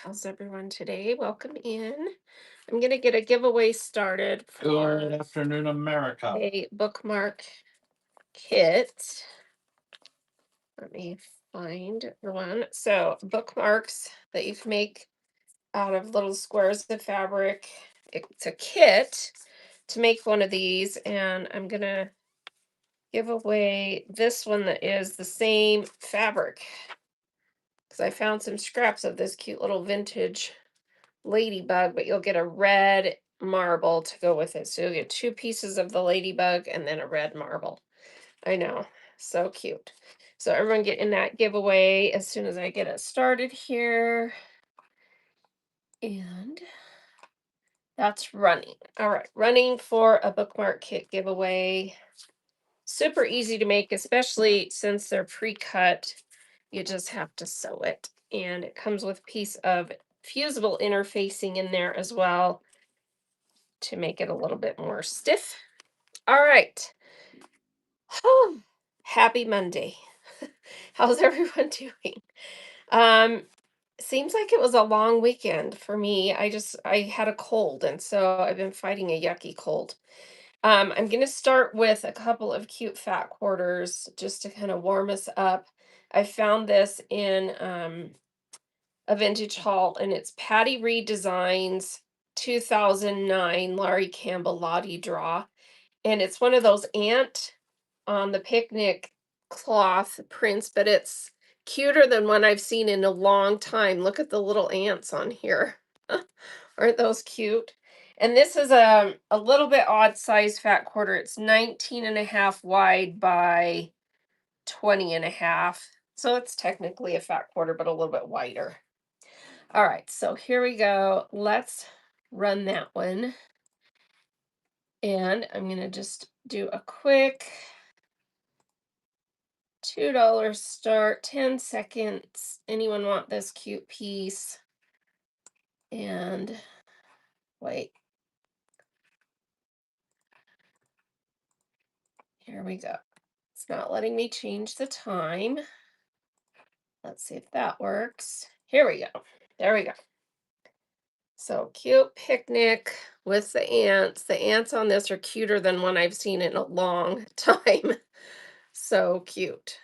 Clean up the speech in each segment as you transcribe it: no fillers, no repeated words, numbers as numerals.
How's everyone today? Welcome in. I'm going to get a giveaway started for Good afternoon, America. a bookmark kit. Let me find one. So, bookmarks that you can make out of little squares of fabric. It's a kit to make one of these, and I'm going to give away this one that is the same fabric because I found some scraps of this cute little vintage ladybug, but you'll get a red marble to go with it. So you'll get two pieces of the ladybug and then a red marble. I know, so cute. So everyone get in that giveaway as soon as I get it started here. And that's running. All right, running for a bookmark kit giveaway. Super easy to make, especially since they're pre-cut. You just have to sew it. And it comes with a piece of fusible interfacing in there as well to make it a little bit more stiff. All right. Happy Monday. How's everyone doing? Um, Seems like it was a long weekend for me. I had a cold, and so I've been fighting a yucky cold. I'm gonna start with a couple of cute fat quarters just to kind of warm us up. I found this in a vintage haul, and it's Patty Reed Designs 2009 Laurie Campbell Lottie Draw. And it's one of those ant on the picnic cloth prints, but it's cuter than one I've seen in a long time. Look at the little ants on here. Aren't those cute? And this is a little bit odd size fat quarter. It's 19 and a half wide by 20 and a half. So it's technically a fat quarter, but a little bit wider. All right, so here we go. Let's run that one. And I'm going to just do a quick $2 start, 10 seconds. Anyone want this cute piece? And wait. Here we go. It's not letting me change the time. Let's see if that works. Here we go. There we go. So cute picnic with the ants. The ants on this are cuter than one I've seen in a long time. So cute.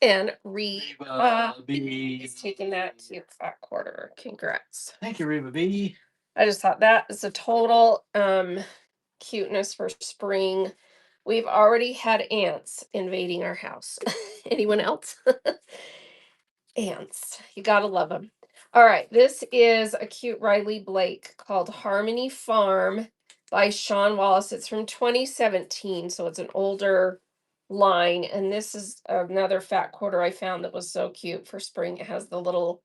And Reba B. is taking that cute fat quarter. Congrats. Thank you, Reba B. I just thought that is a total cuteness for spring. We've already had ants invading our house. Anyone else? Ants. You gotta love them. All right, this is a cute Riley Blake called Harmony Farm by Sean Wallace. It's from 2017, so it's an older line. And this is another fat quarter I found that was so cute for spring. It has the little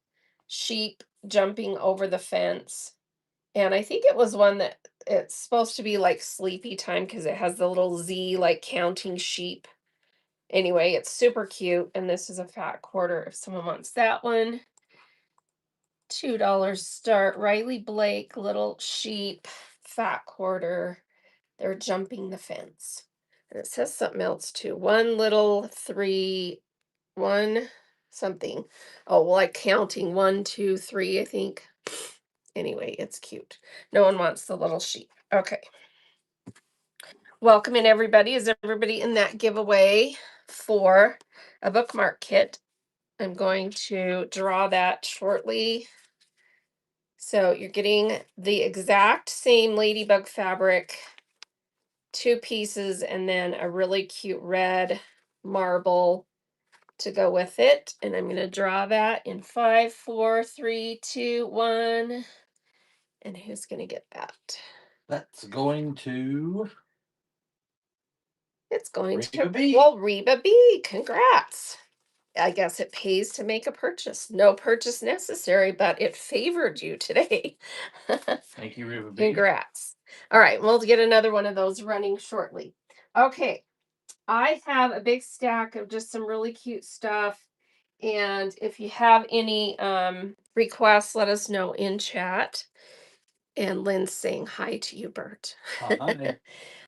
sheep jumping over the fence. And I think it was one that it's supposed to be like sleepy time because it has the little Z like counting sheep. Anyway, it's super cute. And this is a fat quarter if someone wants that one. $2 start. Riley Blake, little sheep, fat quarter. They're jumping the fence. And it says something else too. One little three, one something. Oh, like counting 1, 2, 3, I think. Anyway, it's cute. No one wants the little sheep. Okay. Welcome in, everybody. Is everybody in that giveaway for a bookmark kit? I'm going to draw that shortly. So you're getting the exact same ladybug fabric, two pieces, and then a really cute red marble to go with it. And I'm going to draw that in 5, 4, 3, 2, 1. And who's going to get that? That's going to It's going Reba to, B. well, Reba B. Congrats. I guess it pays to make a purchase. No purchase necessary, but it favored you today. Thank you, Reba B. Congrats. All right, we'll get another one of those running shortly. Okay, I have a big stack of just some really cute stuff. And if you have any requests, let us know in chat. And Lynn's saying hi to you, Bert. Hi.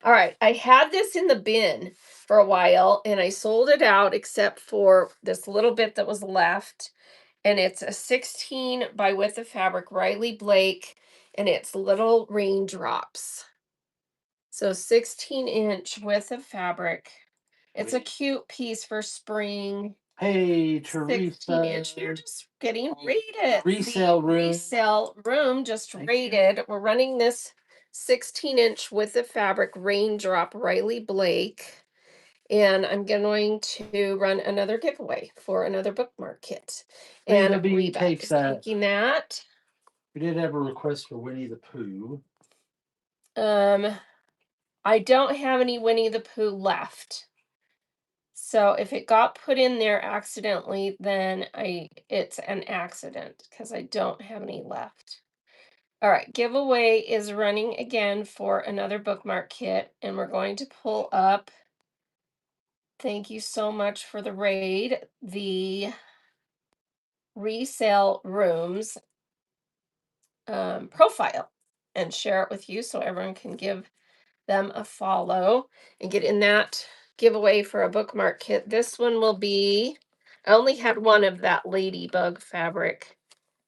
All right, I had this in the bin for a while and I sold it out except for this little bit that was left. and it's a 16 by width of fabric, Riley Blake, and it's little raindrops. So 16-inch width of fabric. It's a cute piece for spring. Hey, 16-inch. You're Teresa. just getting rated. Resale The room. resale room just Thank rated. We're running this 16-inch width of fabric raindrop Riley Blake. And I'm going to run another giveaway for another bookmark kit. And Reba B Reba takes is that. taking that. We did have a request for Winnie the Pooh. I don't have any Winnie the Pooh left. So if it got put in there accidentally, then it's an accident because I don't have any left. All right, giveaway is running again for another bookmark kit, and we're going to pull up. Thank you so much for the raid. The resale rooms profile and share it with you so everyone can give them a follow and get in that giveaway for a bookmark kit. This one will be, I only had one of that ladybug fabric,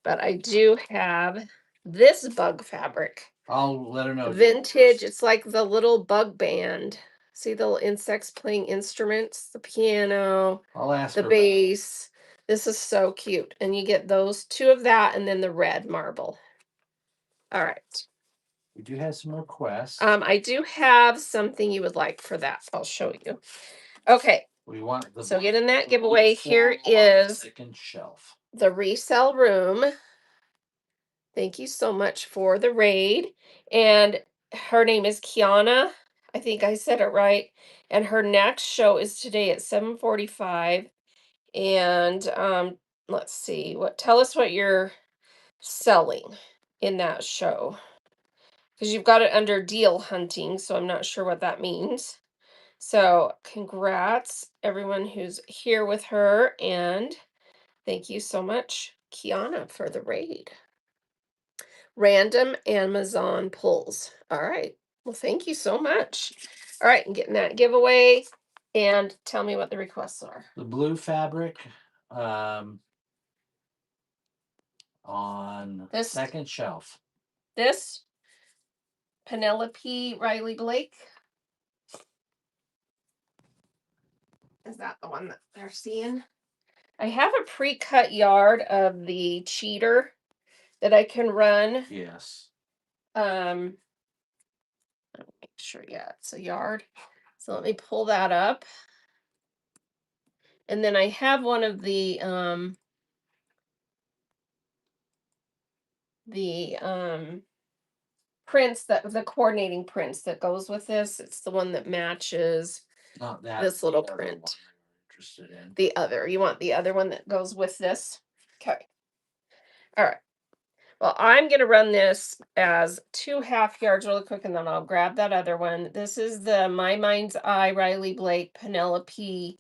but I do have this bug fabric. I'll let her know. Vintage, it's like the little bug band. See the little insects playing instruments, the piano, I'll ask the her. bass. This is so cute. And you get those two of that and then the red marble. All right. We do have some requests. I do have something you would like for that. I'll show you. Okay. We want the So get in that giveaway. Here is second shelf. the resale room. Thank you so much for the raid. And her name is Kiana. I think I said it right. And her next show is today at 7:45. And let's see. Tell us what you're selling in that show. Because you've got it under deal hunting, so I'm not sure what that means. So, congrats everyone who's here with her, and thank you so much, Kiana, for the raid. Random Amazon pulls. All right. Well, thank you so much. All right, and getting that giveaway, and tell me what the requests are. The blue fabric on This second shelf. This Penelope Riley Blake. Is that the one that they're seeing? I have a pre-cut yard of the cheater that I can run. Yes. I don't make sure yet. It's a yard. So let me pull that up. And then I have one of the prints, that the coordinating prints that goes with this. It's the one that matches Not that. this little print. Interested in. The other. You want the other one that goes with this? Okay. All right. Well, I'm going to run this as 2.5 yards really quick, and then I'll grab that other one. This is the My Mind's Eye Riley Blake Penelope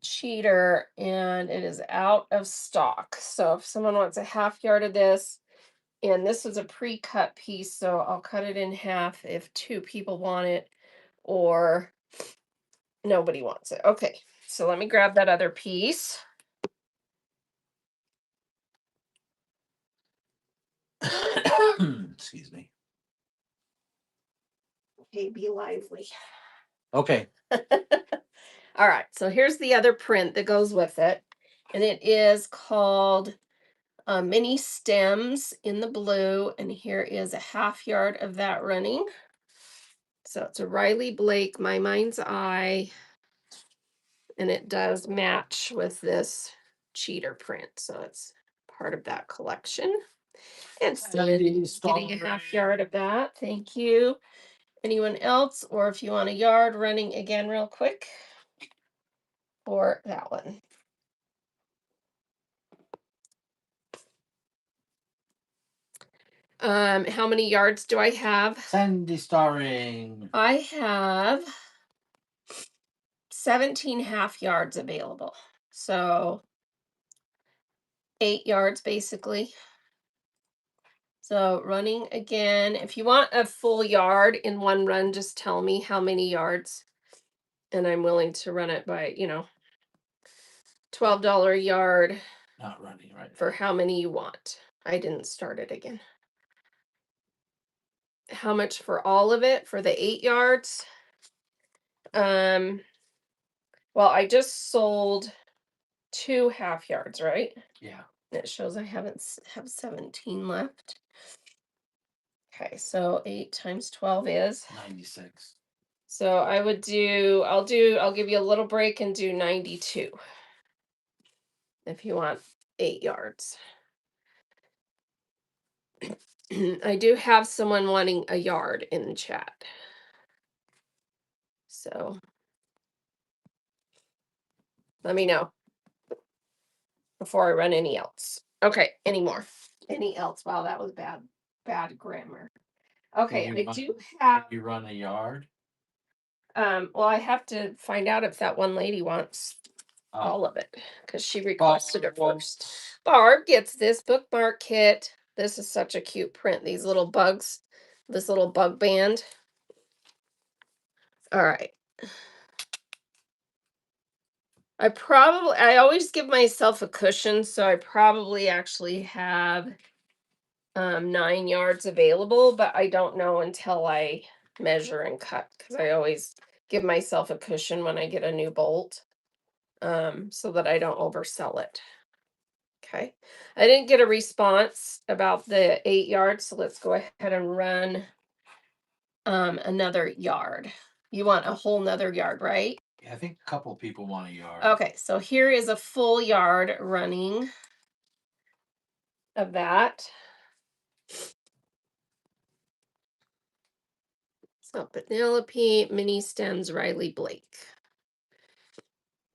cheater, and it is out of stock. So if someone wants a 1/2 yard of this, and this is a pre-cut piece, so I'll cut it in half if 2 people want it or nobody wants it. Okay, so let me grab that other piece. Excuse me. Okay, be lively. Okay. All right, so here's the other print that goes with it, and it is called Mini Stems in the blue, and here is a 1/2 yard of that running. So it's a Riley Blake, My Mind's Eye, and it does match with this cheater print, so it's part of that collection. And so getting a 1/2 yard of that. Thank you. Anyone else, or if you want a yard running again real quick for that one. How many yards do I have? Sandy Starring. I have 17.5 yards available. So 8 yards basically. So running again, if you want a full yard in one run, just tell me how many yards, and I'm willing to run it by, $12 a yard Not running right for now. how many you want. I didn't start it again. How much for all of it for the 8 yards? Um, well, I just sold 2 half yards, right? Yeah, It shows I have 17 left. Okay, so 8 times 12 is. 96. So I'll give you a little break and do 92 if you want 8 yards. I do have someone wanting a yard in the chat. So let me know before I run any else. Okay, any more? Any else? Wow, that was bad grammar. Okay, I do have You run a yard? well, I have to find out if that one lady wants all of it because she requested it first. Barb gets this bookmark kit. This is such a cute print. These little bugs, this little bug band. All right. I always give myself a cushion, so I probably actually have 9 yards available, but I don't know until I measure and cut because I always give myself a cushion when I get a new bolt, so that I don't oversell it. Okay. I didn't get a response about the 8 yards, so let's go ahead and run another yard. You want a whole nother yard, right? Yeah, I think a couple people want a yard. Okay, so here is a full yard running of that. So Penelope, mini stems, Riley Blake.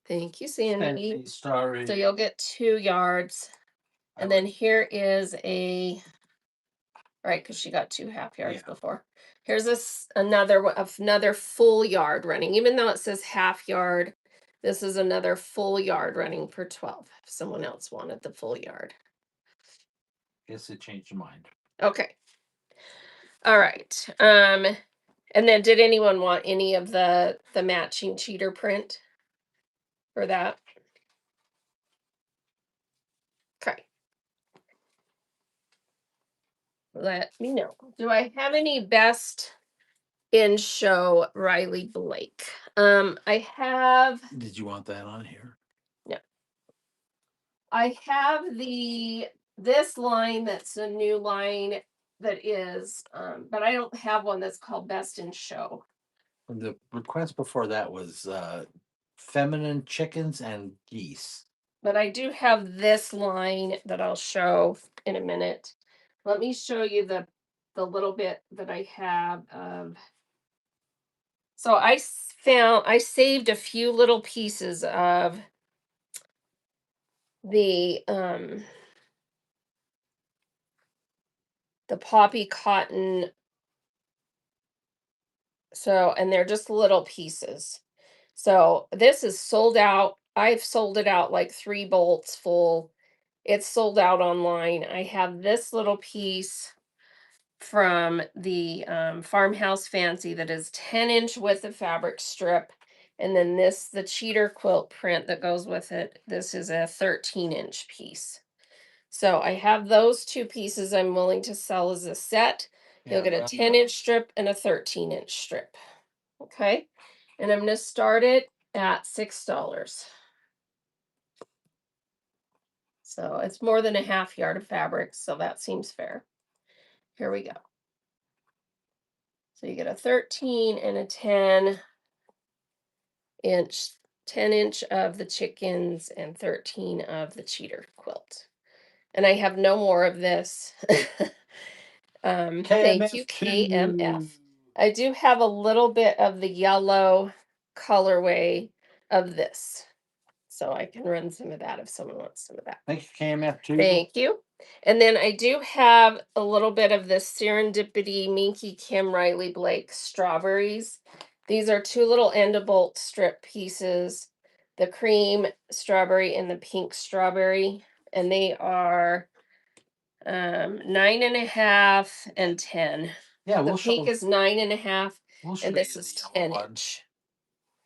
Thank you, Sandy. Sorry. So you'll get 2 yards. And then here is right, because she got 2 half yards before. Here's another full yard running. Even though it says half yard, this is another full yard running for 12. If someone else wanted the full yard. Guess it changed your mind. Okay. All right. And then did anyone want any of the matching cheater print for that? Okay. Let me know. Do I have any best in show Riley Blake? I have. Did you want that on here? No. I have this line that's a new line that is, but I don't have one that's called Best in Show. The request before that was feminine chickens and geese. But I do have this line that I'll show in a minute. Let me show you the little bit that I have of. So I saved a few little pieces of the poppy cotton. So, and they're just little pieces. So this is sold out. I've sold it out like 3 bolts full. It's sold out online. I have this little piece from the Farmhouse Fancy that is 10-inch width of fabric strip. And then the cheater quilt print that goes with it. This is a 13-inch piece. So I have those 2 pieces I'm willing to sell as a set. You'll get a 10-inch strip and a 13-inch strip. Okay. And I'm going to start it at $6. So it's more than a half yard of fabric. So that seems fair. Here we go. So you get a 13 and a 10-inch, 10-inch of the chickens and 13 of the cheater quilt. And I have no more of this. Thank you, KMF. I do have a little bit of the yellow colorway of this. So I can run some of that if someone wants some of that. Thank you, KMF2. Thank you. And then I do have a little bit of this Serendipity Minky Kim Riley Blake strawberries. These are 2 little end-of-bolt strip pieces, the cream strawberry and the pink strawberry. And they are 9.5 and 10. Yeah, The pink is 9.5 and this is 10-inch.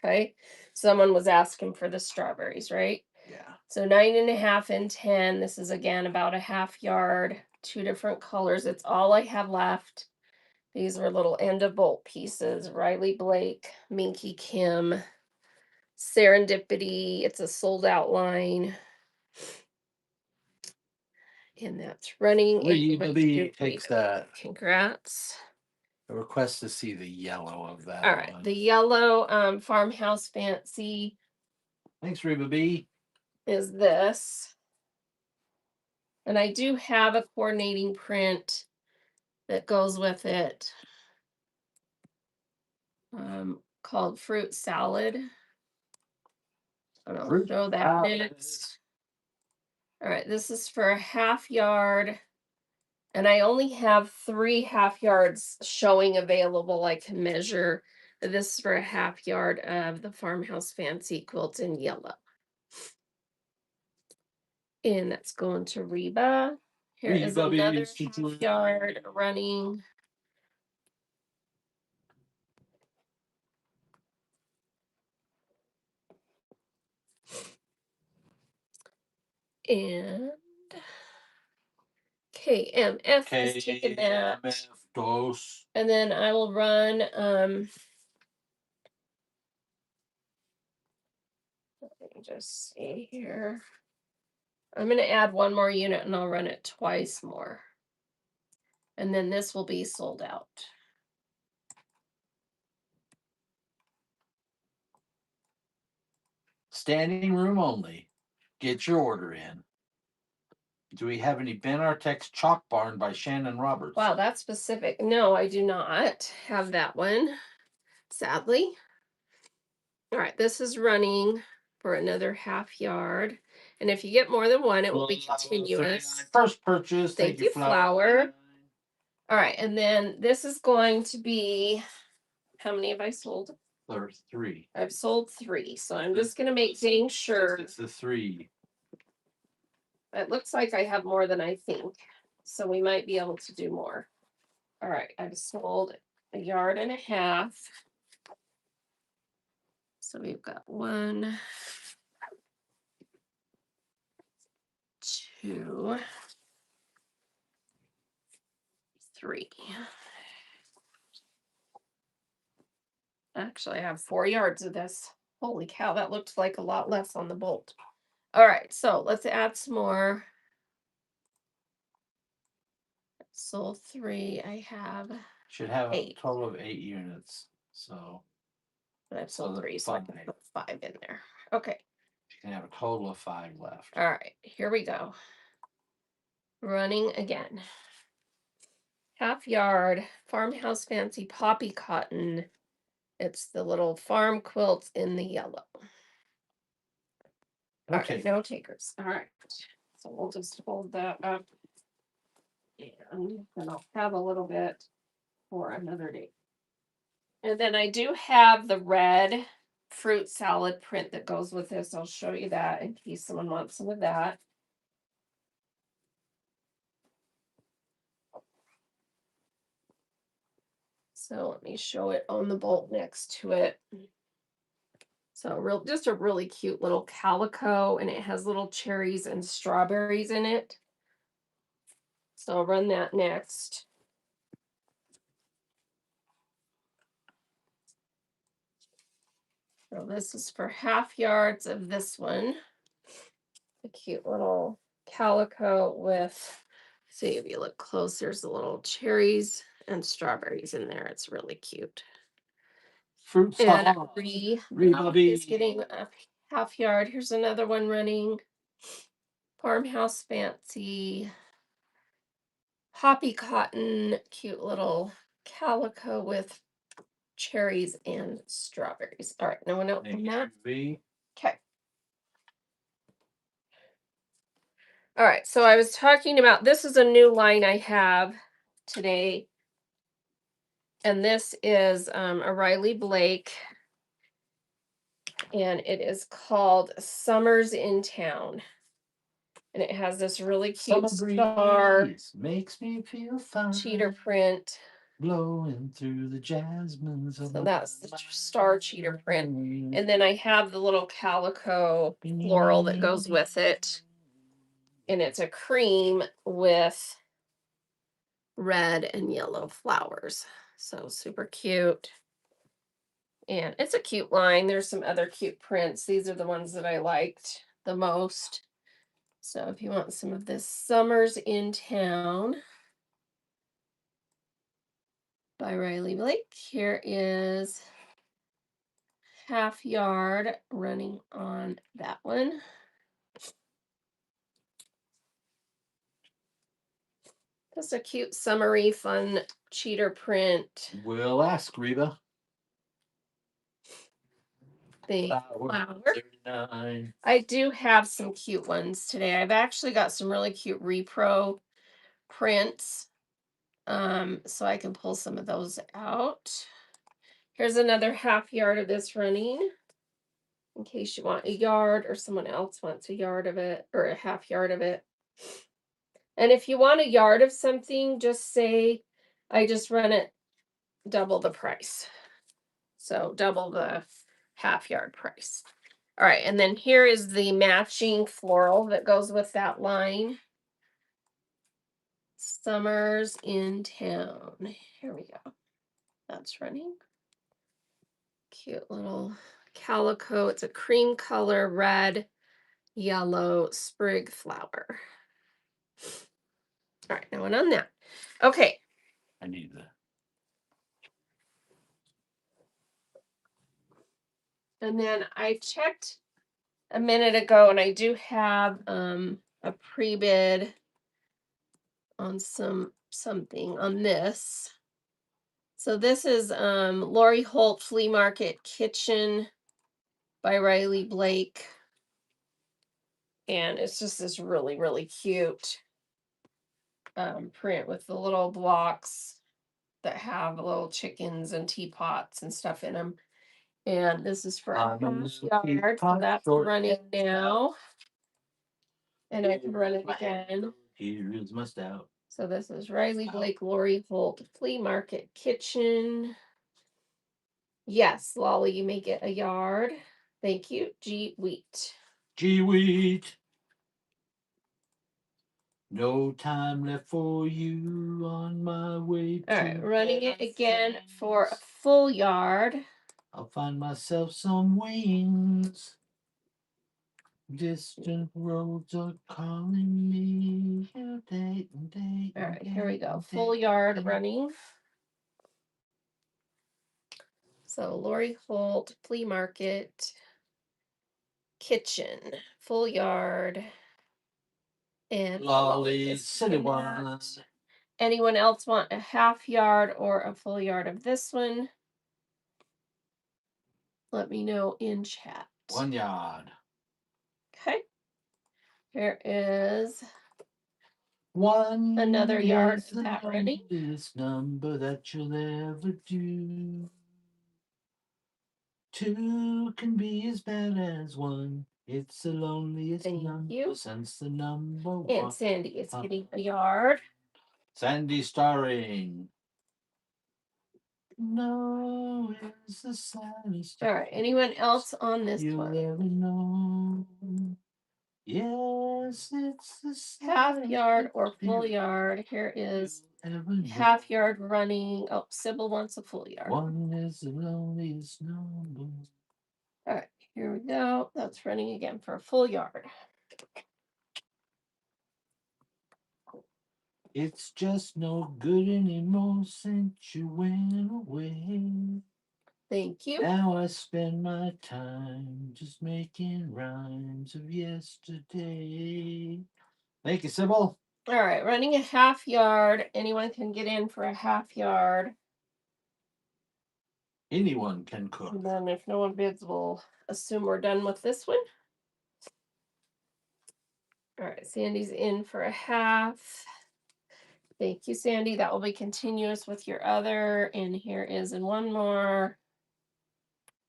Okay. Someone was asking for the strawberries, right? Yeah. So 9.5 and 10. This is again about a half yard, 2 different colors. It's all I have left. These were little end of bolt pieces. Riley Blake, Minky Kim, Serendipity. It's a sold out line. And that's running. Reba takes that. Congrats. A request to see the yellow of that All right. one. The yellow Farmhouse Fancy Thanks, Reba B. is this. And I do have a coordinating print that goes with it called Fruit Salad. And I'll Fruit show that salad. next. All right, this is for a half yard. And I only have 3 half yards showing available. I can measure. This is for a half yard of the Farmhouse Fancy quilt in yellow. And that's going to Reba. Here is Reba B. another half yard running. And KMF is taking that. Dose. And then I will run let me just see here. I'm going to add 1 more unit and I'll run it twice more. And then this will be sold out. Standing room only. Get your order in. Do we have any Ben Artex Chalk Barn by Shannon Roberts? Wow, that's specific. No, I do not have that one, sadly. All right, this is running for another half yard. And if you get more than one, it will be continuous. First purchase. Thank you, Flower. All right, and then this is going to be, how many have I sold? There's 3. I've sold 3, so I'm just going to make dang sure. It's the 3. It looks like I have more than I think, so we might be able to do more. All right, I've sold 1.5 yards. So we've got 1, 2, 3. Actually, I have 4 yards of this. Holy cow, that looked like a lot less on the bolt. All right, so let's add some more. Sold 3. I have Should have 8. a total of 8 units. So But I've sold 3, so I can put 5 in there. Okay. you can have a total of 5 left. All right, here we go. Running again. Half yard, Farmhouse Fancy Poppy Cotton. It's the little farm quilts in the yellow. All right, no takers. All right. So we'll just hold that up. And then I'll have a little bit for another day. And then I do have the red fruit salad print that goes with this. I'll show you that in case someone wants some of that. So let me show it on the bolt next to it. So just a really cute little calico, and it has little cherries and strawberries in it. So I'll run that next. So this is for half yards of this one. A cute little calico with, see if you look close, there's the little cherries and strawberries in there. It's really cute. Fruit And salad. is getting a half yard. Here's another one running. Farmhouse Fancy. Poppy Cotton, cute little calico with cherries and strawberries. All right, no one else on that. Okay. All right, so I was talking about, this is a new line I have today. And this is a Riley Blake. And it is called Summers in Town. And it has this really cute star makes me feel fine. cheater print. blowing through the jasmines. So that's the star cheater print. And then I have the little calico floral that goes with it. And it's a cream with red and yellow flowers. So super cute. And it's a cute line. There's some other cute prints. These are the ones that I liked the most. So if you want some of this Summers in Town by Riley Blake, here is half yard running on that one. Just a cute summery fun cheater print. We'll ask Reba. The Flower 39. I do have some cute ones today. I've actually got some really cute repro prints. So I can pull some of those out. Here's another half yard of this running, in case you want a yard or someone else wants a yard of it or a half yard of it. And if you want a yard of something, just say, I just run it double the price. So double the half yard price. All right, and then here is the matching floral that goes with that line. Summers in Town. Here we go. That's running. Cute little calico. It's a cream color, red, yellow sprig flower. All right, now one on that. Okay. I need that. And then I checked a minute ago, and I do have a pre-bid on something on this. So this is Lori Holt Flea Market Kitchen by Riley Blake. And it's just this really, really cute print with the little blocks that have little chickens and teapots and stuff in them. And this is for a half yard, so that's running now. And I can run it again. Here is my stout. So this is Riley Blake, Lori Holt Flea Market Kitchen. Yes, Lolly, you may get a yard. Thank you, G Wheat. G Wheat. No time left for you on my way to. All right, running it again for a full yard. I'll find myself some wings. Distant roads are calling me. All right, here we go. Full yard running. So Lori Holt Flea Market Kitchen, full yard. And Lolly's City Ones. Anyone else want a half yard or a full yard of this one? Let me know in chat. 1 yard. Okay. Here is one. Another yard of that running. This number that you'll ever do. 2 can be as bad as 1. It's the loneliest number since the number 1. And Sandy is getting a yard. Sandy starring. No, it's the saddest. All right. Anyone else on this you'll one? ever know. Yes, it's the Half yard or full yard. Here is half yard running. Oh, Sybil wants a full yard. 1 is the loneliest number. All right, here we go. That's running again for a full yard. It's just no good anymore since you went away. Thank you. Now I spend my time just making rhymes of yesterday. Thank you, Sybil. All right, running a half yard. Anyone can get in for a half yard. Anyone can cook. And then if no one bids, we'll assume we're done with this one. All right, Sandy's in for a half. Thank you, Sandy. That will be continuous with your other. And here is in one more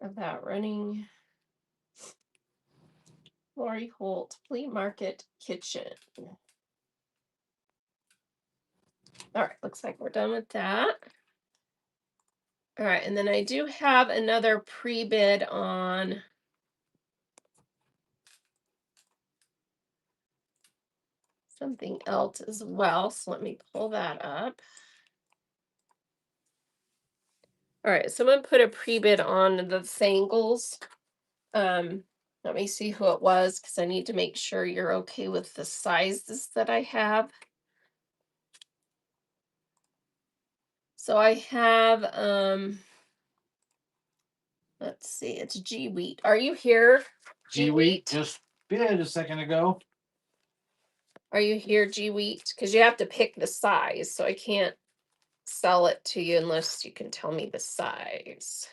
of that running. Lori Holt Flea Market Kitchen. All right, looks like we're done with that. All right, and then I do have another pre-bid on something else as well. So let me pull that up. All right, someone put a pre-bid on the sangles. Um, Let me see who it was because I need to make sure you're okay with the sizes that I have. So I have let's see, it's G Wheat. Are you here? G Wheat just bid a second ago. Are you here, G Wheat? Because you have to pick the size, so I can't sell it to you unless you can tell me the size.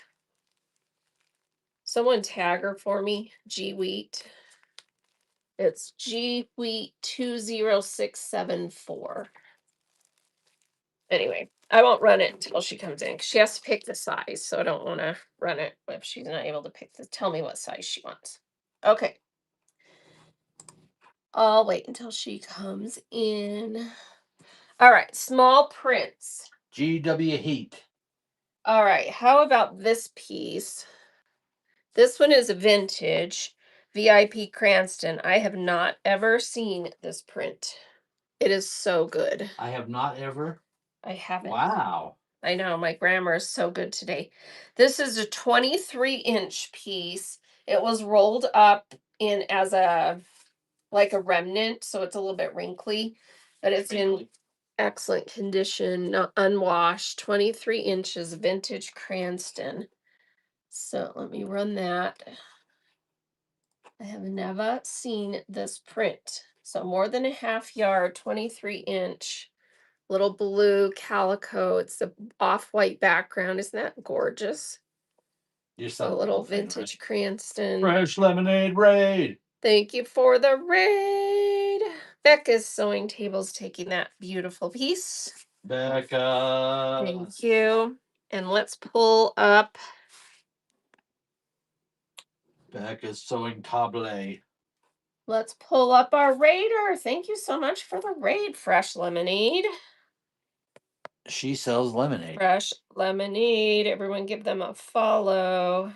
Someone tag her for me, G Wheat. It's G Wheat 20674. Anyway, I won't run it until she comes in because she has to pick the size. So I don't want to run it if she's not able to tell me what size she wants. Okay. I'll wait until she comes in. All right, small prints. GW Heat. All right, how about this piece? This one is a vintage VIP Cranston. I have not ever seen this print. It is so good. I have not ever. I haven't. Wow. I know my grammar is so good today. This is a 23-inch piece. It was rolled up in as a like a remnant, so it's a little bit wrinkly, but it's in excellent condition, not unwashed, 23 inches, vintage Cranston. So let me run that. I have never seen this print. So more than a half yard, 23-inch, little blue calico. It's a off-white background. Isn't that gorgeous? A little vintage Cranston. Fresh lemonade raid. Thank you for the raid. Becca's sewing table's taking that beautiful piece. Becca. Thank you. And let's pull up. Becca's sewing table. Let's pull up our raider. Thank you so much for the raid, Fresh Lemonade. She sells lemonade. Fresh Lemonade. Everyone give them a follow.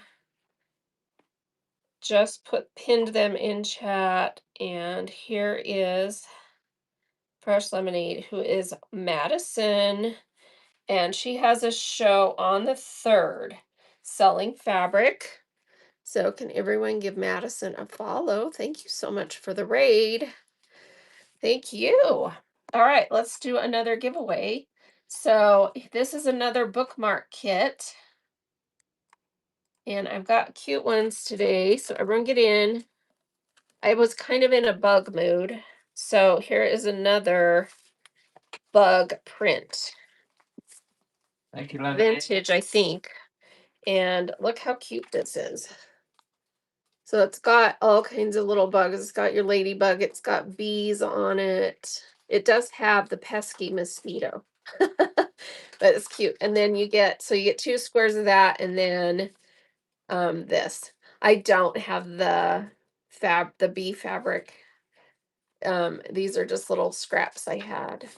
Just pinned them in chat. And here is Fresh Lemonade, who is Madison. And she has a show on the 3rd selling fabric. So can everyone give Madison a follow? Thank you so much for the raid. Thank you. All right, let's do another giveaway. So this is another bookmark kit. And I've got cute ones today. So everyone get in. I was kind of in a bug mood. So here is another bug print. Thank you, Lemonade. Vintage, I think. And look how cute this is. So it's got all kinds of little bugs. It's got your ladybug. It's got bees on it. It does have the pesky mosquito, but it's cute. And then you get 2 squares of that, and then this. I don't have the bee fabric. These are just little scraps I had.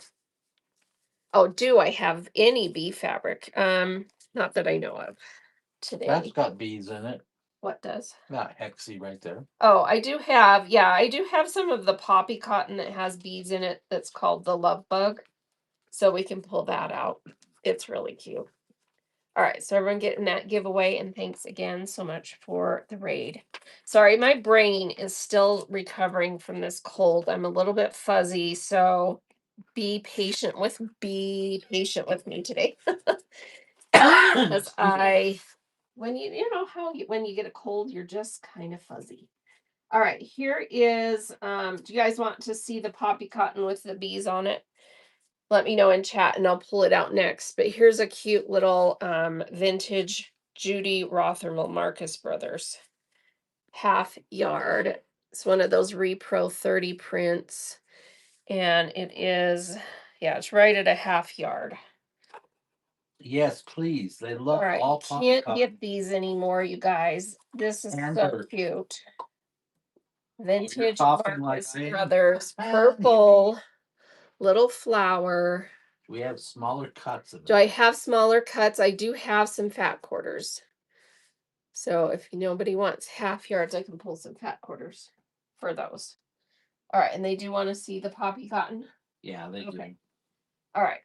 Oh, do I have any bee fabric? Not that I know of today. That's got bees in it. What does? Not hexy right there. Oh, I do have some of the poppy cotton that has beads in it that's called the Lovebug. So we can pull that out. It's really cute. All right, so everyone getting that giveaway, and thanks again so much for the raid. Sorry, my brain is still recovering from this cold. I'm a little bit fuzzy, so be patient with me today. Because when you know how when you get a cold, you're just kind of fuzzy. All right, here is, do you guys want to see the poppy cotton with the bees on it? Let me know in chat and I'll pull it out next. But here's a cute little vintage Judy Rothermel Marcus Brothers half yard. It's one of those Repro 30 prints. And it is, yeah, it's right at a half yard. Yes, please. They look all right, all can't get these anymore, you guys. This is so cute. Vintage Marcus Brothers, purple, little flower. We have smaller cuts of Do it. I have smaller cuts? I do have some fat quarters. So if nobody wants half yards, I can pull some fat quarters for those. All right, and they do want to see the poppy cotton. Yeah, they Okay. do. All right.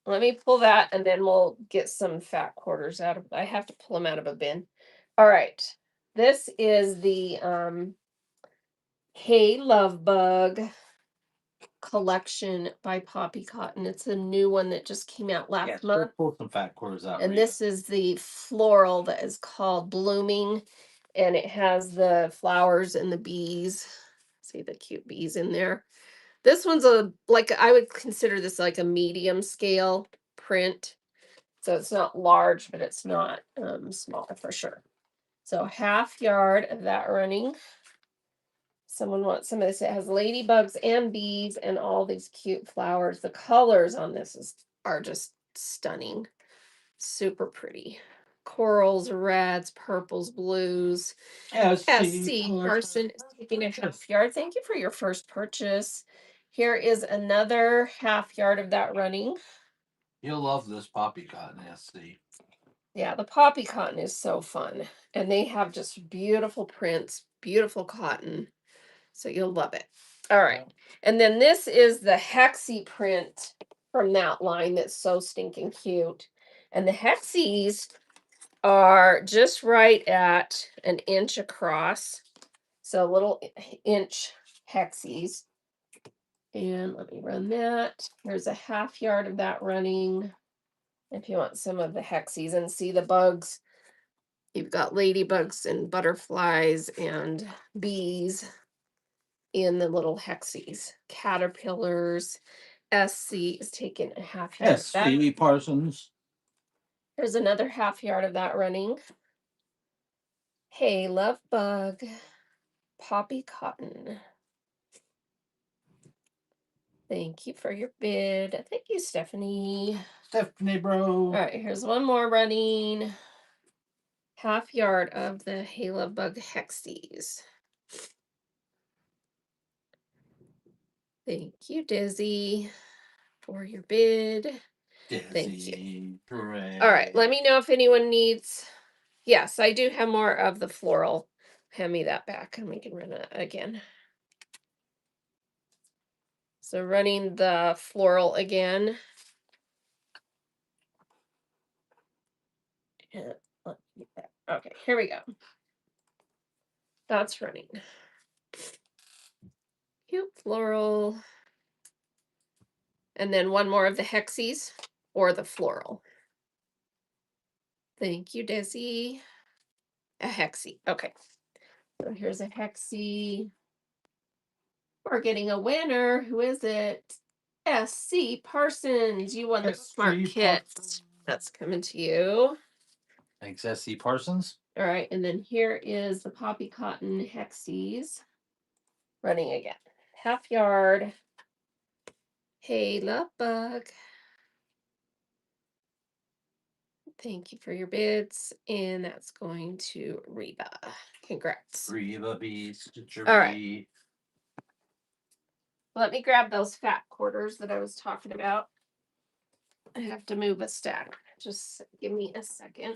Let me pull that and then we'll get some fat quarters out of I have to pull them out of a bin. All right. This is the Hey Lovebug collection by Poppy Cotton. It's a new one that just came out Yes, last we'll month. pull some fat quarters out, And Rita. this is the floral that is called Blooming. And it has the flowers and the bees. See the cute bees in there. This one's like I would consider this like a medium scale print. So it's not large, but it's not small for sure. So half yard of that running. Someone wants some of this. It has ladybugs and bees and all these cute flowers. The colors on this are just stunning. Super pretty. Corals, reds, purples, blues. S.C. SC Parsons. Parson is taking a half yard. Thank you for your first purchase. Here is another half yard of that running. You'll love this poppy cotton, SC. Yeah, the poppy cotton is so fun. And they have just beautiful prints, beautiful cotton. So you'll love it. All right. And then this is the hexie print from that line that's so stinking cute. And the hexies are just right at an inch across. So little inch hexies. And let me run that. There's a half yard of that running. If you want some of the hexies and see the bugs, you've got ladybugs and butterflies and bees in the little hexies. Caterpillars. SC is taking a half yard of that. S.C. Parsons. There's another half yard of that running. Hey, Lovebug. Poppy cotton. Thank you for your bid. Thank you, Stephanie. Stephanie, bro. All right, here's one more running. Half yard of the Hey Lovebug hexies. Thank you, Dizzy, for your bid. Thank you. Dizzy. All right, let me know if anyone needs. Yes, I do have more of the floral. Hand me that back and we can run it again. So running the floral again. Yeah, okay, here we go. That's running. Cute floral. And then one more of the hexies or the floral. Thank you, Desi. A hexie. Okay. So here's a hexie. We're getting a winner. Who is it? SC Parsons. You won the Bookmark kit. That's coming to you. Thanks, S.C. Parsons. All right. And then here is the Poppy Cotton hexies. Running again. Half yard. Hey, Lovebug. Thank you for your bids. And that's going to Reba. Congrats. Reba Beast. All right. Let me grab those fat quarters that I was talking about. I have to move a stack. Just give me a second.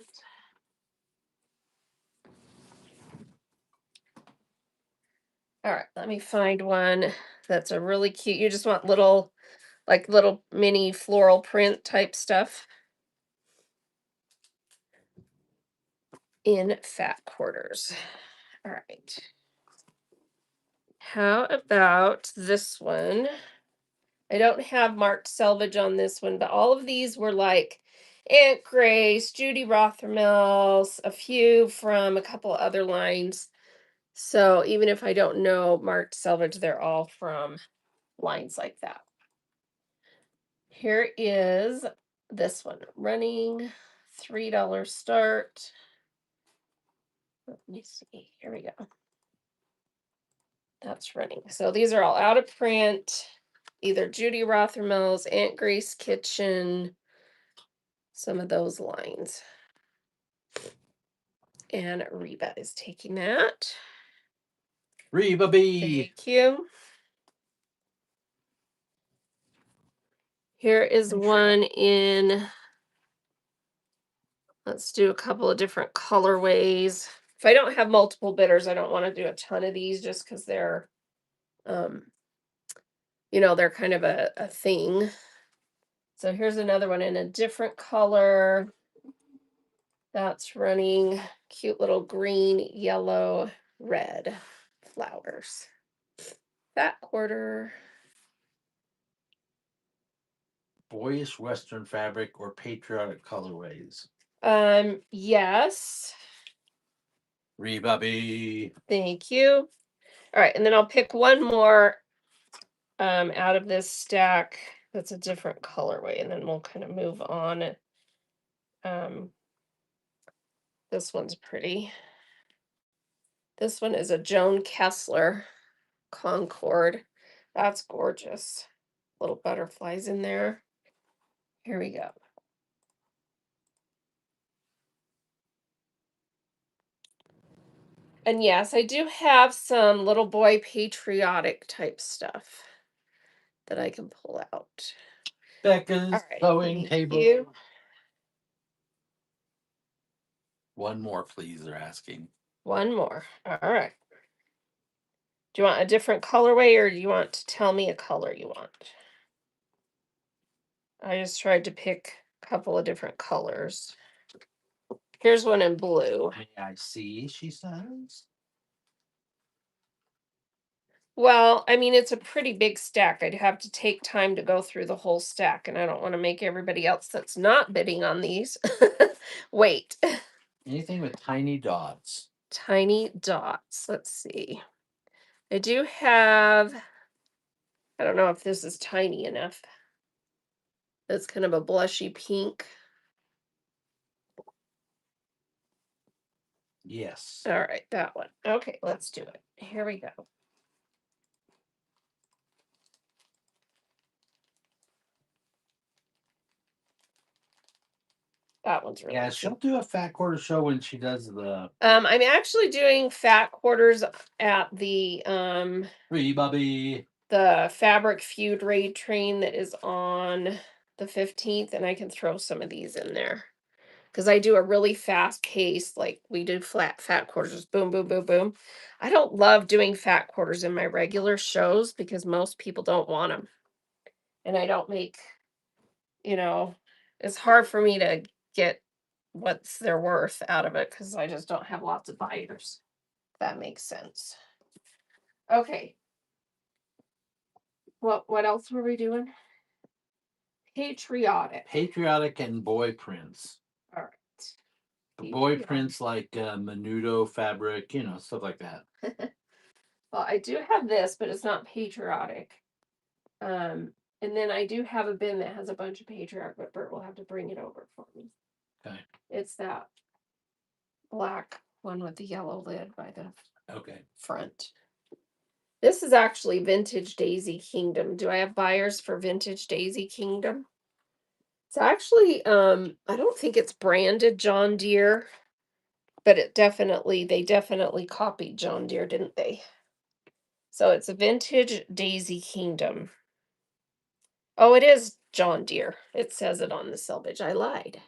All right, let me find one that's a really cute. You just want little, like little mini floral print type stuff in fat quarters. All right. How about this one? I don't have marked selvage on this one, but all of these were like Aunt Grace, Judy Rothermels, a few from a couple other lines. So even if I don't know marked selvage, they're all from lines like that. Here is this one running $3 start. Let me see. Here we go. That's running. So these are all out of print. Either Judy Rothermels, Aunt Grace Kitchen, some of those lines. And Reba is taking that. Reba B. Thank you. Here is one in, let's do a couple of different colorways. If I don't have multiple bidders, I don't want to do a ton of these just because they're, um, they're kind of a thing. So here's another one in a different color. That's running cute little green, yellow, red flowers. Fat quarter. Boyish Western fabric or patriotic colorways? Yes. Rebubby. Thank you. All right, and then I'll pick one more out of this stack that's a different colorway, and then we'll kind of move on. Um, this one's pretty. This one is a Joan Kessler Concord. That's gorgeous. Little butterflies in there. Here we go. And yes, I do have some little boy patriotic type stuff that I can pull out. Becca's All right, sewing thank table. you. One more, please, they're asking. One more. All right. Do you want a different colorway or do you want to tell me a color you want? I just tried to pick a couple of different colors. Here's one in blue. May I see, she says. Well, I mean, it's a pretty big stack. I'd have to take time to go through the whole stack, and I don't want to make everybody else that's not bidding on these wait. Anything with tiny dots. Tiny dots. Let's see. I do have, I don't know if this is tiny enough. It's kind of a blushy pink. Yes. All right, that one. Okay, let's do it. Here we go. That one's really Yeah, cute. she'll do a fat quarter show when she does the I'm actually doing fat quarters at Rebubby. the fabric feud raid train that is on the 15th, and I can throw some of these in there because I do a really fast pace, like we do fat quarters, boom, boom, boom, boom. I don't love doing fat quarters in my regular shows because most people don't want them, and I don't make, you know, it's hard for me to get what's their worth out of it because I just don't have lots of buyers. If that makes sense. Okay. What else were we doing? Patriotic. Patriotic and boy prints. All right. The boy Patriotic. prints like menudo fabric, stuff like that. Well, I do have this, but it's not patriotic. And then I do have a bin that has a bunch of patriotic, but Bert will have to bring it over for me. Okay. It's that black one with the yellow lid by the front. This is actually Vintage Daisy Kingdom. Do I have buyers for Vintage Daisy Kingdom? It's actually, I don't think it's branded John Deere, but they definitely copied John Deere, didn't they? So it's a Vintage Daisy Kingdom. Oh, it is John Deere. It says it on the selvage. I lied.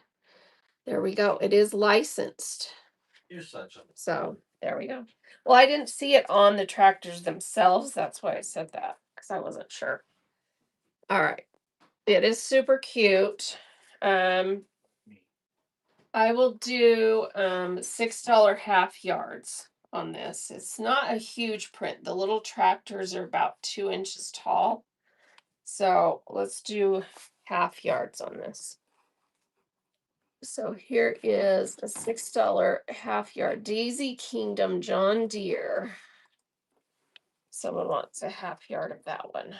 There we go. It is licensed. You're such a. So there we go. Well, I didn't see it on the tractors themselves. That's why I said that, because I wasn't sure. All right. It is super cute. I will do $6 half yards on this. It's not a huge print. The little tractors are about 2 inches tall. So let's do half yards on this. So here is a $6 half yard Daisy Kingdom John Deere. Someone wants a half yard of that one.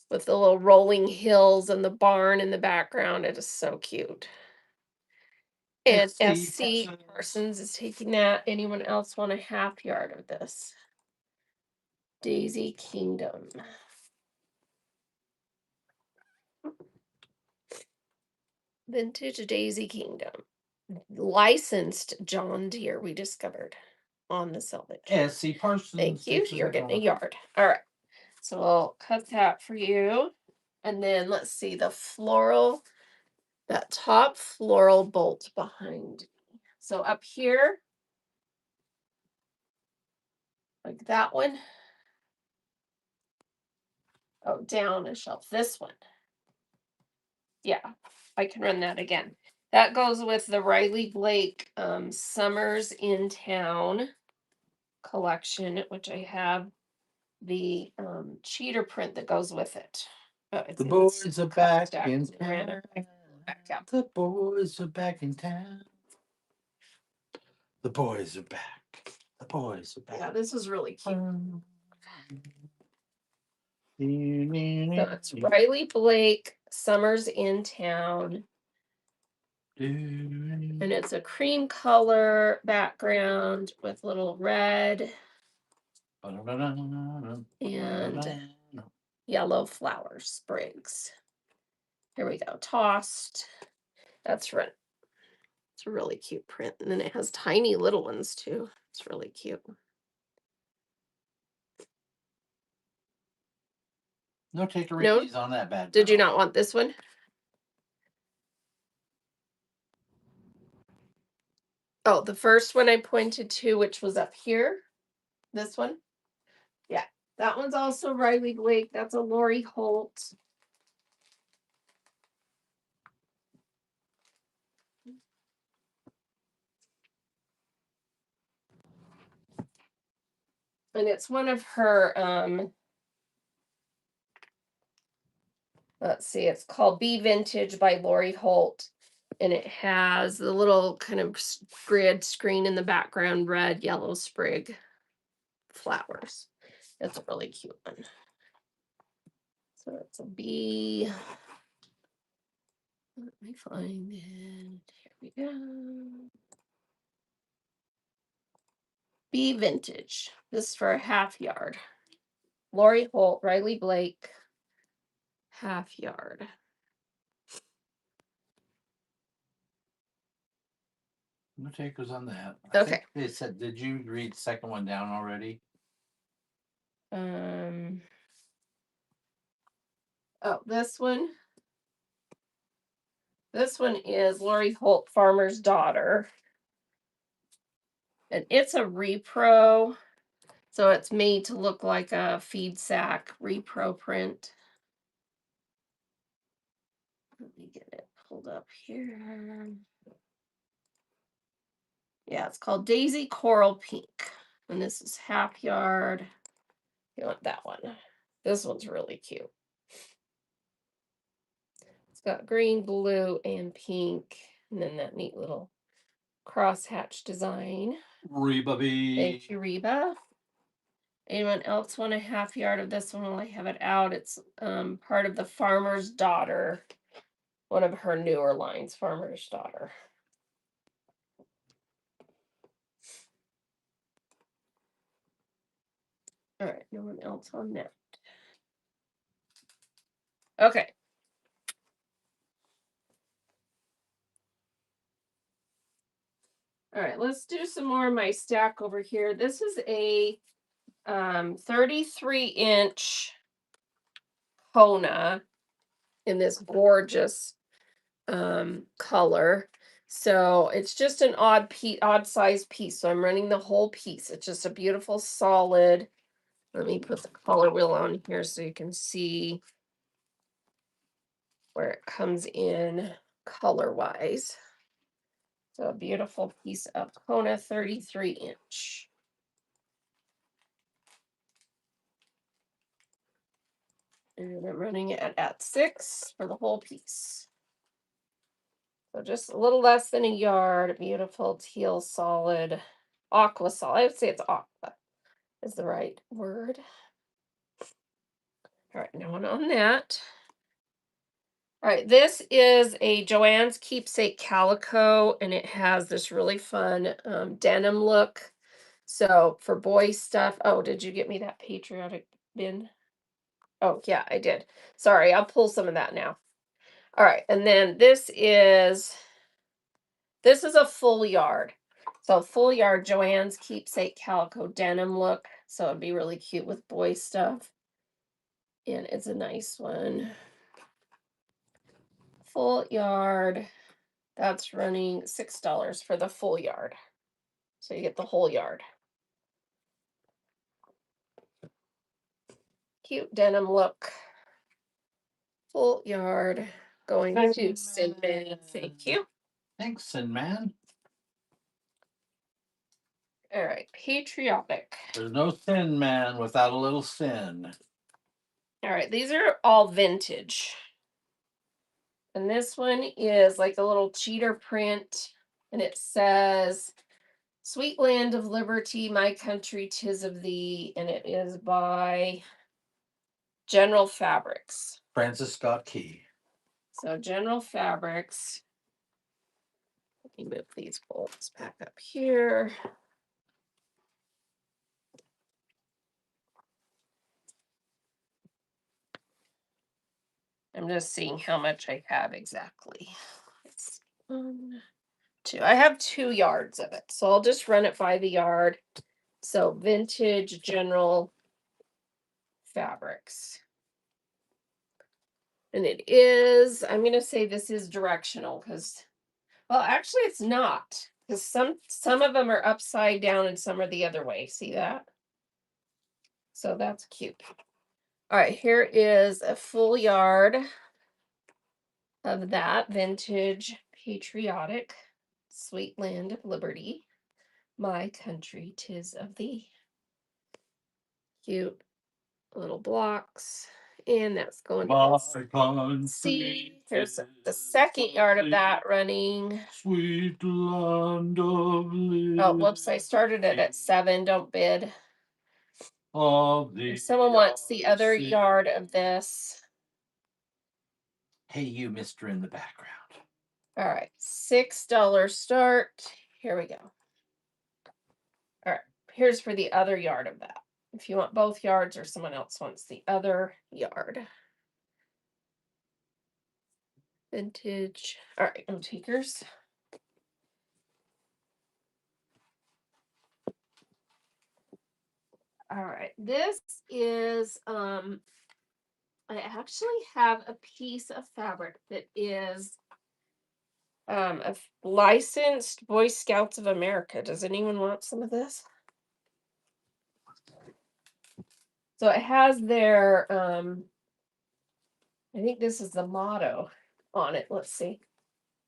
With the little rolling hills and the barn in the background. It is so cute. And SC Parsons is taking that. Anyone else want a half yard of this? Daisy Kingdom. Vintage Daisy Kingdom. Licensed John Deere, we discovered on the selvage. SC Parsons. Thank you. You're getting a yard. All right. So we'll cut that for you. And then let's see the floral, that top floral bolt behind. So up here, like that one. Oh, down a shelf. This one. Yeah, I can run that again. That goes with the Riley Blake Summers in Town collection, which I have the cheater print that goes with it. Oh, I The think it's boys are cut back stacked in and ran town. it back out. The boys are back in town. The boys are back. The boys are back. Yeah, this is really cute. So So it's Riley Blake Summers in Town. And it's a cream color background with little red and yellow flower sprigs. Here we go. Tossed. That's right. It's a really cute print. And then it has tiny little ones too. It's really cute. No take-a-rickies on that bad. Did you not want this one? Oh, the first one I pointed to, which was up here. This one. Yeah. That one's also Riley Blake. That's a Lori Holt. And it's one of her let's see, it's called Be Vintage by Lori Holt. And it has the little kind of grid screen in the background, red, yellow sprig flowers. It's a really cute one. So it's a bee. Let me find it. Here we go. Bee Vintage. This is for a half yard. Lori Holt, Riley Blake, half yard. No takers on that. Okay. They said, did you read the second one down already? Oh, this one. This one is Lori Holt, Farmer's Daughter. And it's a repro. So it's made to look like a feed sack repro print. Let me get it pulled up here. Yeah, it's called Daisy Coral Pink. And this is half yard. You want that one. This one's really cute. It's got green, blue, and pink. And then that neat little crosshatch design. Reba B. Thank you, Reba. Anyone else want a half yard of this one while I have it out? It's part of the Farmer's Daughter. One of her newer lines, Farmer's Daughter. All right, no one else on that. Okay. All right, let's do some more of my stack over here. This is a 33-inch Kona in this gorgeous color. So it's just an odd size piece. So I'm running the whole piece. It's just a beautiful solid. Let me put the color wheel on here so you can see where it comes in color wise. So a beautiful piece of Kona 33-inch. And I'm running it at 6 for the whole piece. So just a little less than a yard. Beautiful teal solid. Aqua solid. I would say it's aqua is the right word. All right, no one on that. All right, this is a Joann's Keepsake Calico, and it has this really fun denim look. So for boy stuff, oh, did you get me that Patriotic bin? Oh, yeah, I did. Sorry, I'll pull some of that now. All right, and then this is a full yard. So full yard Joann's Keepsake Calico denim look. So it'd be really cute with boy stuff. And it's a nice one. Full yard. That's running $6 for the full yard. So you get the whole yard. Cute denim look. Full yard. Going to Cinnamon. Thank you. Thanks, Sin-Man. All right. Patriotic. There's no Sin Man without a little sin. All right. These are all vintage. And this one is like a little cheater print. And it says, Sweet Land of Liberty, my country, 'tis of thee. And it is by General Fabrics. Francis Scott Key. So General Fabrics. Let me move these bolts back up here. I'm just seeing how much I have exactly. It's 1, 2. I have 2 yards of it, so I'll just run it by the yard. So vintage General Fabrics. And it is, I'm going to say this is directional because, well, actually it's not, because some of them are upside down and some are the other way. See that? So that's cute. All right, here is a full yard of that vintage patriotic Sweet Land of Liberty. My country, 'tis of thee. Cute little blocks. And that's going My to country. see. Here's the second yard of that running. Sweet land of liberty. Oh, whoops, I started it at 7. Don't bid. If someone wants the other yard of this. Hey, you, mister in the background. All right, $6 start. Here we go. All right, here's for the other yard of that. If you want both yards or someone else wants the other yard. Vintage. All right, no takers. All right, this is I actually have a piece of fabric that is a licensed Boy Scouts of America. Does anyone want some of this? So it has their I think this is the motto on it. Let's see.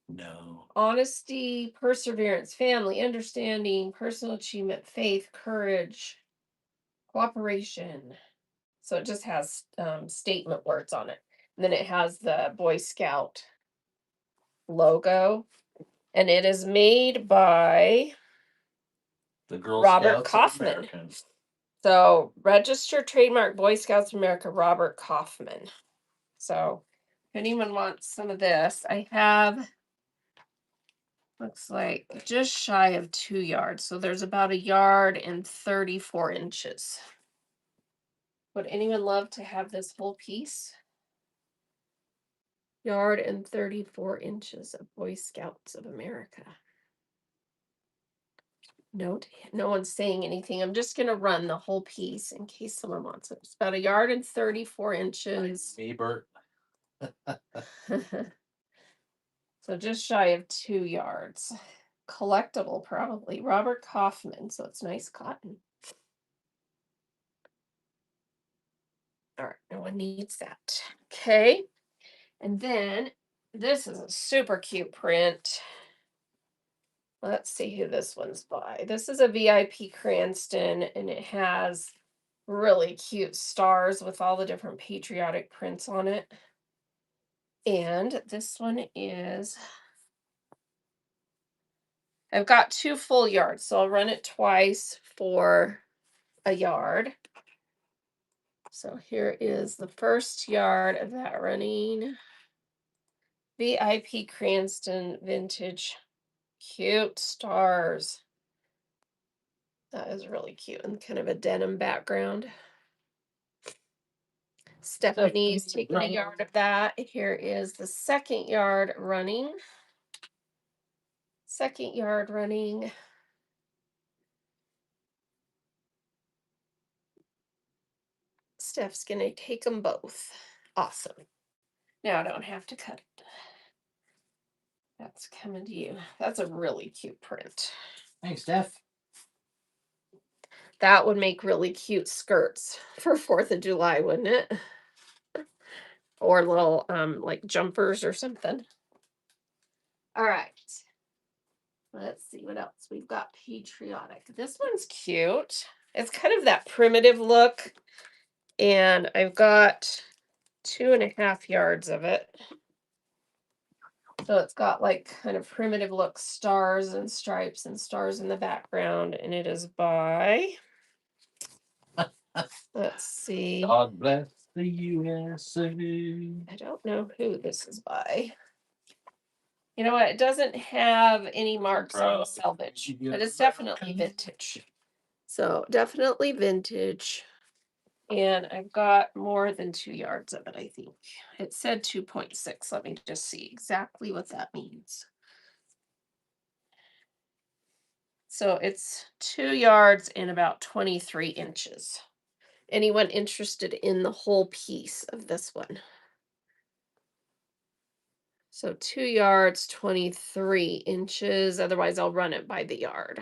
No. Honesty, perseverance, family, understanding, personal achievement, faith, courage, cooperation. So it just has statement words on it. And then it has the Boy Scout logo. And it is made by The Girl Robert Scouts of Kaufman. America. So registered trademark Boy Scouts of America, Robert Kaufman. So if anyone wants some of this, I have, looks like just shy of 2 yards. So there's about 1.34 yards. Would anyone love to have this whole piece? 1.34 yards of Boy Scouts of America. No one's saying anything. I'm just gonna run the whole piece in case someone wants it. It's about 1.34 yards. Me, Bert. So just shy of 2 yards. Collectible, probably. Robert Kaufman, so it's nice cotton. All right, no one needs that. Okay. And then this is a super cute print. Let's see who this one's by. This is a VIP Cranston, and it has really cute stars with all the different patriotic prints on it. And this one is, I've got 2 full yards, so I'll run it twice for a yard. So here is the first yard of that running. VIP Cranston vintage. Cute stars. That is really cute and kind of a denim background. Stephanie's taking a yard of that. Here is the second yard running. Second yard running. Steph's gonna take them both. Awesome. Now I don't have to cut it. That's coming to you. That's a really cute print. Thanks, Steph. That would make really cute skirts for 4th of July, wouldn't it? Or little like jumpers or something. All right. Let's see what else we've got. Patriotic. This one's cute. It's kind of that primitive look. And I've got 2.5 yards of it. So it's got like kind of primitive look stars and stripes and stars in the background. And it is by, let's see. God bless the USA. I don't know who this is by. You know what? It doesn't have any marks on the salvage, but it's definitely vintage. So definitely vintage. And I've got more than 2 yards of it, I think. It said 2.6. Let me just see exactly what that means. So it's 2 yards and about 23 inches. Anyone interested in the whole piece of this one? So 2 yards, 23 inches. Otherwise, I'll run it by the yard.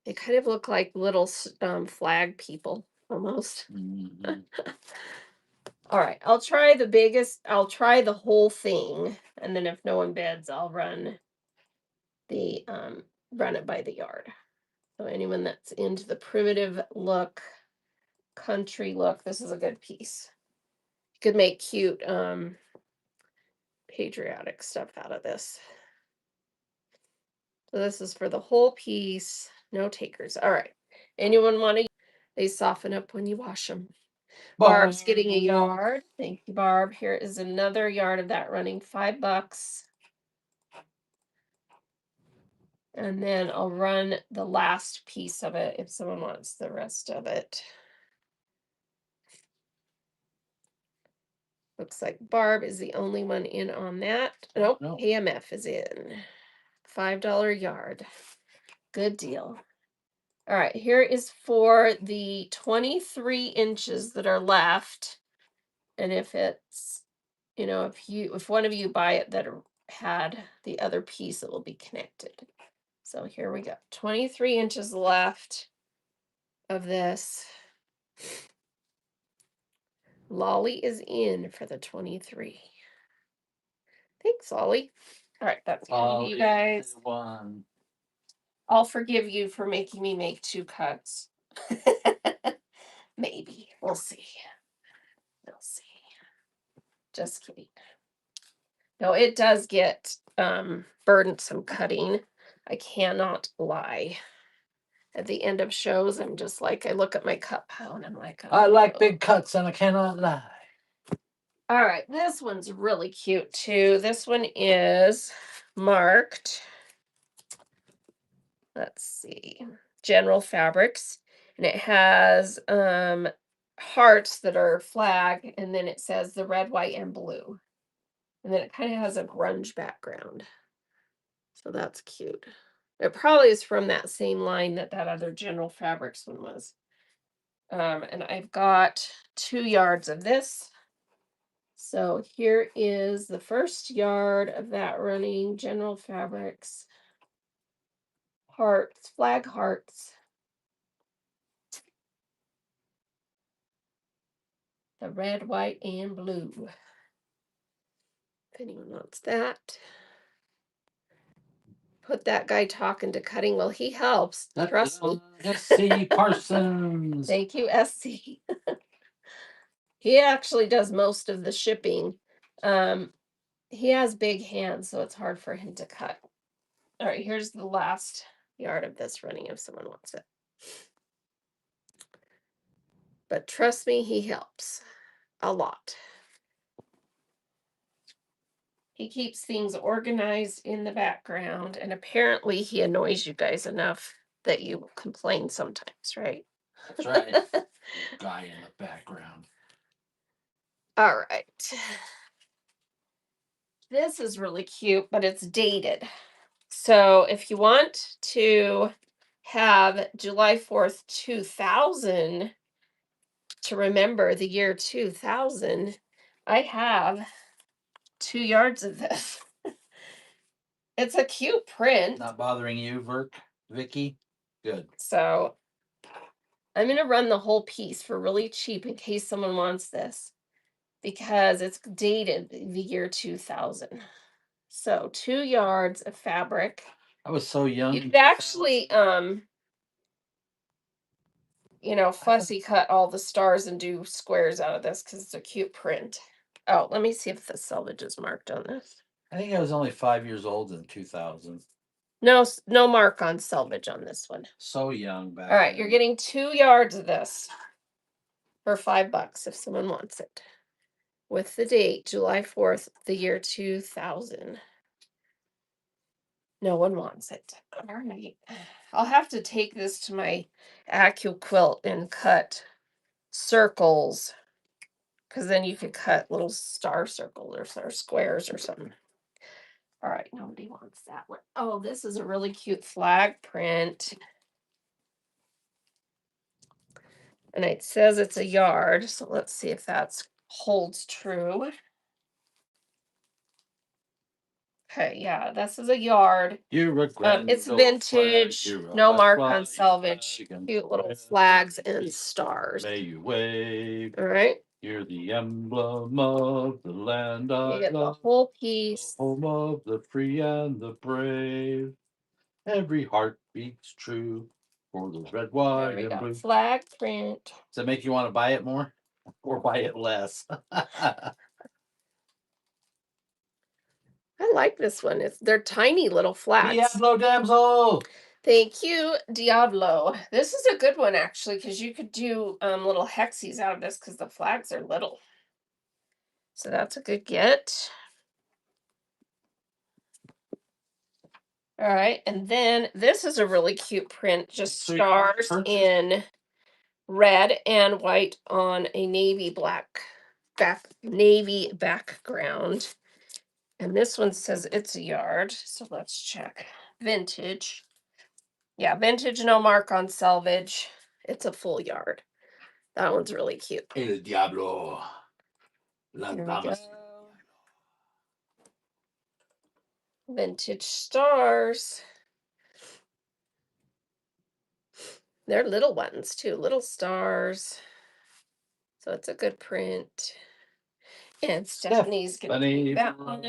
They kind of look like little flag people almost. Mhm. All right, I'll try the biggest. I'll try the whole thing, and then if no one bids, I'll run it by the yard. So anyone that's into the primitive look, country look, this is a good piece. You could make cute patriotic stuff out of this. So this is for the whole piece, no takers. All right. Anyone want to? They soften up when you wash them. Barb's getting a yard. Thank you, Barb. Here is another yard of that running $5. And then I'll run the last piece of it if someone wants the rest of it. Looks like Barb is the only one in on that. Nope, No. AMF is in. $5 yard. Good deal. All right, here is for the 23 inches that are left. And if it's, if one of you buy it that had the other piece, it will be connected. So here we go. 23 inches left of this. Lolly is in for the 23. Thanks, Lolly. All right, that's coming to you guys. One. I'll forgive you for making me make 2 cuts. Maybe. We'll see. We'll see. Just kidding. No, it does get burdensome cutting. I cannot lie. At the end of shows, I'm just like, I look at my cut pile and I'm like, oh. I like big cuts and I cannot lie. All right, this one's really cute too. This one is marked. Let's see. General Fabrics. And it has hearts that are flag, and then it says the red, white, and blue. And then it kind of has a grunge background. So that's cute. It probably is from that same line that other General Fabrics one was. And I've got 2 yards of this. So here is the first yard of that running General Fabrics. Hearts, flag hearts. The red, white, and blue. If anyone wants that. Put that guy talking to cutting. Well, he helps. Trust me. S.C. Parsons. Thank you, SC. He actually does most of the shipping. He has big hands, so it's hard for him to cut. All right, here's the last yard of this running if someone wants it. But trust me, he helps a lot. He keeps things organized in the background, and apparently he annoys you guys enough that you complain sometimes, right? That's right. Guy in the background. All right. This is really cute, but it's dated. So if you want to have July 4th, 2000 to remember the year 2000, I have 2 yards of this. It's a cute print. Not bothering you, Vicky? Good. So I'm going to run the whole piece for really cheap in case someone wants this because it's dated the year 2000. So 2 yards of fabric. I was so young. You could actually, fussy cut all the stars and do squares out of this because it's a cute print. Oh, let me see if the selvage is marked on this. I think I was only 5 years old in 2000. No, no mark on selvage on this one. So young back All right, then. you're getting 2 yards of this for $5 if someone wants it. With the date, July 4th, the year 2000. No one wants it. All right. I'll have to take this to my quilt and cut circles because then you could cut little star circles or squares or something. All right, nobody wants that one. Oh, this is a really cute flag print. And it says it's a yard, so let's see if that holds true. Okay, yeah, this is a yard. It's vintage, no mark on selvage, cute little flags and stars. May you wave. All right. You're the emblem of the land You get the love, whole piece. home of the free and the brave. Every heart beats true for the red, There white, we and go. blue. Flag print. Does that make you want to buy it more or buy it less? I like this one. They're tiny little flags. Diablo damsel. Thank you, Diablo. This is a good one actually, because you could do little hexies out of this because the flags are little. So that's a good get. All right, and then this is a really cute print, just stars in red and white on a navy background. And this one says it's a yard, so let's check. Vintage. Yeah, vintage, no mark on selvage. It's a full yard. That one's really cute. El Diablo. Here we go. Vintage stars. They're little ones too, little stars. So it's a good print. And Stephanie's gonna take that one.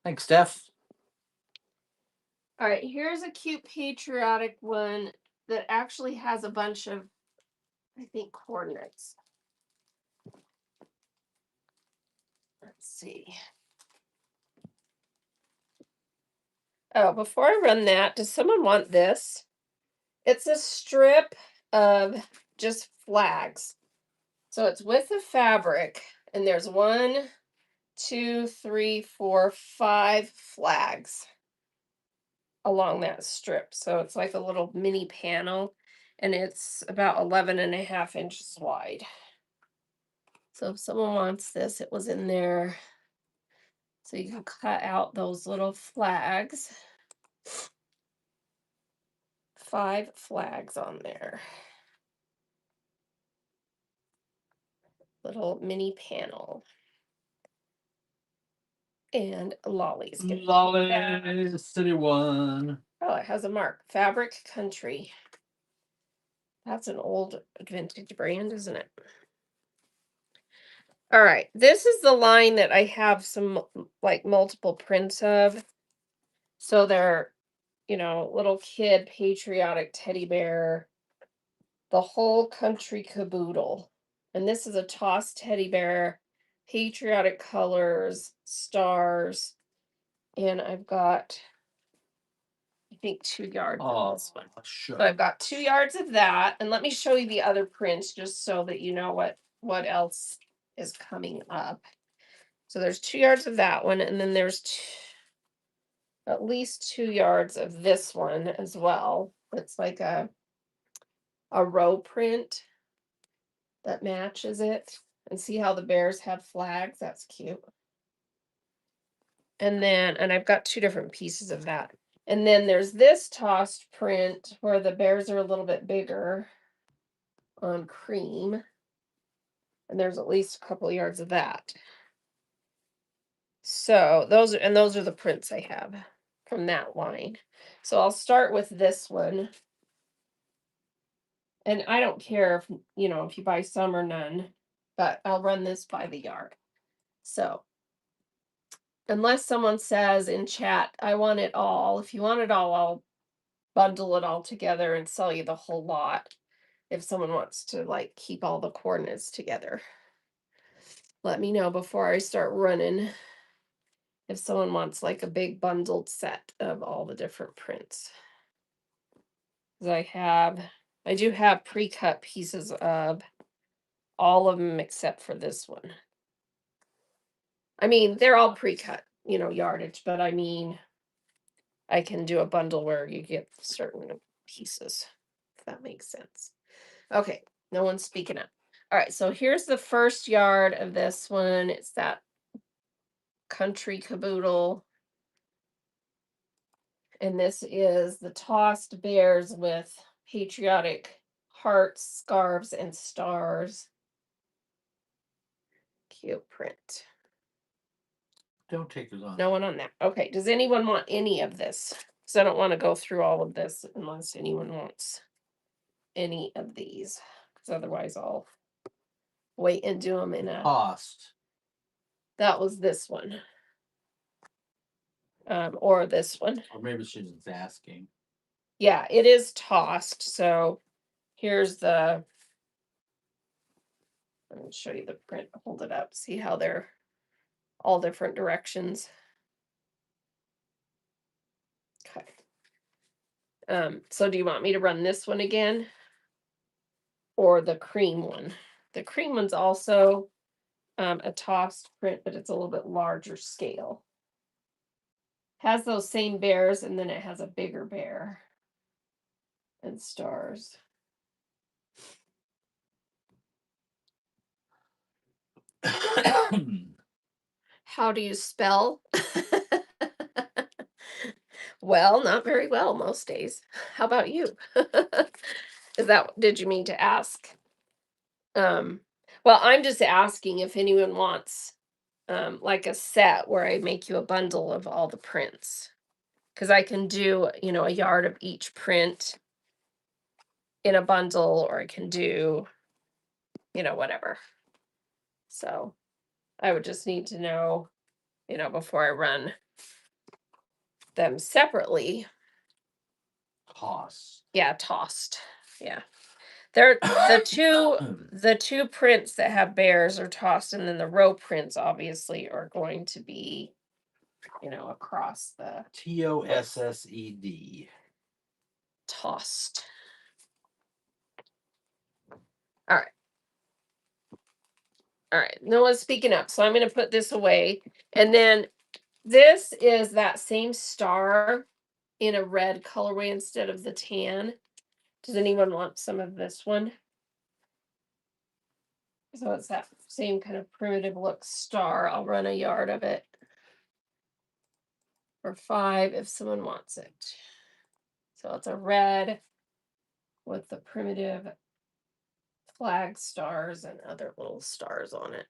Thanks, Steph. All right, here's a cute patriotic one that actually has a bunch of, I think, coordinates. Let's see. Oh, before I run that, does someone want this? It's a strip of just flags. So it's with the fabric, and there's 1, 2, 3, 4, 5 flags along that strip. So it's like a little mini panel, and it's about 11.5 inches wide. So if someone wants this, it was in there. So you can cut out those little flags. 5 flags on there. Little mini panel. And Lolly's gonna take that. Lolly, City One. Oh, it has a mark. Fabric Country. That's an old vintage brand, isn't it? All right, this is the line that I have some like multiple prints of. So they're, little kid patriotic teddy bear, the whole country caboodle. And this is a tossed teddy bear, patriotic colors, stars, and I've got, I think, 2 yards of this one. Sure. So I've got 2 yards of that, and let me show you the other prints just so that you know what else is coming up. So there's 2 yards of that one, and then there's at least 2 yards of this one as well. It's like a row print that matches it. And see how the bears have flags? That's cute. And I've got 2 different pieces of that. And then there's this tossed print where the bears are a little bit bigger on cream. And there's at least a couple yards of that. So those are the prints I have from that line. So I'll start with this one. And I don't care if, if you buy some or none, but I'll run this by the yard. So unless someone says in chat, I want it all. If you want it all, I'll bundle it all together and sell you the whole lot. If someone wants to like keep all the coordinates together, let me know before I start running. If someone wants like a big bundled set of all the different prints. 'Cause I do have pre-cut pieces of all of them except for this one. I mean, they're all pre-cut, yardage, but I mean, I can do a bundle where you get certain pieces, if that makes sense. Okay, no one's speaking up. All right, so here's the first yard of this one. It's that country caboodle. And this is the tossed bears with patriotic hearts, scarves, and stars. Cute print. Don't take it on. No one on that. Okay, does anyone want any of this? Because I don't want to go through all of this unless anyone wants any of these. Because otherwise I'll wait and do them in a... Cost. That was this one. Or this one. Or maybe she's just asking. Yeah, it is tossed. So here's the... Let me show you the print. Hold it up. See how they're all different directions. Okay. So do you want me to run this one again? Or the cream one? The cream one's also a tossed print, but it's a little bit larger scale. Has those same bears, and then it has a bigger bear and stars. How do you spell? Well, not very well most days. How about you? Did you mean to ask? Well, I'm just asking if anyone wants like a set where I make you a bundle of all the prints. Because I can do, a yard of each print in a bundle, or I can do, whatever. So I would just need to know, before I run them separately. Cost. Yeah, tossed. Yeah. They're the two prints that have bears are tossed, and then the row prints obviously are going to be, across the TOSSED. tossed. All right. All right. No one's speaking up, so I'm going to put this away. And then this is that same star in a red colorway instead of the tan. Does anyone want some of this one? So it's that same kind of primitive look star. I'll run a yard of it for 5 if someone wants it. So it's a red with the primitive flag stars and other little stars on it.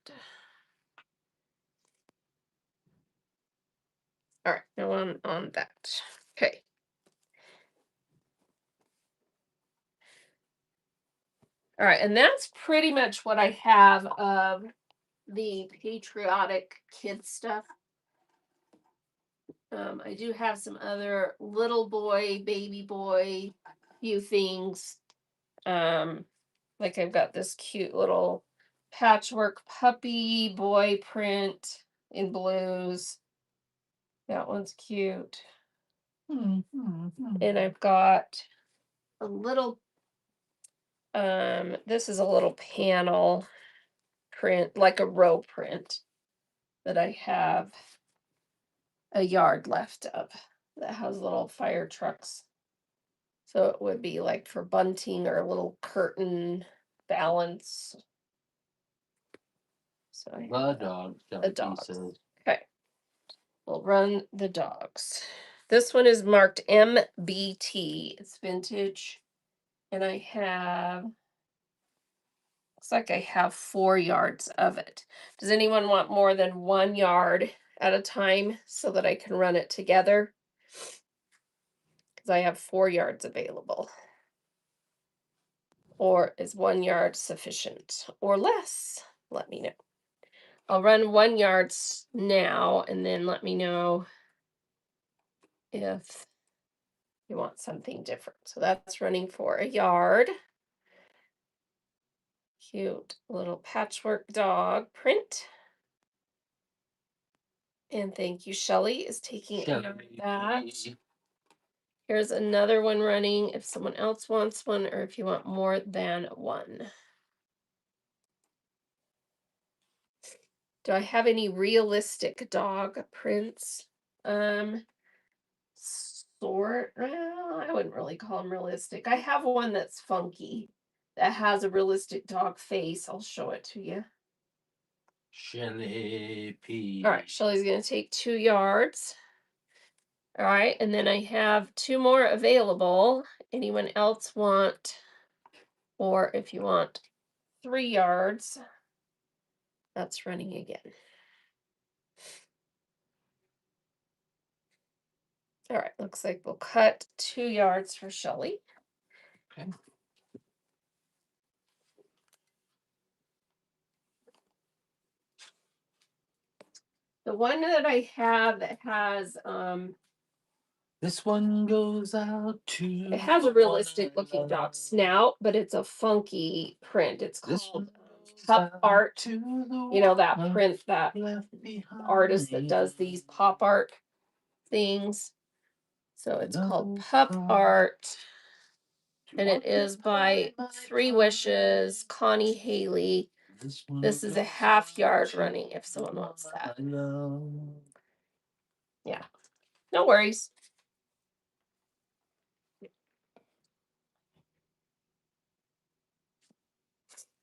All right, no one on that. Okay. All right, and that's pretty much what I have of the patriotic kid stuff. I do have some other little boy, baby boy, few things. Like I've got this cute little patchwork puppy boy print in blues. That one's cute. And I've got a little, this is a little panel print, like a row print that I have a yard left of that has little fire trucks. So it would be like for bunting or a little curtain balance. So The dog. the dogs. Okay. We'll run the dogs. This one is marked MBT. It's vintage. And I have, looks like I have 4 yards of it. Does anyone want more than 1 yard at a time so that I can run it together? Because I have 4 yards available. Or is 1 yard sufficient or less? Let me know. I'll run 1 yard now and then let me know if you want something different. So that's running for a yard. Cute little patchwork dog print. And thank you, Shelly is taking a note of that. Here's another one running if someone else wants one or if you want more than one. Do I have any realistic dog prints? Sort, well, I wouldn't really call them realistic. I have one that's funky that has a realistic dog face. I'll show it to you. Shelly P. All right, Shelly's gonna take 2 yards. All right, and then I have 2 more available. Anyone else want, or if you want 3 yards, that's running again. All right, looks like we'll cut 2 yards for Shelly. Okay. The one that I have that has This one goes out to. it has a realistic looking dog snout, but it's a funky print. It's called Pup Art. You know that print, that artist that does these pop art things. So it's called Pup Art. And it is by Three Wishes, Connie Haley. This is a half yard running if someone wants that. Yeah, no worries.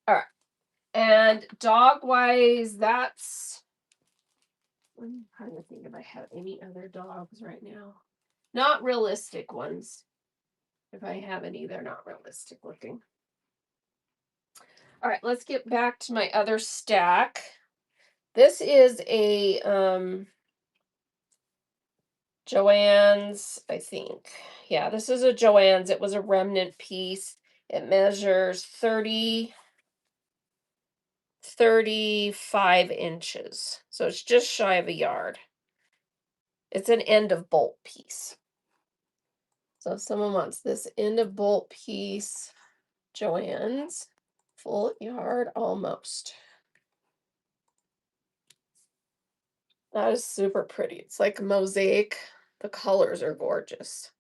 All right. And dog wise, that's, I'm trying to think if I have any other dogs right now. Not realistic ones. If I have any, they're not realistic looking. All right, let's get back to my other stack. This is a Joann's, I think. Yeah, this is a Joann's. It was a remnant piece. It measures 35 inches. So it's just shy of a yard. It's an end of bolt piece. So if someone wants this end of bolt piece, Joann's, full yard almost. That is super pretty. It's like a mosaic. The colors are gorgeous.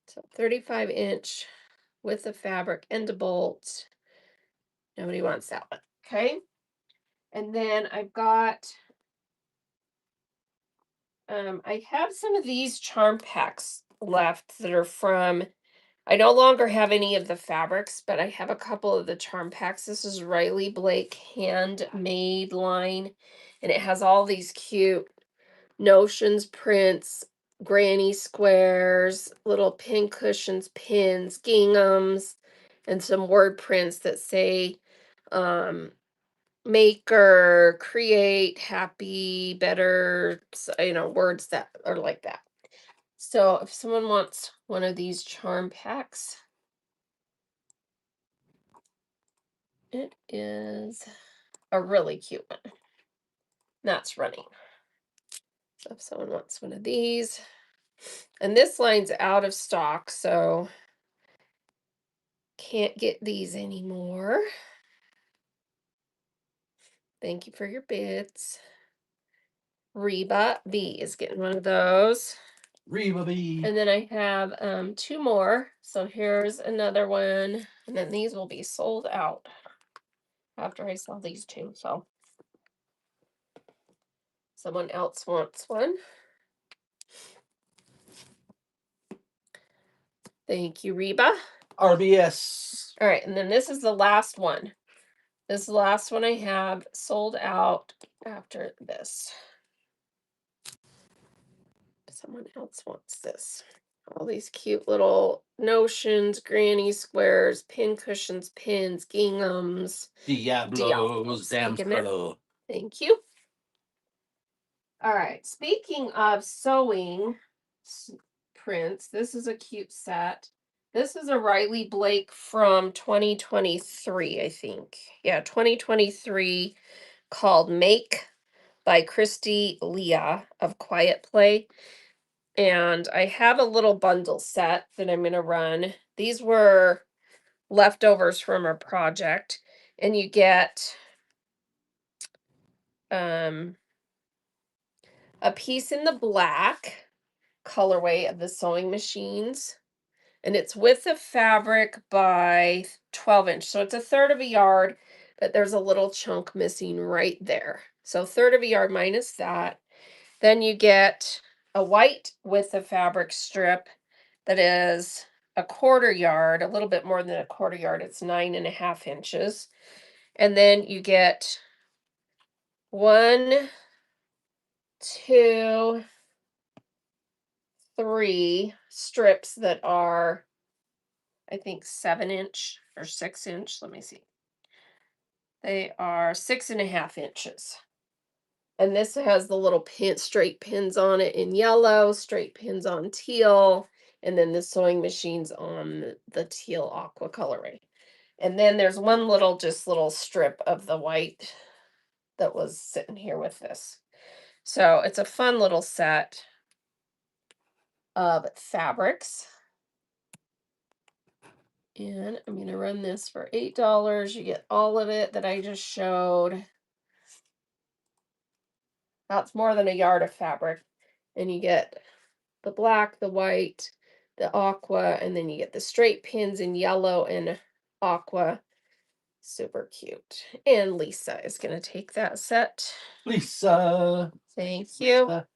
So 35-inch with the fabric end of bolt. Nobody wants that one. Okay. And then I've got I have some of these charm packs left that are from, I no longer have any of the fabrics, but I have a couple of the charm packs. This is Riley Blake Handmade line, and it has all these cute notions, prints, granny squares, little pin cushions, pins, ginghams, and some word prints that say maker, create, happy, better, words that are like that. So if someone wants one of these charm packs, it is a really cute one. That's running. So if someone wants one of these, and this line's out of stock, so can't get these anymore. Thank you for your bids. Reba B is getting one of those. Reba B. And then I have 2 more. So here's another one. And then these will be sold out after I sell these 2. So someone else wants one. Thank you, Reba. RBS. All right, and then this is the last one. This last one I have sold out after this. Someone else wants this. All these cute little notions, granny squares, pin cushions, pins, ginghams. Diablos, Taking it. damsel. Thank you. All right. Speaking of sewing prints, this is a cute set. This is a Riley Blake from 2023, I think. Yeah, 2023, called Make by Christy Leah of Quiet Play. And I have a little bundle set that I'm going to run. These were leftovers from a project, and you get um, a piece in the black colorway of the sewing machines, and it's width of fabric by 12 inch. So it's a third of a yard, but there's a little chunk missing right there. So third of a yard minus that. Then you get a white width of fabric strip that is a quarter yard, a little bit more than a quarter yard. It's 9.5 inches. And then you get one, two, three strips that are, I think, 7 inch or 6 inch. Let me see. They are 6.5 inches. And this has the little straight pins on it in yellow, straight pins on teal, and then the sewing machines on the teal aqua colorway. And then there's one just little strip of the white that was sitting here with this. So it's a fun little set of fabrics. And I'm going to run this for $8. You get all of it that I just showed. That's more than a yard of fabric. And you get the black, the white, the aqua, and then you get the straight pins in yellow and aqua. Super cute. And Lisa is going to take that set. Lisa. Thank you. Lisa.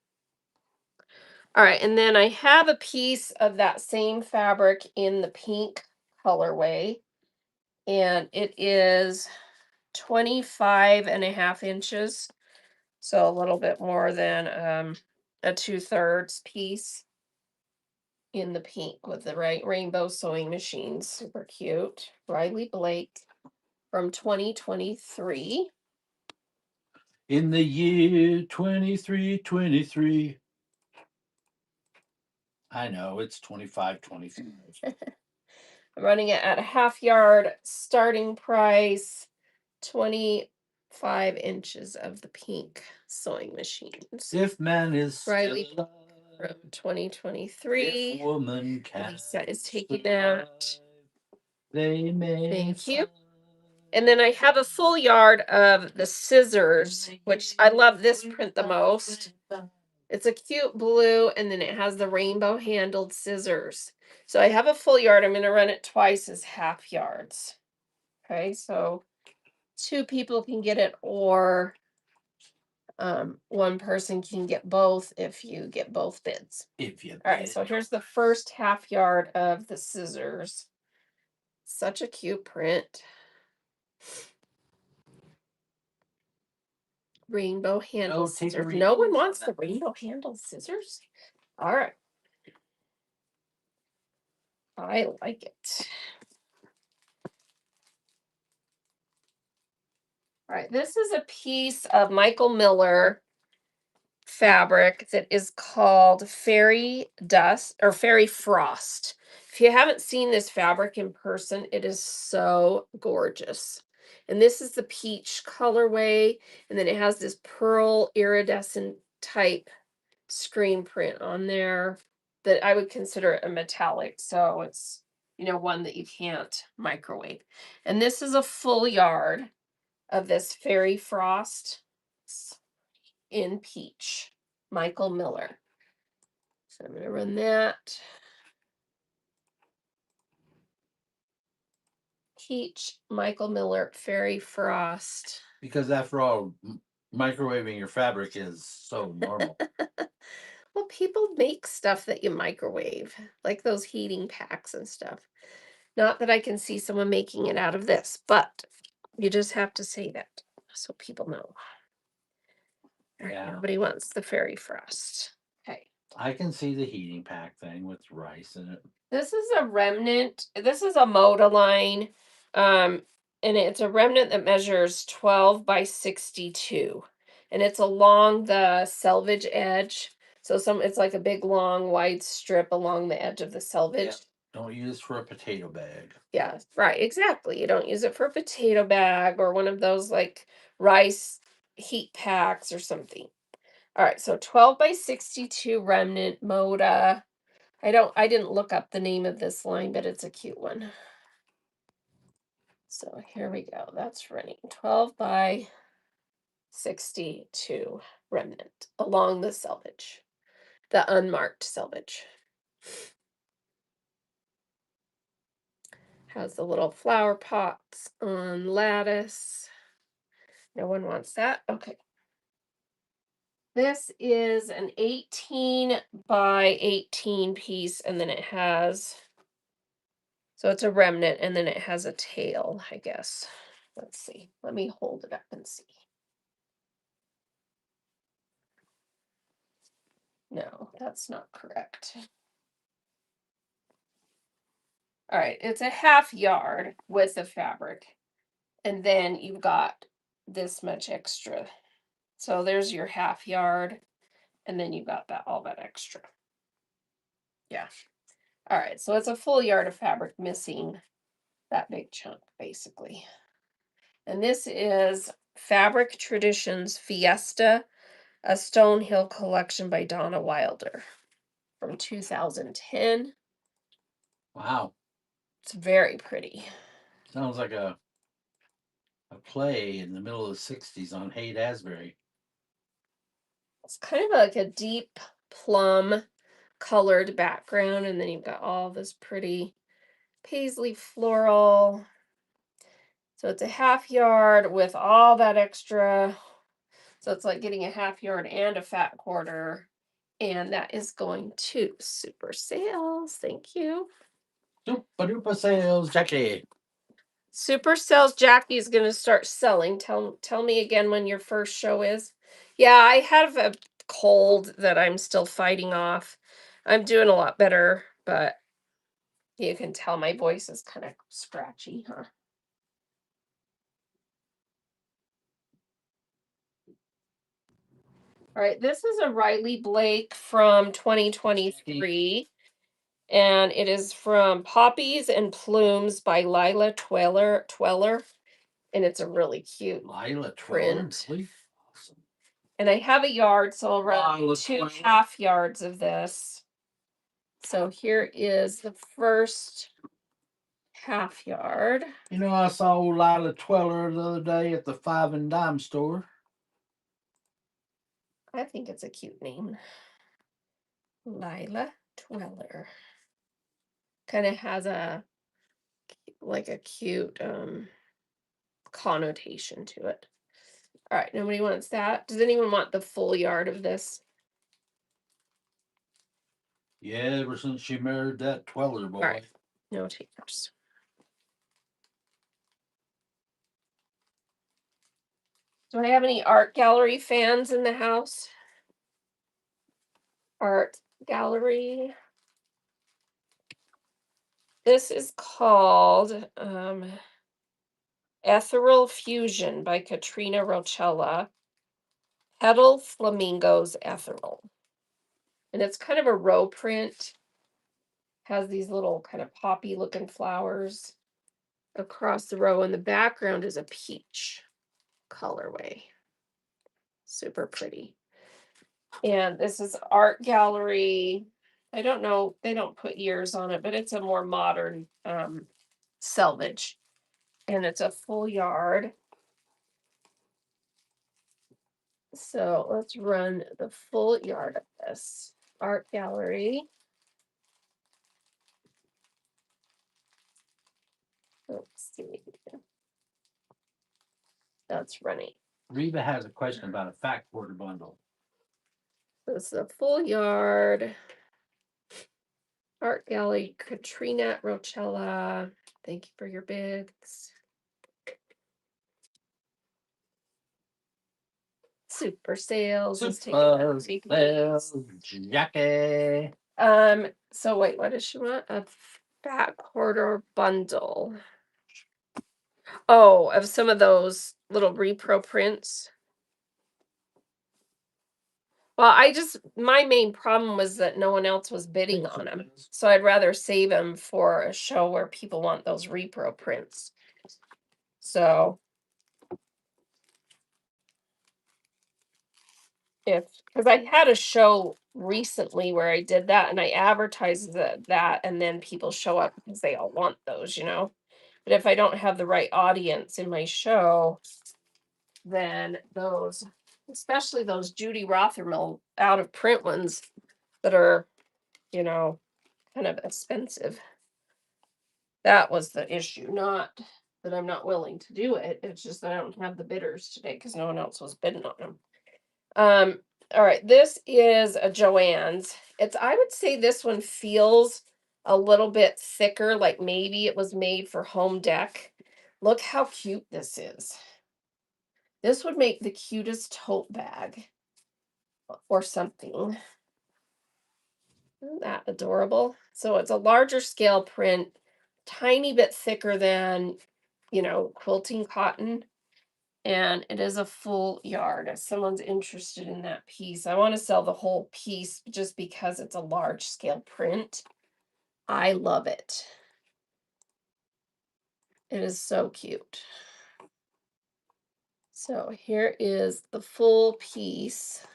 All right, and then I have a piece of that same fabric in the pink colorway, and it is 25.5 inches. So a little bit more than a 2/3 piece in the pink with the rainbow sewing machines. Super cute. Riley Blake from 2023. In the year 2323. I know, it's 25. I'm running it at a half yard starting price, 25 inches of the pink sewing machines. If man is Riley still alive, from 2023. if woman can Lisa is taking that. they may. Thank you. And then I have a full yard of the scissors, which I love this print the most. It's a cute blue, and then it has the rainbow handled scissors. So I have a full yard. I'm going to run it twice as half yards. Okay, so 2 people can get it, or one person can get both if you get both bids. If you All right, so here's the first half yard of the scissors. Such a cute print. Rainbow handle scissors. No one wants the rainbow handle scissors? All right. I like it. All right, this is a piece of Michael Miller fabric that is called Fairy Dust or Fairy Frost. If you haven't seen this fabric in person, it is so gorgeous. And this is the peach colorway, and then it has this pearl iridescent type screen print on there that I would consider a metallic. So it's, one that you can't microwave. And this is a full yard of this Fairy Frost in peach, Michael Miller. So I'm going to run that. Peach, Michael Miller, Fairy Frost. Because after all, microwaving your fabric is so normal. Well, people make stuff that you microwave, like those heating packs and stuff. Not that I can see someone making it out of this, but you just have to say that so people know. All right, Yeah. nobody wants the Fairy Frost. Okay. I can see the heating pack thing with rice in it. This is a remnant. This is a Moda line. Um, and it's a remnant that measures 12 by 62. And it's along the selvage edge. So it's like a big long wide strip along the edge of the selvage. Don't use for a potato bag. Yeah, right, exactly. You don't use it for a potato bag or one of those like rice heat packs or something. All right, so 12 by 62 remnant Moda. I didn't look up the name of this line, but it's a cute one. So here we go. That's running 12 by 62 remnant along the selvage, the unmarked selvage. Has the little flower pots on lattice. No one wants that. Okay. This is an 18 by 18 piece, and then it has, so it's a remnant, and then it has a tail, I guess. Let's see. Let me hold it up and see. No, that's not correct. All right, it's a half yard with the fabric, and then you've got this much extra. So there's your half yard, and then you've got that all that extra. Yeah. All right, so it's a full yard of fabric missing that big chunk, basically. And this is Fabric Traditions Fiesta, a Stonehill collection by Donna Wilder from 2010. Wow. It's very pretty. Sounds like a play in the middle of the 60s on Haight Asbury. It's kind of like a deep plum colored background, and then you've got all this pretty paisley floral. So it's a half yard with all that extra. So it's like getting a half yard and a fat quarter. And that is going to super sales. Thank you. Super duper sales, Jackie. Super sales. Jackie is going to start selling. Tell me again when your first show is. Yeah, I have a cold that I'm still fighting off. I'm doing a lot better, but you can tell my voice is kind of scratchy, huh? All right, this is a Riley Blake from 2023, and it is from Poppies and Plumes by Lila Tweller, and it's a really cute Lila Tweller, print. really? Awesome. And I have a yard, so I'll run Lila two Tweller. half yards of this. So here is the first half yard. You know, I saw Lila Tweller the other day at the Five and Dime store. I think it's a cute name. Lila Tweller. Kind of has a like a cute connotation to it. All right, nobody wants that. Does anyone want the full yard of this? Yeah, ever since she married that Tweller boy. All right, no takers. Do I have any art gallery fans in the house? Art gallery. This is called Ethereal Fusion by Katrina Rochella. Petal Flamingos Ethereal. And it's kind of a row print. Has these little kind of poppy looking flowers across the row, and the background is a peach colorway. Super pretty. And this is art gallery. I don't know, they don't put years on it, but it's a more modern selvage. And it's a full yard. So let's run the full yard of this art gallery. Let's see. That's running. Reba has a question about a fat quarter bundle. This is a full yard. Art gallery, Katrina Rochella. Thank you for your bids. Super sales is taking Super a big sales, piece. Jackie. So wait, what does she want? A fat quarter bundle. Oh, of some of those little repro prints. Well, my main problem was that no one else was bidding on them. So I'd rather save them for a show where people want those repro prints. So because I had a show recently where I did that and I advertised that and then people show up because they all want those. But if I don't have the right audience in my show, then those, especially those Judy Rothermel out of print ones that are, you know, kind of expensive. That was the issue, not that I'm not willing to do it. It's just that I don't have the bidders today because no one else was bidding on them. All right, this is a Joann's. I would say this one feels a little bit thicker, like maybe it was made for home deck. Look how cute this is. This would make the cutest tote bag or something. Isn't that adorable? So it's a larger scale print, tiny bit thicker than, quilting cotton. And it is a full yard. If someone's interested in that piece, I want to sell the whole piece just because it's a large scale print. I love it. It is so cute. So here is the full piece.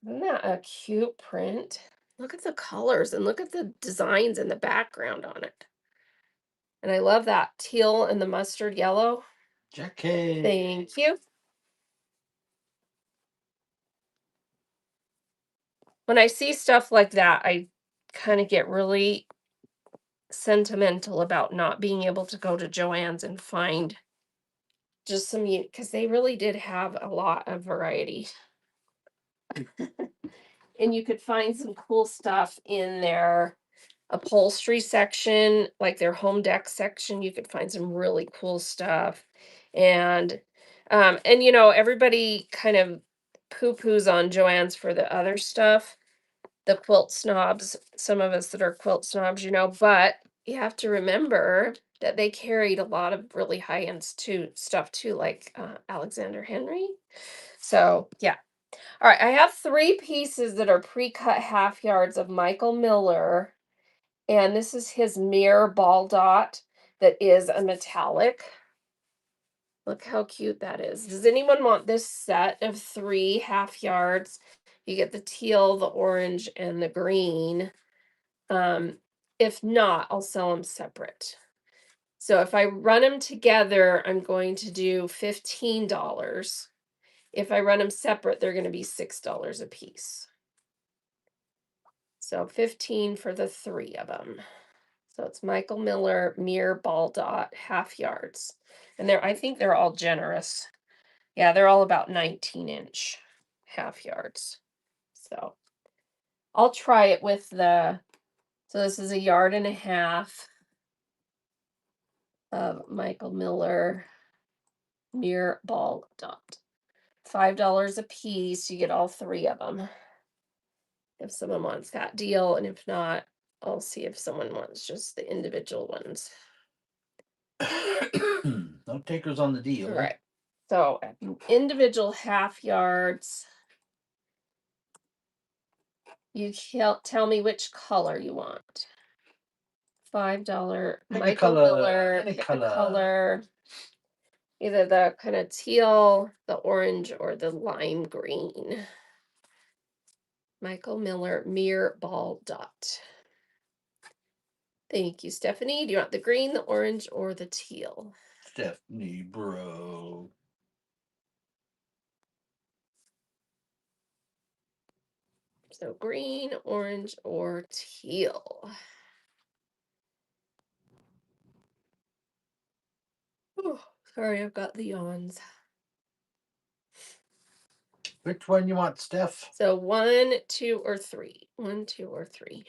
Isn't that a cute print? Look at the colors and look at the designs in the background on it. And I love that teal and the mustard yellow. Jackie. Thank you. When I see stuff like that, I kind of get really sentimental about not being able to go to Joann's and find just some because they really did have a lot of variety. And you could find some cool stuff in their upholstery section, like their home deck section. You could find some really cool stuff. And everybody kind of poo-poos on Joann's for the other stuff, the quilt snobs, some of us that are quilt snobs, but you have to remember that they carried a lot of really high-end stuff too, like Alexander Henry. So yeah. All right, I have 3 pieces that are pre-cut half yards of Michael Miller, and this is his mirror ball dot that is a metallic. Look how cute that is. Does anyone want this set of 3 half yards? You get the teal, the orange, and the green. Um, if not, I'll sell them separate. So if I run them together, I'm going to do $15. If I run them separate, they're going to be $6 a piece. So 15 for the 3 of them. So it's Michael Miller mirror ball dot half yards. And I think they're all generous. Yeah, they're all about 19-inch half yards. So I'll try it with so this is 1.5 yards of Michael Miller mirror ball dot. $5 a piece. You get all 3 of them. If someone wants that deal, and if not, I'll see if someone wants just the individual ones. No takers on the All deal. right. So individual half yards. You tell me which color you want. $5 Pick a Michael color, Miller. any Pick a color. color. Either the kind of teal, the orange, or the lime green. Michael Miller mirror ball dot. Thank you, Stephanie. Do you want the green, the orange, or the teal? Stephanie, bro. So green, orange, or teal. Oh, sorry, I've got the yawns. Which one you want, Steph? So 1, 2, or 3. 1, 2, or 3.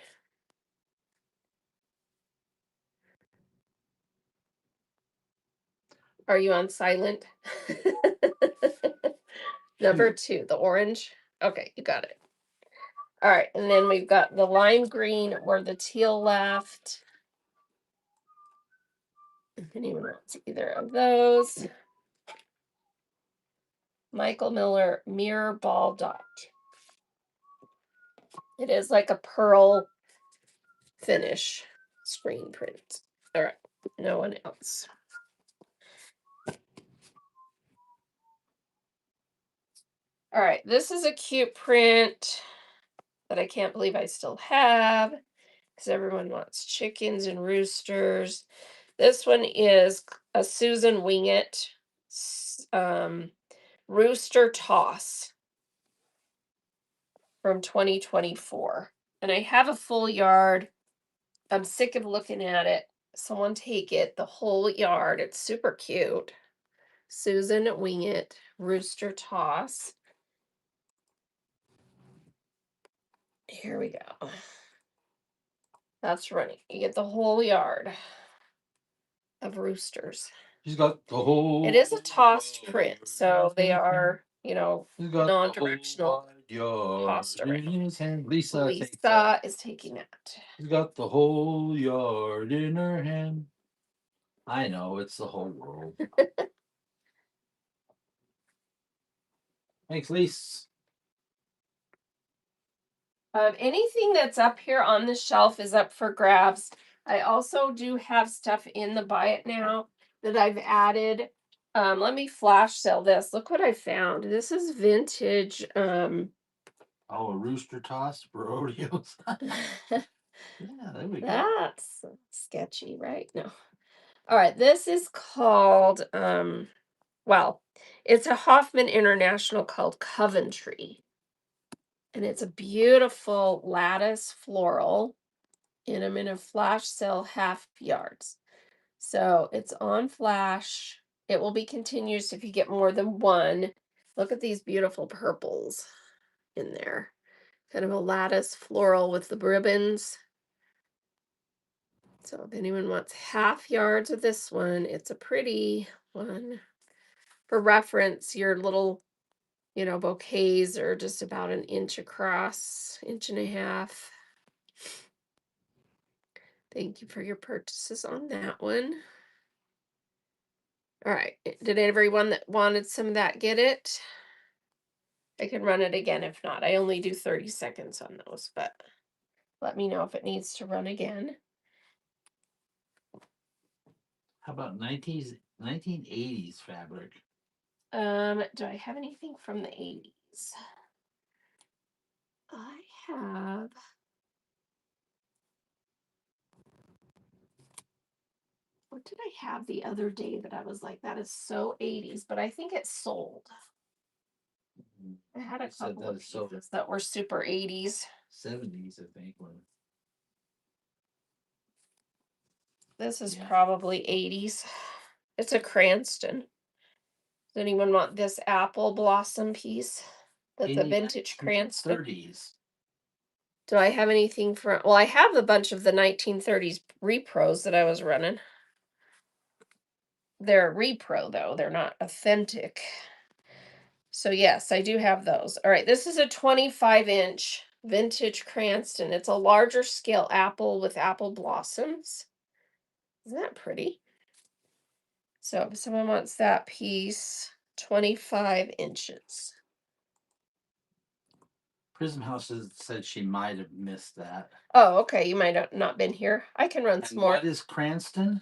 Are you on silent? Number two, the orange. Okay, you got it. All right, and then we've got the lime green or the teal left. If anyone wants either of those. Michael Miller Mirror Ball Dot. It is like a pearl finish screen print. All right, no one else. All right, this is a cute print that I can't believe I still have because everyone wants chickens and roosters. This one is a Susan Wingett rooster toss from 2024. And I have a full yard. I'm sick of looking at it. Someone take it, the whole yard. It's super cute. Susan Wingett rooster toss. Here we go. That's running. You get the whole yard of roosters. He's got the whole. It is a tossed print, so they are, He's got non-directional the whole yard tossed in around. his hand. Lisa Lisa is taking that. She's got the whole yard in her hand. I know, it's the whole world. Thanks, Lisa. Anything that's up here on the shelf is up for grabs. I also do have stuff in the buy it now that I've added. Let me flash sell this. Look what I found. This is vintage. Oh, a rooster toss for rodeos. Yeah, there we go. That's sketchy, right? No. All right, this is called well, it's a Hoffman International called Coventry. And it's a beautiful lattice floral. And I'm in a flash sale half yards. So it's on flash. It will be continuous if you get more than one. Look at these beautiful purples in there. Kind of a lattice floral with the ribbons. So if anyone wants half yards of this one, it's a pretty one. For reference, your little, bouquets are just about an inch across, inch and a half. Thank you for your purchases on that one. All right. Did everyone that wanted some of that get it? I can run it again if not. I only do 30 seconds on those, but let me know if it needs to run again. How about 1980s fabric? Do I have anything from the 80s? I have. What did I have the other day that I was like, that is so 80s, but I think it sold. I had a couple of pieces that were super 80s. 70s, I think. This is probably 80s. It's a Cranston. Does anyone want this apple blossom piece? That's a vintage Cranston. 30s. Do I have anything from? Well, I have a bunch of the 1930s repros that I was running. They're repro though, they're not authentic. So yes, I do have those. All right, this is a 25-inch vintage Cranston. It's a larger scale apple with apple blossoms. Isn't that pretty? So if someone wants that piece, 25 inches. Prism House said she might have missed that. Oh, okay. You might have not been here. I can run some more. What is Cranston?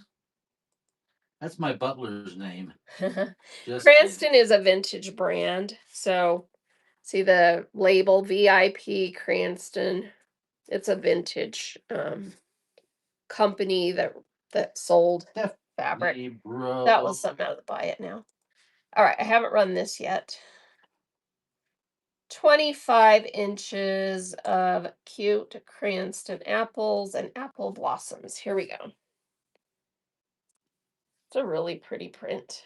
That's my butler's name. Cranston is a vintage brand. So see the label VIP Cranston. It's a vintage company that sold fabric. That was something out of the buy it now. All right, I haven't run this yet. 25 inches of cute Cranston apples and apple blossoms. Here we go. It's a really pretty print.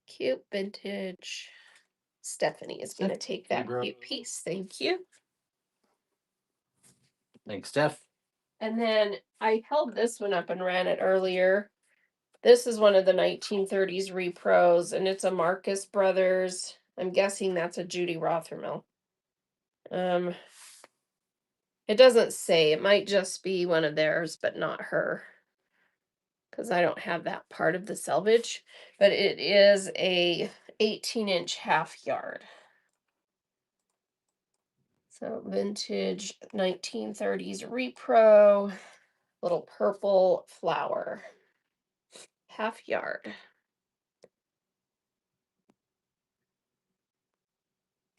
Cute vintage. Stephanie is going to take that cute piece. Thank you. Thanks, Steph. And then I held this one up and ran it earlier. This is one of the 1930s repros, and it's a Marcus Brothers. I'm guessing that's a Judy Rothermel. Um, it doesn't say. It might just be one of theirs, but not her, because I don't have that part of the selvage. But it is a 18-inch half yard. So vintage 1930s repro, little purple flower, half yard.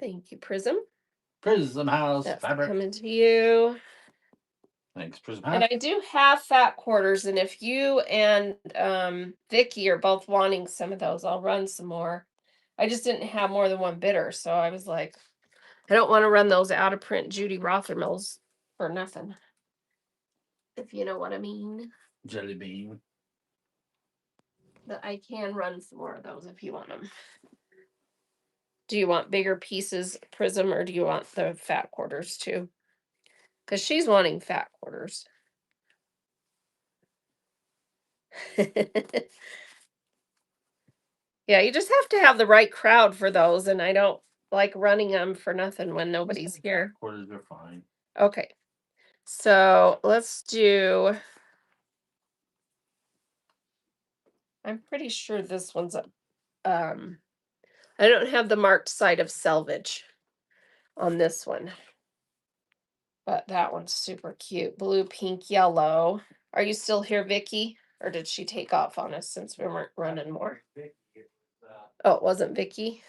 Thank you, Prism. Prism House That's fabric. coming to you. Thanks, Prism And House. I do have fat quarters, and if you and Vicky are both wanting some of those, I'll run some more. I just didn't have more than one bidder, so I was like, I don't want to run those out of print Judy Rothermels for nothing. If you know what I mean. Jelly bean. But I can run some more of those if you want them. Do you want bigger pieces, Prism, or do you want the fat quarters too? Because she's wanting fat quarters. Yeah, you just have to have the right crowd for those, and I don't like running them for nothing when nobody's here. Quarters are fine. Okay, so let's do. I'm pretty sure this one's um. I don't have the marked side of selvage on this one, but that one's super cute. Blue, pink, yellow. Are you still here, Vicky? Or did she take off on us since we weren't running more? Oh, it wasn't Vicky?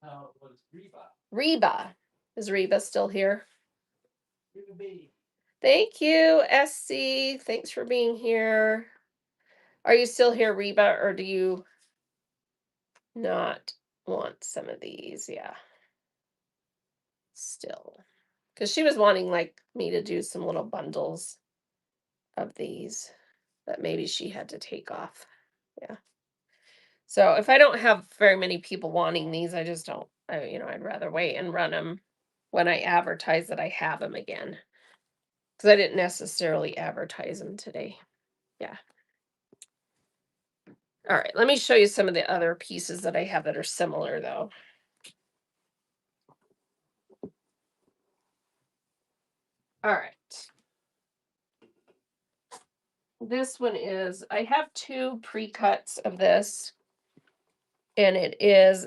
No, it was Reba. Reba. Is Reba still here? Thank you, SC. Thanks for being here. Are you still here, Reba, or do you not want some of these? Yeah. Still. Because she was wanting like me to do some little bundles of these that maybe she had to take off. Yeah. So if I don't have very many people wanting these, I just don't, I'd rather wait and run them when I advertise that I have them again. Because I didn't necessarily advertise them today. Yeah. All right, let me show you some of the other pieces that I have that are similar though. All right. This one is, I have two pre-cuts of this. And it is,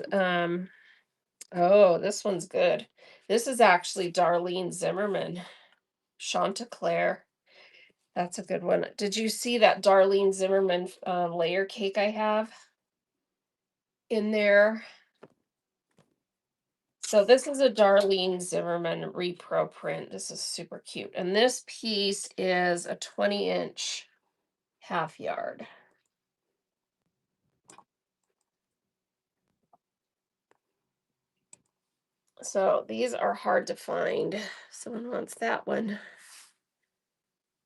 oh, this one's good. This is actually Darlene Zimmerman, Chanticleer. That's a good one. Did you see that Darlene Zimmerman layer cake I have in there? So this is a Darlene Zimmerman repro print. This is super cute. And this piece is a 20-inch half yard. So these are hard to find. Someone wants that one.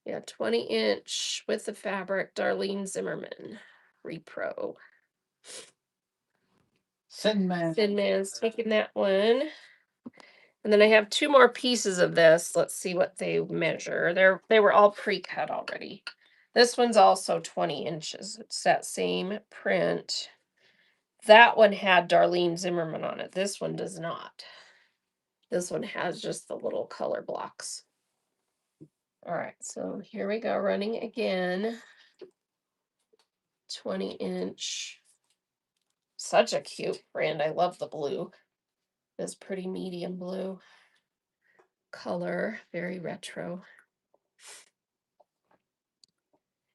Yeah, 20-inch with the fabric, Darlene Zimmerman repro. Thin Man's taking that one. And then I have two more pieces of this. Let's see what they measure. They were all pre-cut already. This one's also 20 inches. It's that same print. That one had Darlene Zimmerman on it. This one does not. This one has just the little color blocks. All right, so here we go, running again. 20-inch. Such a cute brand. I love the blue. This pretty medium blue color, very retro.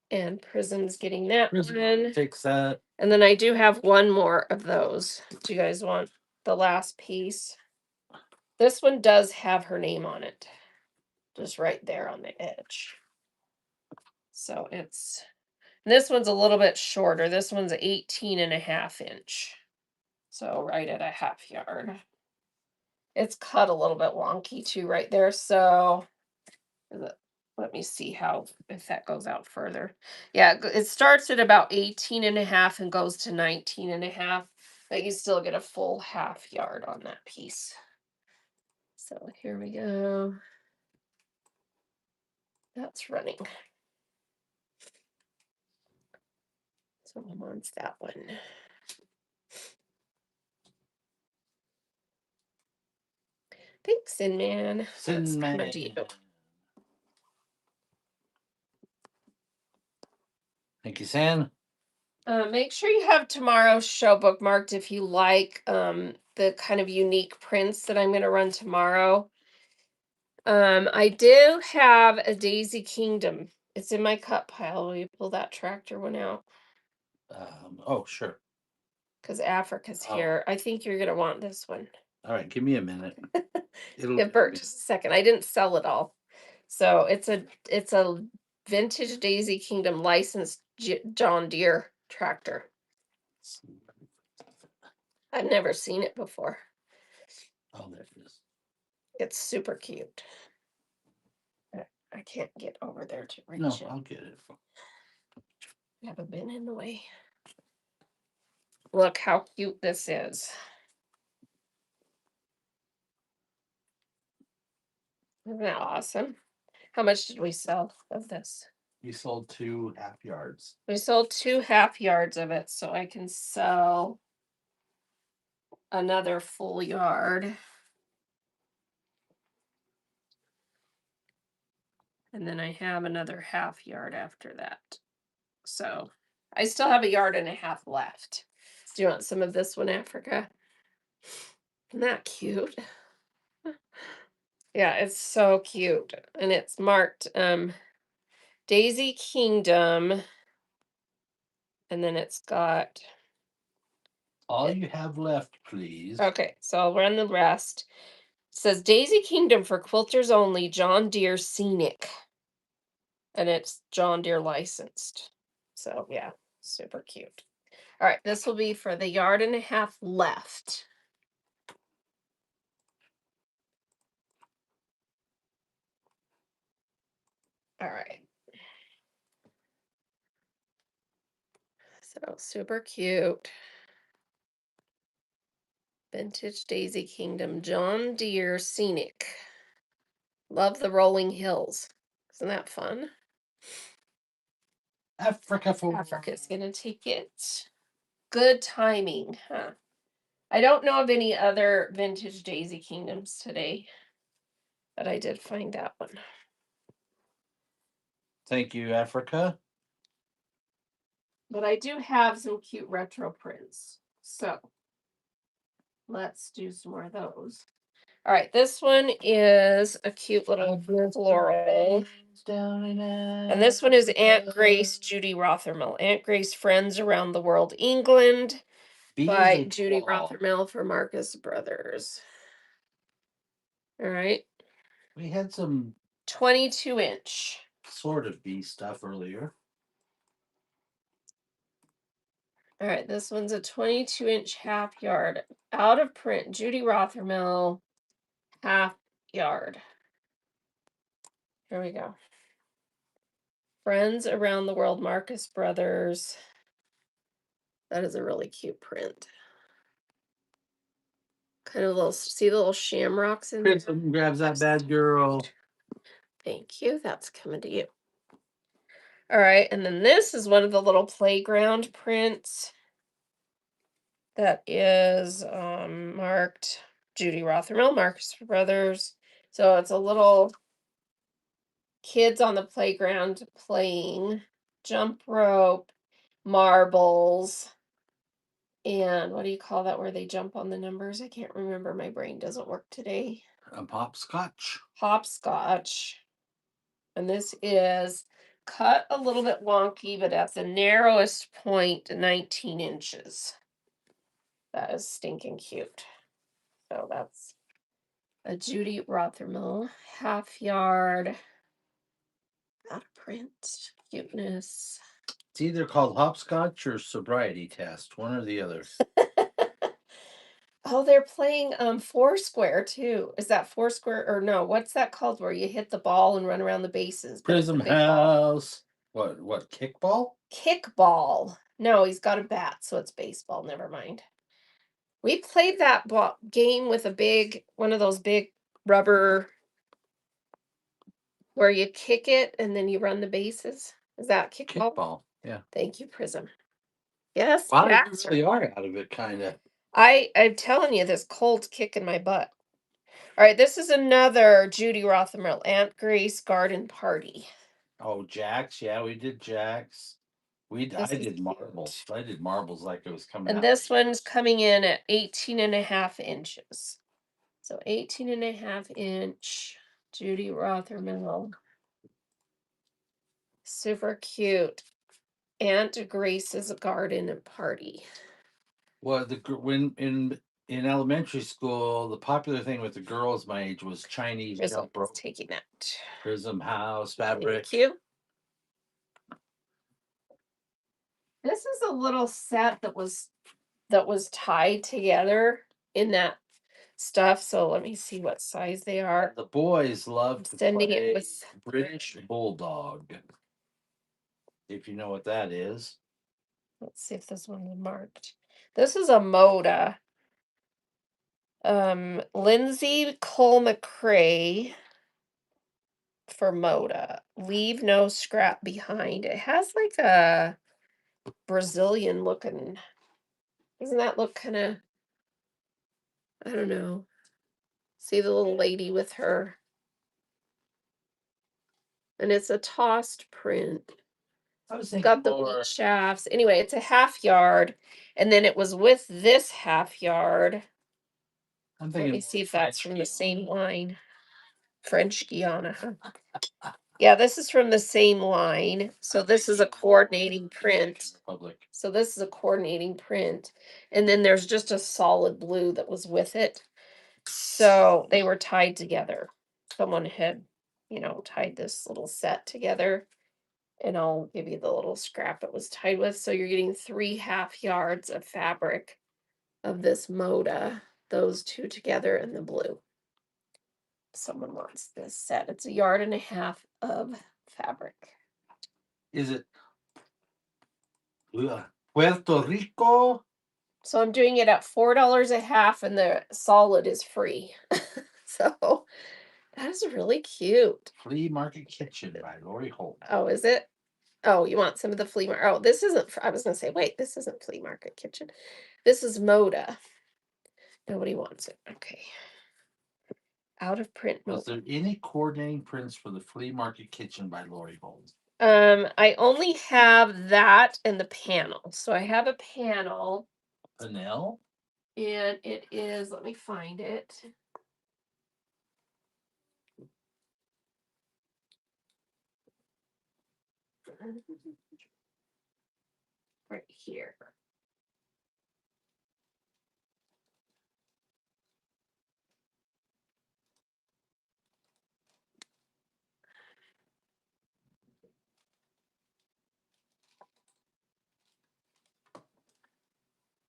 And Prism's getting that one. Takes that. And then I do have one more of those. Do you guys want the last piece? This one does have her name on it, just right there on the edge. So this one's a little bit shorter. This one's 18.5 inch. So right at a half yard. It's cut a little bit wonky too right there. So let me see how, if that goes out further. Yeah, it starts at about 18.5 and goes to 19.5, but you still get a full half yard on that piece. So here we go. That's running. Someone wants that one. Thanks, Sin Man. That's coming to you. Thank you, San. Make sure you have tomorrow's show bookmarked if you like the kind of unique prints that I'm going to run tomorrow. I do have a Daisy Kingdom. It's in my cut pile. Will you pull that tractor one out? Oh, sure. Because Africa's here. I think you're going to want this one. All right, give me a minute. It'll Give Bert just a second. I didn't sell it all. So it's a vintage Daisy Kingdom licensed John Deere tractor. I've never seen it before. Oh, there it is. It's super cute. I can't get over there to reach No, it. I'll get it. I have a bin in the way. Look how cute this is. Isn't that awesome? How much did we sell of this? We sold 2 half yards. We sold 2 half yards of it, so I can sell another full yard. And then I have another half yard after that. So I still have a yard and a half left. Do you want some of this one, Africa? Isn't that cute? Yeah, it's so cute. And it's marked Daisy Kingdom. And then it's got All you have left, please. okay, so I'll run the rest. It says Daisy Kingdom for quilters only, John Deere Scenic. And it's John Deere licensed. So yeah, super cute. All right, this will be for the yard and a half left. All right. So super cute. Vintage Daisy Kingdom, John Deere Scenic. Love the rolling hills. Isn't that fun? Africa's gonna take it. Good timing, huh? I don't know of any other vintage Daisy Kingdoms today, but I did find that one. Thank you, Africa. But I do have some cute retro prints. So let's do some more of those. All right, this one is a cute little floral. And this one is Aunt Grace, Judy Rothermel. Aunt Grace Friends Around the World, England, by Judy Rothermel for Marcus Brothers. All right. We had some 22-inch. sort of bee stuff earlier. All right, this one's a 22-inch half yard. Out of print, Judy Rothermel, half yard. Here we go. Friends Around the World, Marcus Brothers. That is a really cute print. Kind of little, see the little shamrocks in there? Grabs that bad girl. Thank you. That's coming to you. All right, and then this is one of the little playground prints that is marked Judy Rothermel, Marcus Brothers. So it's a little kids on the playground playing jump rope, marbles, and what do you call that where they jump on the numbers? I can't remember. My brain doesn't work today. Hopscotch. Hopscotch. And this is cut a little bit wonky, but at the narrowest point, 19 inches. That is stinking cute. So that's a Judy Rothermel half yard. Out of print. Cuteness. It's either called hopscotch or sobriety test, one or the other. Oh, they're playing Foursquare too. Is that Foursquare or no? What's that called where you hit the ball and run around the bases? Prism House. What kickball? Kickball. No, he's got a bat, so it's baseball. Never mind. We played that game with a big one of those big rubber where you kick it and then you run the bases. Is that kickball? Kickball. Yeah. Thank you, Prism. Yes, Wow, you jacks are. really are out of it, kind of. I'm telling you, this cold's kicking my butt. All right, this is another Judy Rothermel Aunt Grace Garden Party. Oh, jacks. Yeah, we did jacks. I This is did marbles. cute. I did marbles like it was coming And out. this one's coming in at 18.5 inches. So 18.5 inch Judy Rothermel. Super cute. Aunt Grace's Garden and Party. Well, when in elementary school, the popular thing with the girls my age was Chinese Prism jump is rope, taking that. prism house, Thank fabric. you. This is a little set that was tied together in that stuff. So let me see what size they are. The boys love I'm to sending it play with. British Bulldog, if you know what that is. Let's see if this one's marked. This is a Moda. Lindsay Cole McCrae for Moda. Leave no scrap behind. It has like a Brazilian looking. Doesn't that look kind of? I don't know. See the little lady with her, and it's a tossed print. I was It's thinking got the more. wheat shafts. Anyway, it's a half yard, and then it was with this half yard. I'm Let thinking me more see if that's French from the same Guiana. line. French Guiana. Yeah, this is from the same line. So this is a coordinating print. Republic. So this is a coordinating print. And then there's just a solid blue that was with it. So they were tied together. Someone had, tied this little set together. And I'll give you the little scrap it was tied with. So you're getting 3 half yards of fabric of this Moda, those two together in the blue. Someone wants this set. It's 1.5 yards of fabric. Is it Puerto Rico? So I'm doing it at $4 a half, and the solid is free. So that is really cute. Flea Market Kitchen by Lori Holt. Oh, is it? Oh, you want some of the flea market? Oh, this isn't. I was gonna say, wait, this isn't Flea Market Kitchen. This is Moda. Nobody wants it. Okay. Out of print Was Moda. there any coordinating prints for the Flea Market Kitchen by Lori Holt? I only have that and the panel. So I have a panel, Panel? and it is. Let me find it. Right here.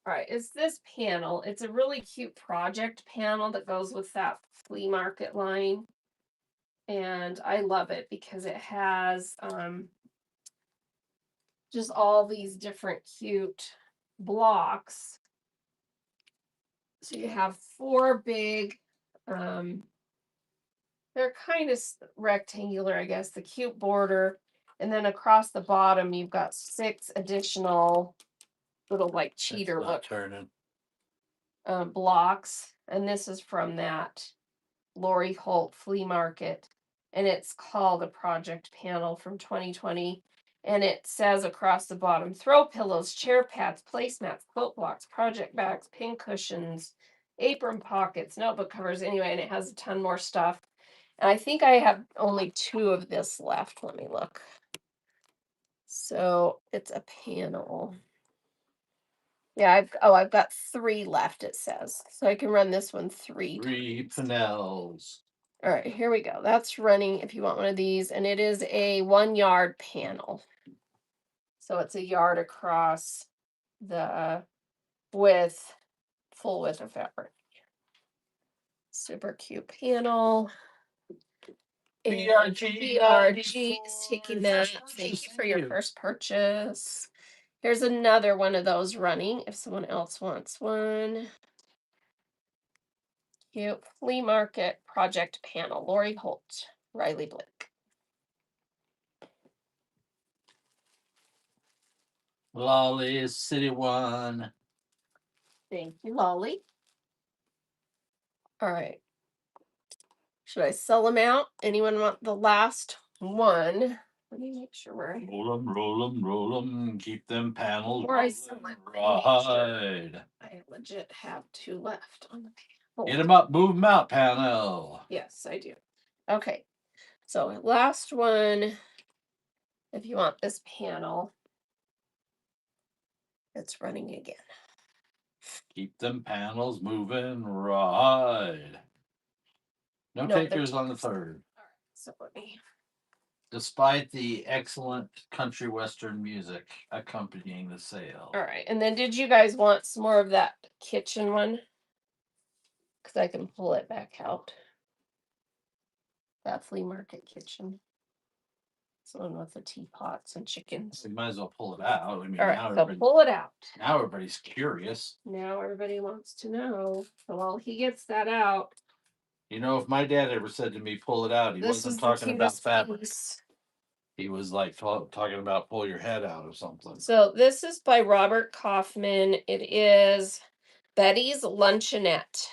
All right, it's this panel. It's a really cute project panel that goes with that flea market line. And I love it because it has just all these different cute blocks. So you have 4 big, they're kind of rectangular, I guess, the cute border. And then across the bottom, you've got 6 additional little like cheater look Turning. blocks. And this is from that Lori Holt flea market. And it's called a project panel from 2020. And it says across the bottom, throw pillows, chair pads, placemats, quilt blocks, project bags, pin cushions, apron pockets, notebook covers. Anyway, and it has a ton more stuff. And I think I have only 2 of this left. Let me look. So it's a panel. Yeah, I've got 3 left, it says. So I can run this one 3 Three times. panels. All right, here we go. That's running if you want one of these, and it is a 1 yard panel. So it's a yard across the width, full width of fabric. Super cute panel. And BRG is taking that. Thank you for your first purchase. Here's another one of those running if someone else wants one. Cute flea market project panel. Lori Holt, Riley Blake. Lolly is City One. Thank you, Lolly. All right. Should I sell them out? Anyone want the last one? Let me make sure we're. Roll 'em, roll 'em, roll 'em. Keep them panels Before I sell it, let me make sure right. I legit have two left on the Get panel. 'em up, move 'em out, panel. Yes, I do. Okay. So last one. If you want this panel, it's running again. Keep them panels moving right. No No, takers on the third. All right. So let me. Despite the excellent country western music accompanying the sale. All right. And then did you guys want some more of that kitchen one? Because I can pull it back out. That flea market kitchen. It's the one with the teapots and chickens. We might as well pull it out. I mean, All right, so pull it out. Now everybody's curious. Now everybody wants to know. So while he gets that out, You know, if my dad ever said to me, pull it out, he this wasn't is the talking about cutest fabric. piece. He was like talking about pull your head out or something. So this is by Robert Kaufman. It is Betty's Luncheonette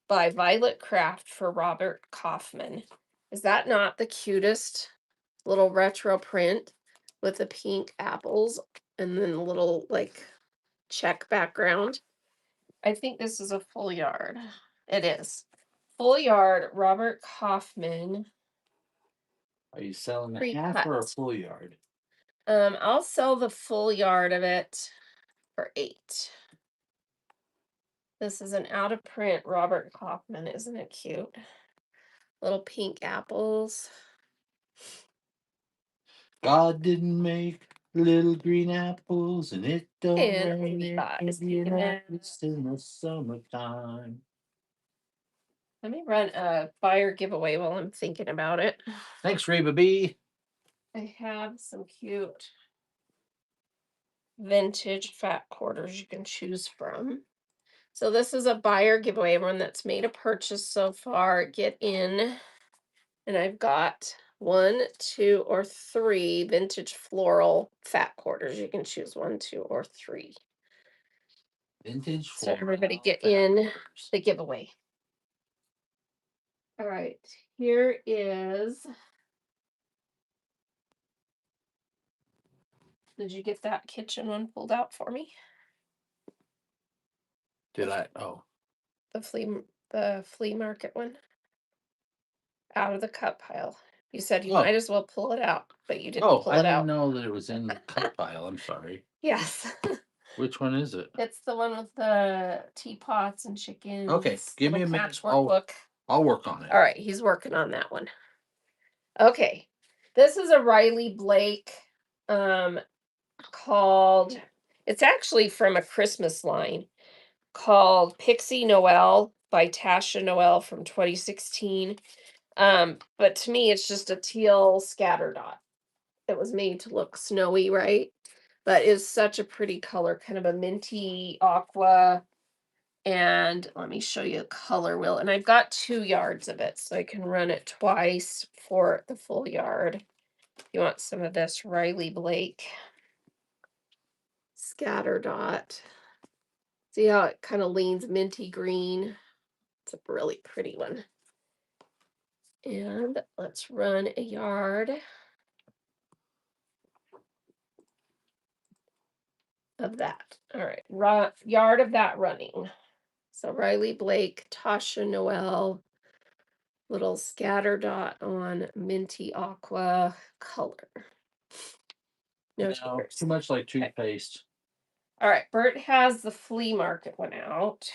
by Violet Craft for Robert Kaufman. Is that not the cutest little retro print with the pink apples and then the little like check background? I think this is a full yard. It is. Full yard, Robert Kaufman. Are you selling a half Pre-cut. or a full yard? I'll sell the full yard of it for 8. This is an out of print Robert Kaufman. Isn't it cute? Little pink apples. God didn't make little green apples, and it don't And rain Levi's Indianapolis in the summertime. Let me run a buyer giveaway while I'm thinking about it. Thanks, Reba B. I have some cute vintage fat quarters you can choose from. So this is a buyer giveaway. Everyone that's made a purchase so far, get in. And I've got 1, 2, or 3 vintage floral fat quarters. You can choose 1, 2, or 3. Vintage So floral. everybody get in the giveaway. All right, here is. Did you get that kitchen one pulled out for me? Did I? Oh, The flea market one out of the cut pile. You said you Oh. might as well pull it out, but you didn't oh, pull I it didn't out. know that it was in the cut pile. I'm sorry. Yes. Which one is it? It's the one with the teapots and chickens. Okay, give me a little minute. patchwork look. I'll work on it. All right, he's working on that one. Okay. This is a Riley Blake called, it's actually from a Christmas line called Pixie Noel by Tasha Noel from 2016. But to me, it's just a teal scatter dot. It was made to look snowy, right? But is such a pretty color, kind of a minty aqua. And let me show you a color wheel. And I've got 2 yards of it, so I can run it twice for the full yard. You want some of this Riley Blake scatter dot. See how it kind of leans minty green? It's a really pretty one. And let's run a yard of that. All right, yard of that running. So Riley Blake, Tasha Noel, little scatter dot on minty aqua color. No, Too much like toothpaste. All right, Bert has the flea market one out.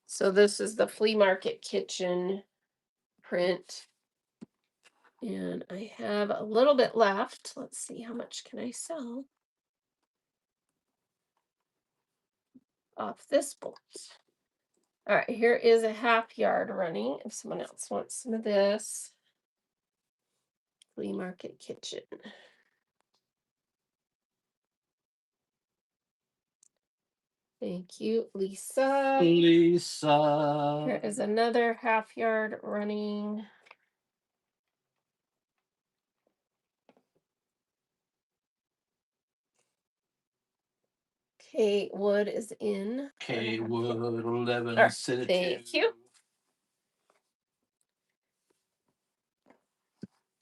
So this is the flea market kitchen print. And I have a little bit left. Let's see, how much can I sell off this bolt? All right, here is a half yard running. If someone else wants some of this. Flea market kitchen. Thank you, Lisa. Lisa. Here is another half yard running. Okay, wood is in. Okay, wood All 11 right, instead of 2. thank you.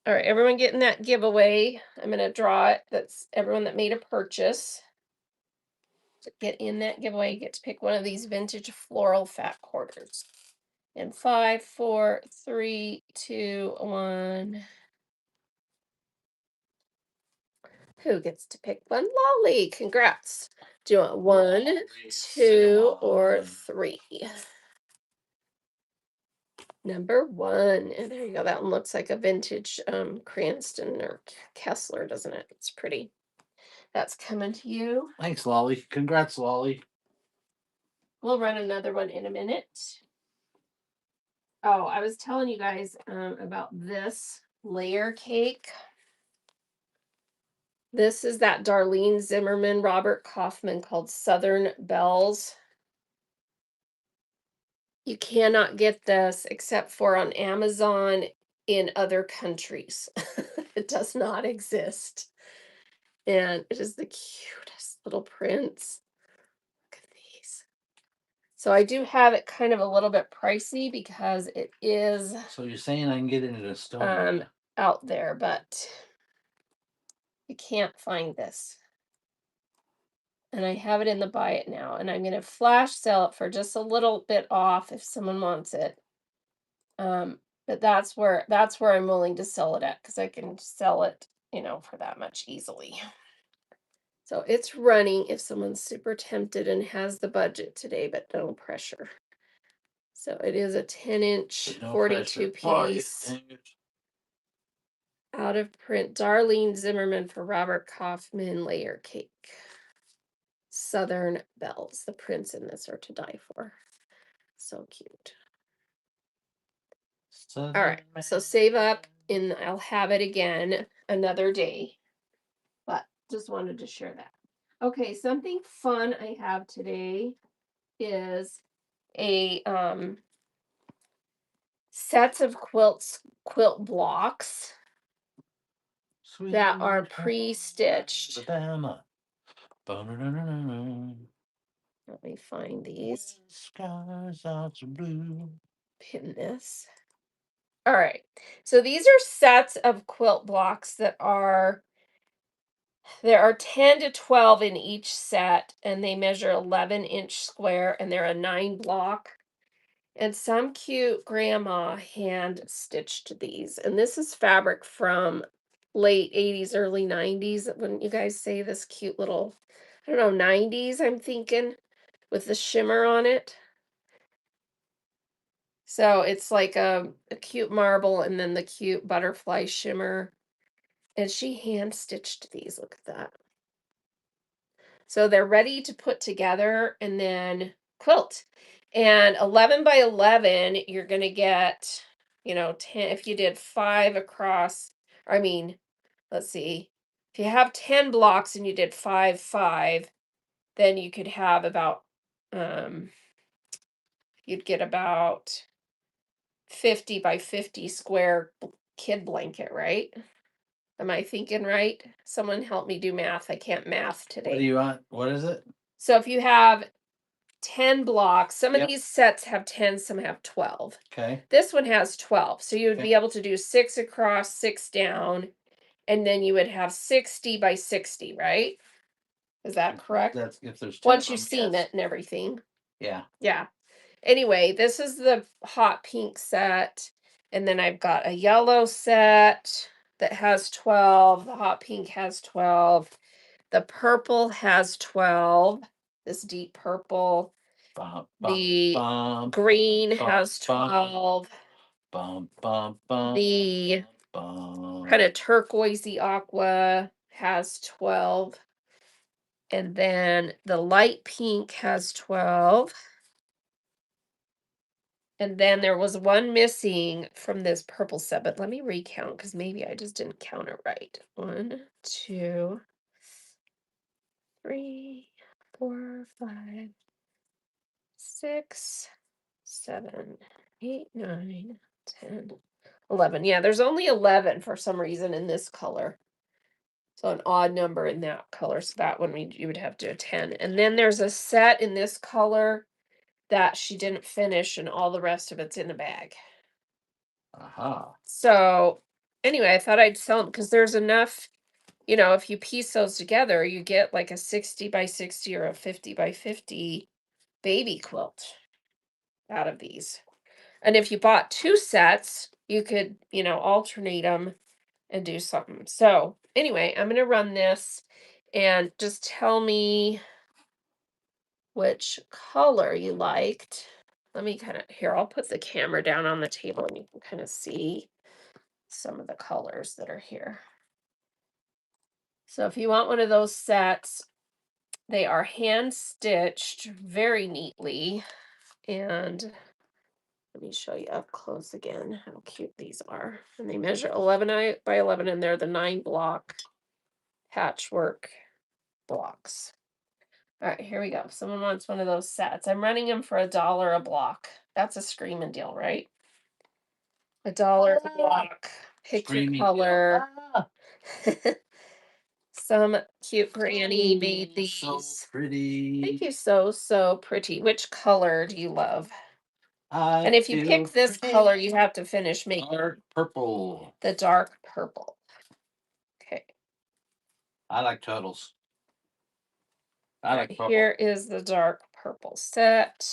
All right, everyone getting that giveaway. I'm going to draw it. That's everyone that made a purchase. To get in that giveaway, you get to pick one of these vintage floral fat quarters. And 5, 4, 3, 2, 1. Who gets to pick one? Lolly. Congrats. Do you want 1, 2, or 3? Number 1. And there you go. That one looks like a vintage Cranston or Kessler, doesn't it? It's pretty. That's coming to you. Thanks, Lolly. Congrats, Lolly. We'll run another one in a minute. Oh, I was telling you guys about this layer cake. This is that Darlene Zimmerman, Robert Kaufman, called Southern Bells. You cannot get this except for on Amazon in other countries. It does not exist. And it is the cutest little prints. Look at these. So I do have it kind of a little bit pricey because it is So you're saying I can get it in Estonia? out there, but you can't find this. And I have it in the buy it now, and I'm going to flash sell it for just a little bit off if someone wants it. But that's where I'm willing to sell it at because I can sell it, for that much easily. So it's running if someone's super tempted and has the budget today, but no pressure. So it is a 10-inch, No 42 pressure. piece, out of print, Darlene Zimmerman for Robert Kaufman layer cake. Southern Bells. The prints in this are to die for. So cute. All right, so save up and I'll have it again another day. But just wanted to share that. Okay, something fun I have today is a sets of quilt blocks that are pre-stitched. Alabama. Let me find these. Skies are so blue. Pin this. All right. So these are sets of quilt blocks that are there are 10 to 12 in each set, and they measure 11-inch square, and they're a 9 block. And some cute grandma hand stitched these. And this is fabric from late 80s, early 90s. Wouldn't you guys say this cute little, I don't know, 90s, I'm thinking, with the shimmer on it? So it's like a cute marble and then the cute butterfly shimmer. And she hand stitched these. Look at that. So they're ready to put together and then quilt. And 11 by 11, you're going to get, 10, if you did 5 across, let's see, if you have 10 blocks and you did 5, 5, then you could have about, you'd get about 50 by 50 square kid blanket, right? Am I thinking right? Someone help me do math. I can't math What do today. you want? What is it? So if you have 10 blocks, some of Yep. these sets have 10, some have 12. Okay. This one has 12. So you would Okay. be able to do 6 across, 6 down, and then you would have 60 by 60, right? Is that correct? That's if there's 10 Once of you've them, seen yes. it and everything. Yeah. Yeah. Anyway, this is the hot pink set. And then I've got a yellow set that has 12. The hot pink has 12. The purple has 12. This deep purple. Bum, The bum, green bum, has bum, 12. bum, bum, bum, The bum. kind of turquoisey aqua has 12. And then the light pink has 12. And then there was one missing from this purple set, but let me recount because maybe I just didn't count it right. 1, 2, 3, 4, 5, 6, 7, 8, 9, 10, 11. Yeah, there's only 11 for some reason in this color. So an odd number in that color. So that one you would have to do a 10. And then there's a set in this color that she didn't finish, and all the rest of it's in a bag. Aha. So anyway, I thought I'd sell them because there's enough, if you piece those together, you get like a 60 by 60 or a 50 by 50 baby quilt out of these. And if you bought two sets, you could, alternate them and do something. So anyway, I'm going to run this and just tell me which color you liked. Let me here, I'll put the camera down on the table and you can kind of see some of the colors that are here. So if you want one of those sets, they are hand stitched very neatly. And let me show you up close again how cute these are. And they measure 11 by 11, and they're the 9 block patchwork blocks. All right, here we go. If someone wants one of those sets, I'm running them for $1 a block. That's a screaming deal, right? $1 a block. Pick your color. Some cute granny made these. So pretty. Thank you, so pretty. Which color do you love? And if you pick this color, you have to finish making dark purple. the dark purple. Okay. I like turtles. I like purple. Here is the dark purple set.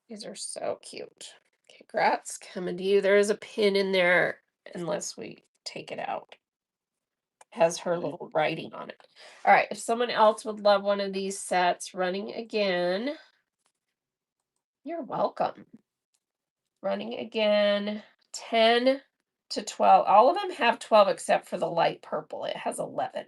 These are so cute. Congrats coming to you. There is a pin in there unless we take it out. Has her little writing on it. All right, if someone else would love one of these sets, running again. You're welcome. Running again, 10 to 12. All of them have 12 except for the light purple. It has 11.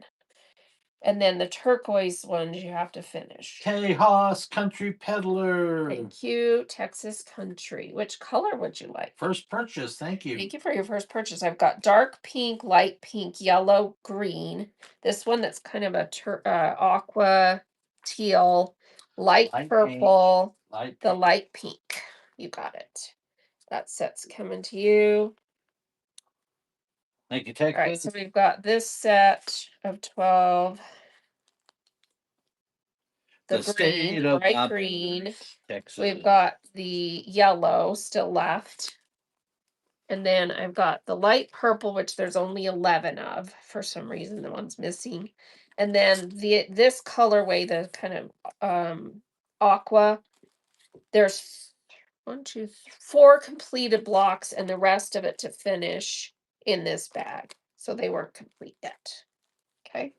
And then the turquoise ones you have to finish. Tejas Country Peddler. Thank you, Texas Country. Which color would you like? First purchase. Thank you. Thank you for your first purchase. I've got dark pink, light pink, yellow, green. This one that's kind of a aqua teal, light purple, the light pink. You got it. That set's coming to you. Thank you, All right, Texas. so we've got this set of 12. The green, bright green. Texas. We've got the yellow still left. And then I've got the light purple, which there's only 11 of. For some reason, the one's missing. And then this colorway, the kind of aqua, there's 4 completed blocks and the rest of it to finish in this bag. So they weren't complete yet. Okay,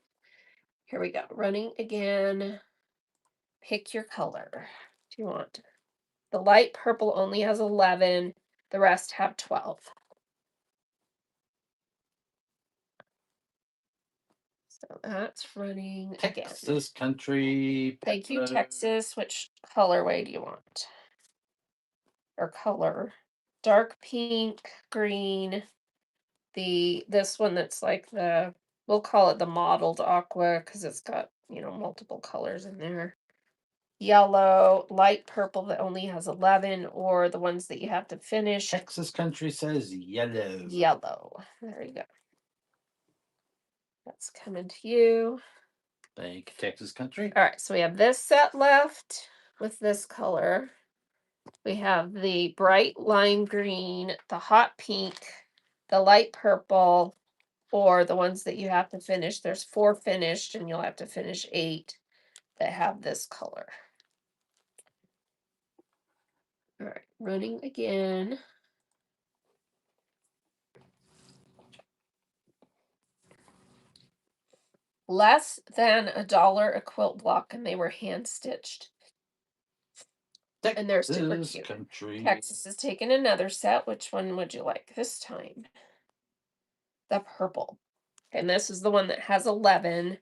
here we go. Running again. Pick your color. Do you want? The light purple only has 11. The rest have 12. So that's running again. Texas Country. Thank you, Texas. Which colorway do you want? Or color? Dark pink, green. This one that's like we'll call it the mottled aqua because it's got, multiple colors in there. Yellow, light purple that only has 11, or the ones that you have to finish. Texas Country says yellow. Yellow. There you go. That's coming to you. Thank you, Texas Country. All right, so we have this set left with this color. We have the bright lime green, the hot pink, the light purple, or the ones that you have to finish. There's 4 finished, and you'll have to finish 8 that have this color. All right, running again. Less than $1 a quilt block, and they were hand stitched. And they're super cute. Country. Texas is taking another set. Which one would you like this time? The purple. And this is the one that has 11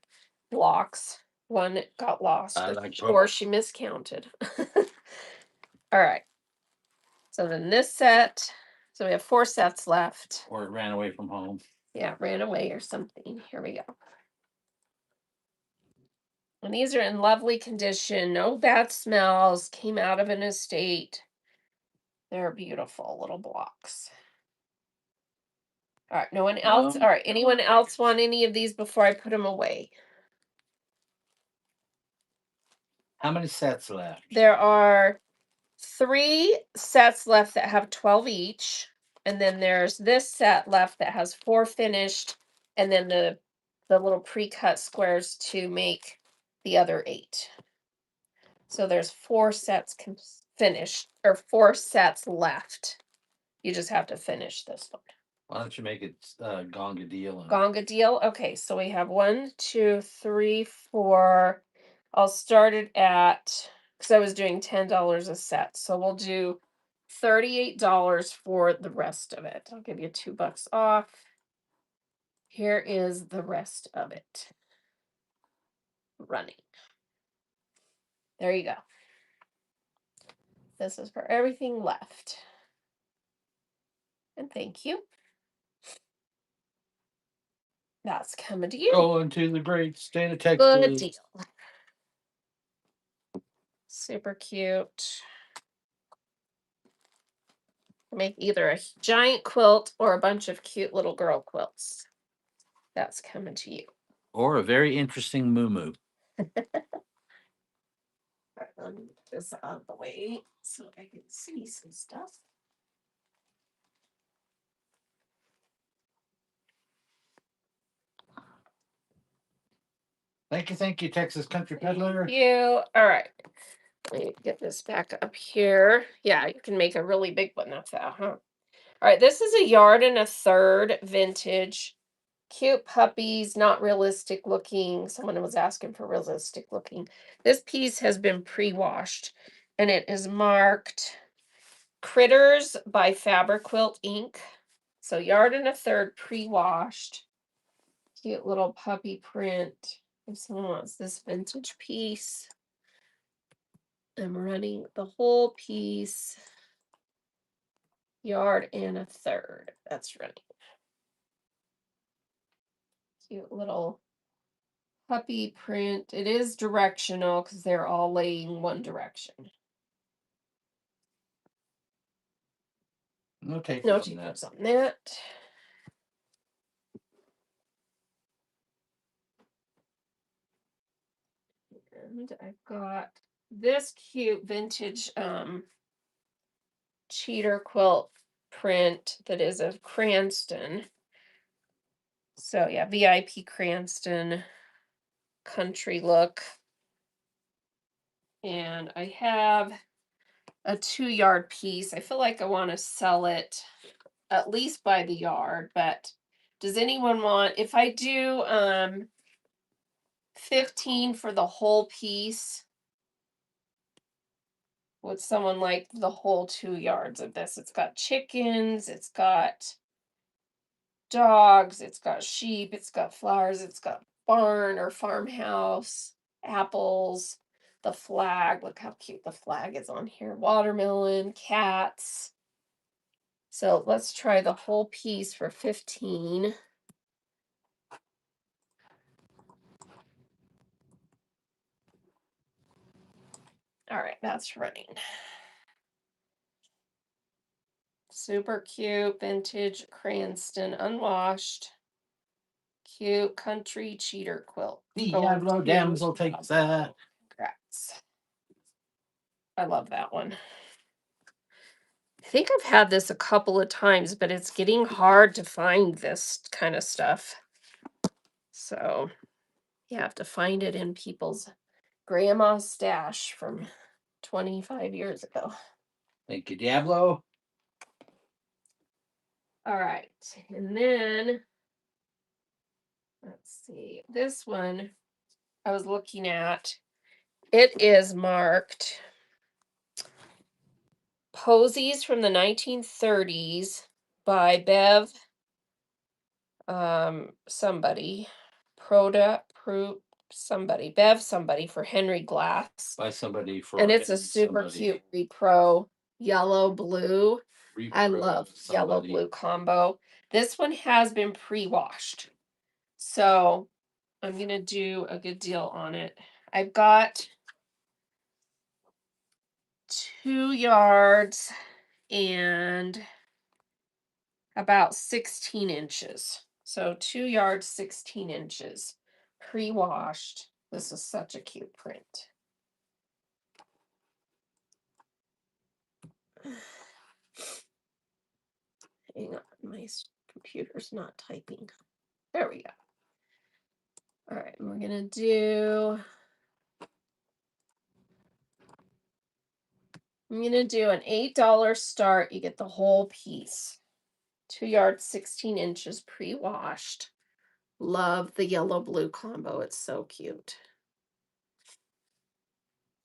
blocks. One got lost, or she miscounted. All right. So then this set. So we have 4 sets left. Or it ran away from home. Yeah, ran away or something. Here we go. And these are in lovely condition. No bad smells. Came out of an estate. They're beautiful little blocks. All right, no one else? All right, anyone else want any of these before I put them away? How many sets left? There are 3 sets left that have 12 each, and then there's this set left that has 4 finished, and then the little pre-cut squares to make the other 8. So there's 4 sets finished, or 4 sets left. You just have to finish this one. Why don't you make it gonga deal? Gonga deal. Okay, so we have 1, 2, 3, 4. I'll start it at, because I was doing $10 a set. So we'll do $38 for the rest of it. I'll give you $2 off. Here is the rest of it running. There you go. This is for everything left. And thank you. That's coming to you. Going to the great state of Texas. Good deal. Super cute. Make either a giant quilt or a bunch of cute little girl quilts. That's coming to you. Or a very interesting moo. Let me get this out of the way so I can see some stuff. Thank you, Texas Country Peddler. Thank you. All right. Let me get this back up here. Yeah, you can make a really big one of that, huh? All right, this is a 1.33 vintage. Cute puppies, not realistic looking. Someone was asking for realistic looking. This piece has been pre-washed and it is marked Critters by Fabric Quilt Inc. So 1.33 pre-washed. Cute little puppy print. If someone wants this vintage piece, I'm running the whole piece. 1.33. That's running. Cute little puppy print. It is directional because they're all laying one direction. No takers No on takers that. on that. And I've got this cute vintage cheater quilt print that is of Cranston. So yeah, VIP Cranston country look. And I have a 2-yard piece. I feel like I want to sell it at least by the yard, but does anyone want, if I do 15 for the whole piece, would someone like the whole 2 yards of this? It's got chickens, it's got dogs, it's got sheep, it's got flowers, it's got barn or farmhouse, apples, the flag. Look how cute the flag is on here. Watermelon, cats. So let's try the whole piece for 15. All right, that's running. Super cute, vintage Cranston, unwashed. Cute country cheater quilt. Diablo damsel takes that. Congrats. I love that one. I think I've had this a couple of times, but it's getting hard to find this kind of stuff. So you have to find it in people's grandma's stash from 25 years ago. Thank you, Diablo. All right. And then let's see. This one I was looking at. It is marked Posies from the 1930s by Bev somebody. Somebody. Bev somebody for Henry Glass. By somebody for And it's a super cute repro yellow blue. I love yellow blue combo. This one has been pre-washed. So I'm going to do a good deal on it. I've got 2 yards and about 16 inches. So 2 yards, 16 inches, pre-washed. This is such a cute print. Hang on, my computer's not typing. There we go. All right, we're gonna do, I'm gonna do an $8 start. You get the whole piece. 2 yards, 16 inches, pre-washed. Love the yellow blue combo. It's so cute.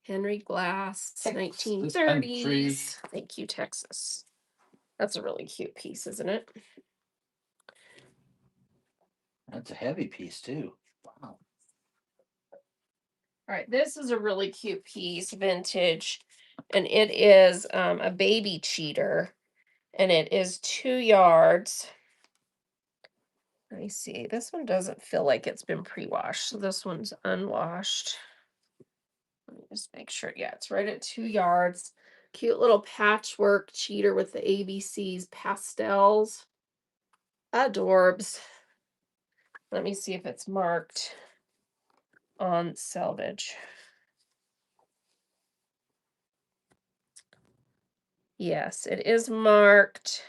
Henry Glass, Texas 1930s. Thank you, Texas. That's a really cute piece, isn't it? That's a heavy piece too. Wow. All right, this is a really cute piece, vintage, and it is a baby cheater, and it is 2 yards. Let me see. This one doesn't feel like it's been pre-washed, so this one's unwashed. Let me just make sure. Yeah, it's right at 2 yards. Cute little patchwork cheater with the ABCs pastels. Adorbs. Let me see if it's marked on selvage. Yes, it is marked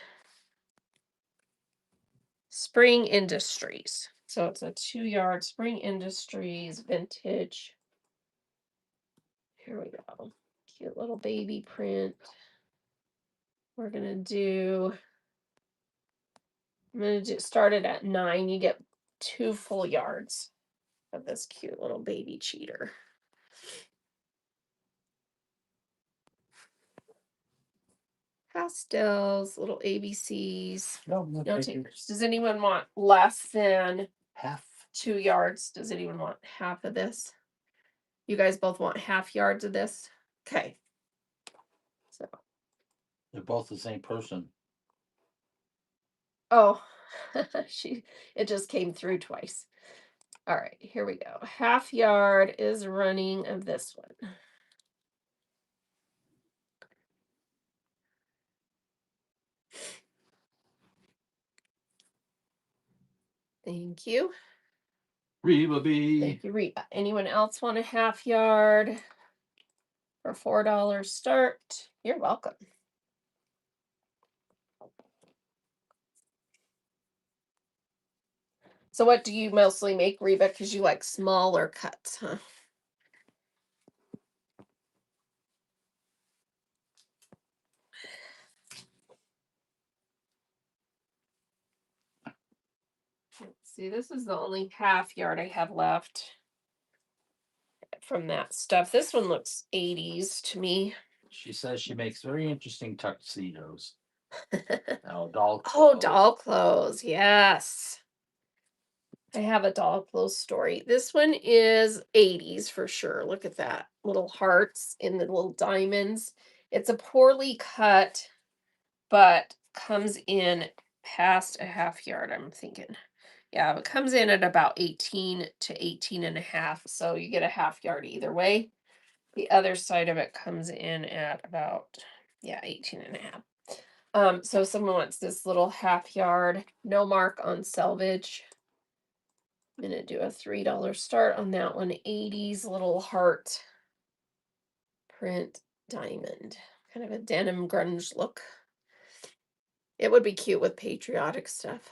Spring Industries. So it's a 2 yard Spring Industries vintage. Here we go. Cute little baby print. We're gonna do, I'm gonna start it at 9. You get 2 full yards of this cute little baby cheater. Pastels, little ABCs. No takers. Does anyone want less than half. 2 yards? Does anyone want half of this? You guys both want half yards of this? Okay. So, They're both the same person. oh, it just came through twice. All right, here we go. Half yard is running of this one. Thank you. Reba B. Thank you, Rita. Anyone else want a half yard for $4 start? You're welcome. So what do you mostly make, Reba? Because you like smaller cuts, huh? Let's see, this is the only half yard I have left from that stuff. This one looks 80s to me. She says she makes very interesting tuxedos. Oh, doll Oh, clothes. doll clothes. Yes. I have a doll clothes story. This one is 80s for sure. Look at that. Little hearts in the little diamonds. It's a poorly cut, but comes in past a half yard, I'm thinking. Yeah, it comes in at about 18 to 18 and a half. So you get a half yard either way. The other side of it comes in at about, yeah, 18 and a half. So someone wants this little half yard, no mark on selvage. I'm gonna do a $3 start on that one. 80s little heart print diamond. Kind of a denim grunge look. It would be cute with patriotic stuff.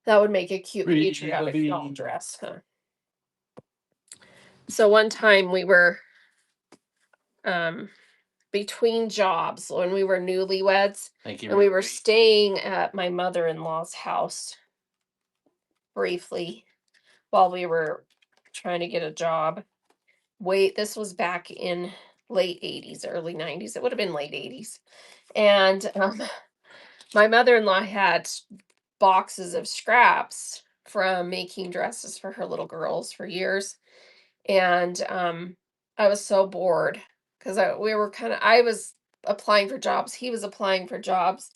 That would make a cute patriotic doll dress, huh? So one time we were between jobs when we were newlyweds, and we were staying at my mother-in-law's house briefly while we were trying to get a job. This was back in late 80s, early 90s. It would have been late 80s. And my mother-in-law had boxes of scraps from making dresses for her little girls for years. And I was so bored because I was applying for jobs. He was applying for jobs.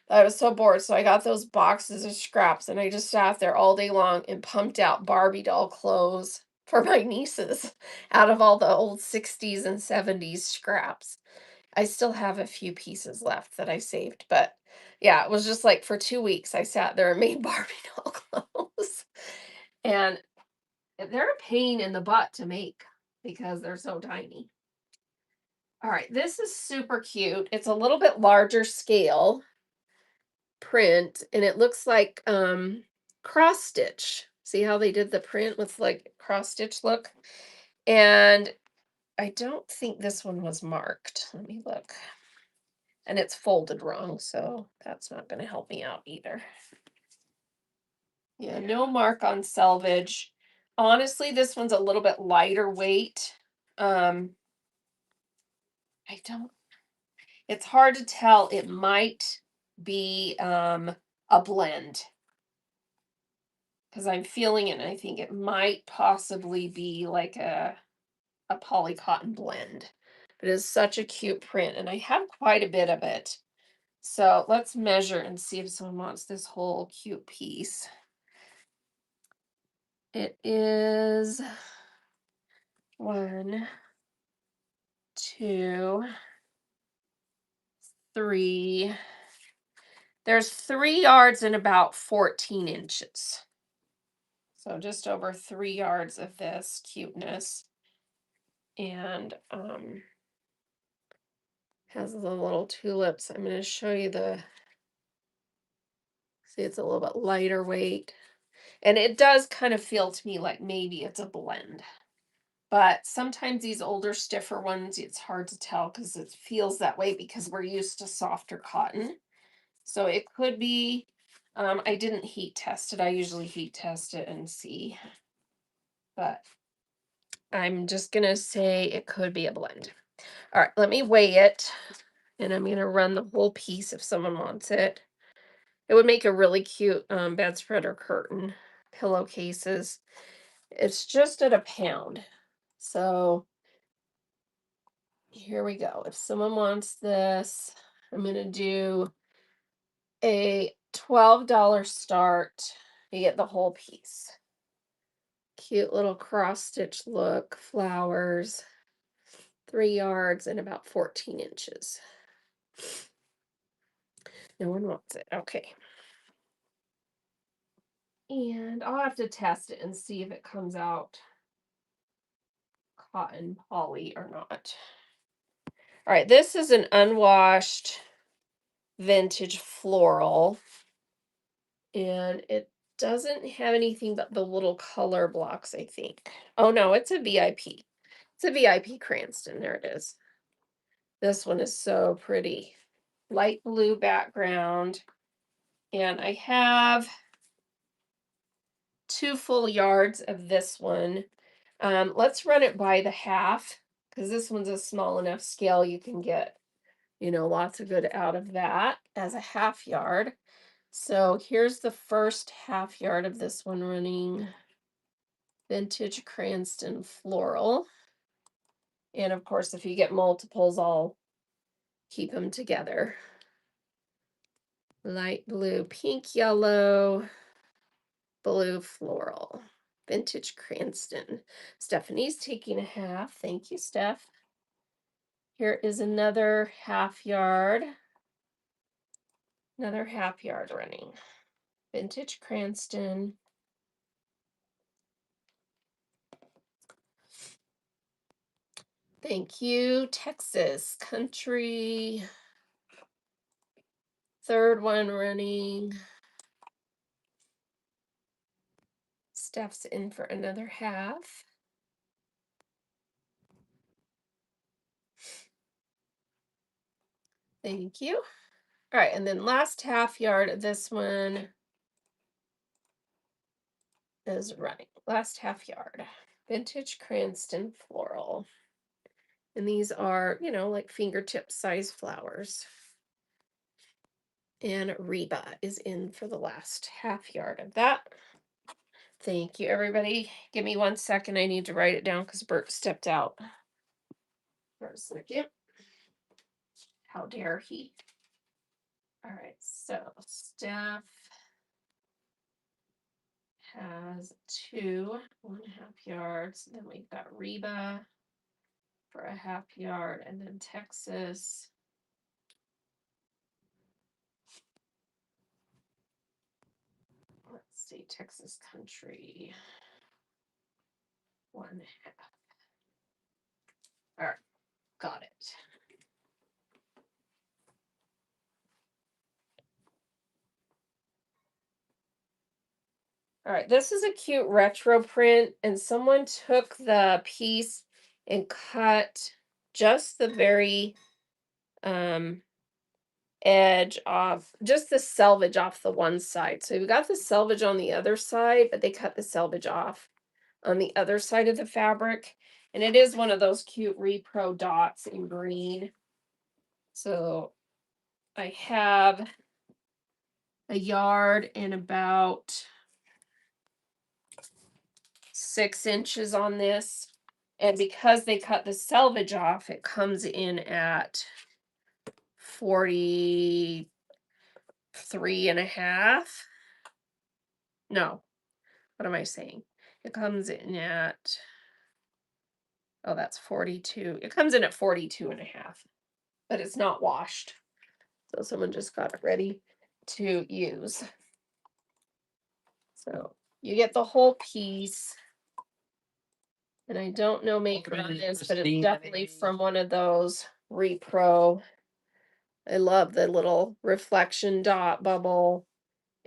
I was so bored. So I got those boxes of scraps and I just sat there all day long and pumped out Barbie doll clothes for my nieces out of all the old 60s and 70s scraps. I still have a few pieces left that I saved, but yeah, it was just like for 2 weeks I sat there and made Barbie doll clothes. And they're a pain in the butt to make because they're so tiny. All right, this is super cute. It's a little bit larger scale print and it looks like cross stitch. See how they did the print with like cross stitch look? And I don't think this one was marked. Let me look. And it's folded wrong, so that's not going to help me out either. Yeah, no mark on selvage. Honestly, this one's a little bit lighter weight. Um, I don't, it's hard to tell. It might be a blend because I'm feeling it and I think it might possibly be like a poly cotton blend. But it is such a cute print and I have quite a bit of it. So let's measure and see if someone wants this whole cute piece. It is 1, 2, 3. There's 3 yards and about 14 inches. So just over 3 yards of this cuteness. And has the little tulips. I'm going to show you see it's a little bit lighter weight. And it does kind of feel to me like maybe it's a blend. But sometimes these older, stiffer ones, it's hard to tell because it feels that way because we're used to softer cotton. So it could be, I didn't heat test it. I usually heat test it and see. But I'm just going to say it could be a blend. All right, let me weigh it. And I'm going to run the whole piece if someone wants it. It would make a really cute bedspread or curtain pillowcases. It's just at a pound. So here we go. If someone wants this, I'm going to do a $12 start. You get the whole piece. Cute little cross stitch look, flowers, 3 yards and about 14 inches. No one wants it. Okay. And I'll have to test it and see if it comes out cotton poly or not. All right, this is an unwashed vintage floral. And it doesn't have anything but the little color blocks, I think. Oh no, it's a VIP. It's a VIP Cranston. There it is. This one is so pretty. Light blue background. And I have 2 full yards of this one. Let's run it by the half because this one's a small enough scale you can get, lots of good out of that as a half yard. So here's the first half yard of this one running vintage Cranston floral. And of course, if you get multiples, I'll keep them together. Light blue, pink, yellow, blue floral. Vintage Cranston. Stephanie's taking a half. Thank you, Steph. Here is another half yard. Another half yard running. Vintage Cranston. Thank you, Texas Country. Third one running. Steph's in for another half. Thank you. All right, and then last half yard of this one is running. Last half yard. Vintage Cranston floral. And these are, like fingertip size flowers. And Reba is in for the last half yard of that. Thank you, everybody. Give me 1 second. I need to write it down because Bert stepped out for a second. How dare he? All right, so Steph has 2 1.5 yards. Then we've got Reba for a half yard, and then Texas. Let's see, Texas country. 1.5. All right, got it. All right, this is a cute retro print, and someone took the piece and cut just the very edge off, just the selvage off the one side. So we got the selvage on the other side, but they cut the selvage off on the other side of the fabric. And it is one of those cute repro dots in green. So I have a yard and about 6 inches on this. And because they cut the selvage off, it comes in at 43.5. No, what am I saying? It comes in at, oh, that's 42. It comes in at 42.5, but it's not washed. So someone just got it ready to use. So you get the whole piece. And I don't know maker on this, but it's definitely from one of those repro. I love the little reflection dot bubble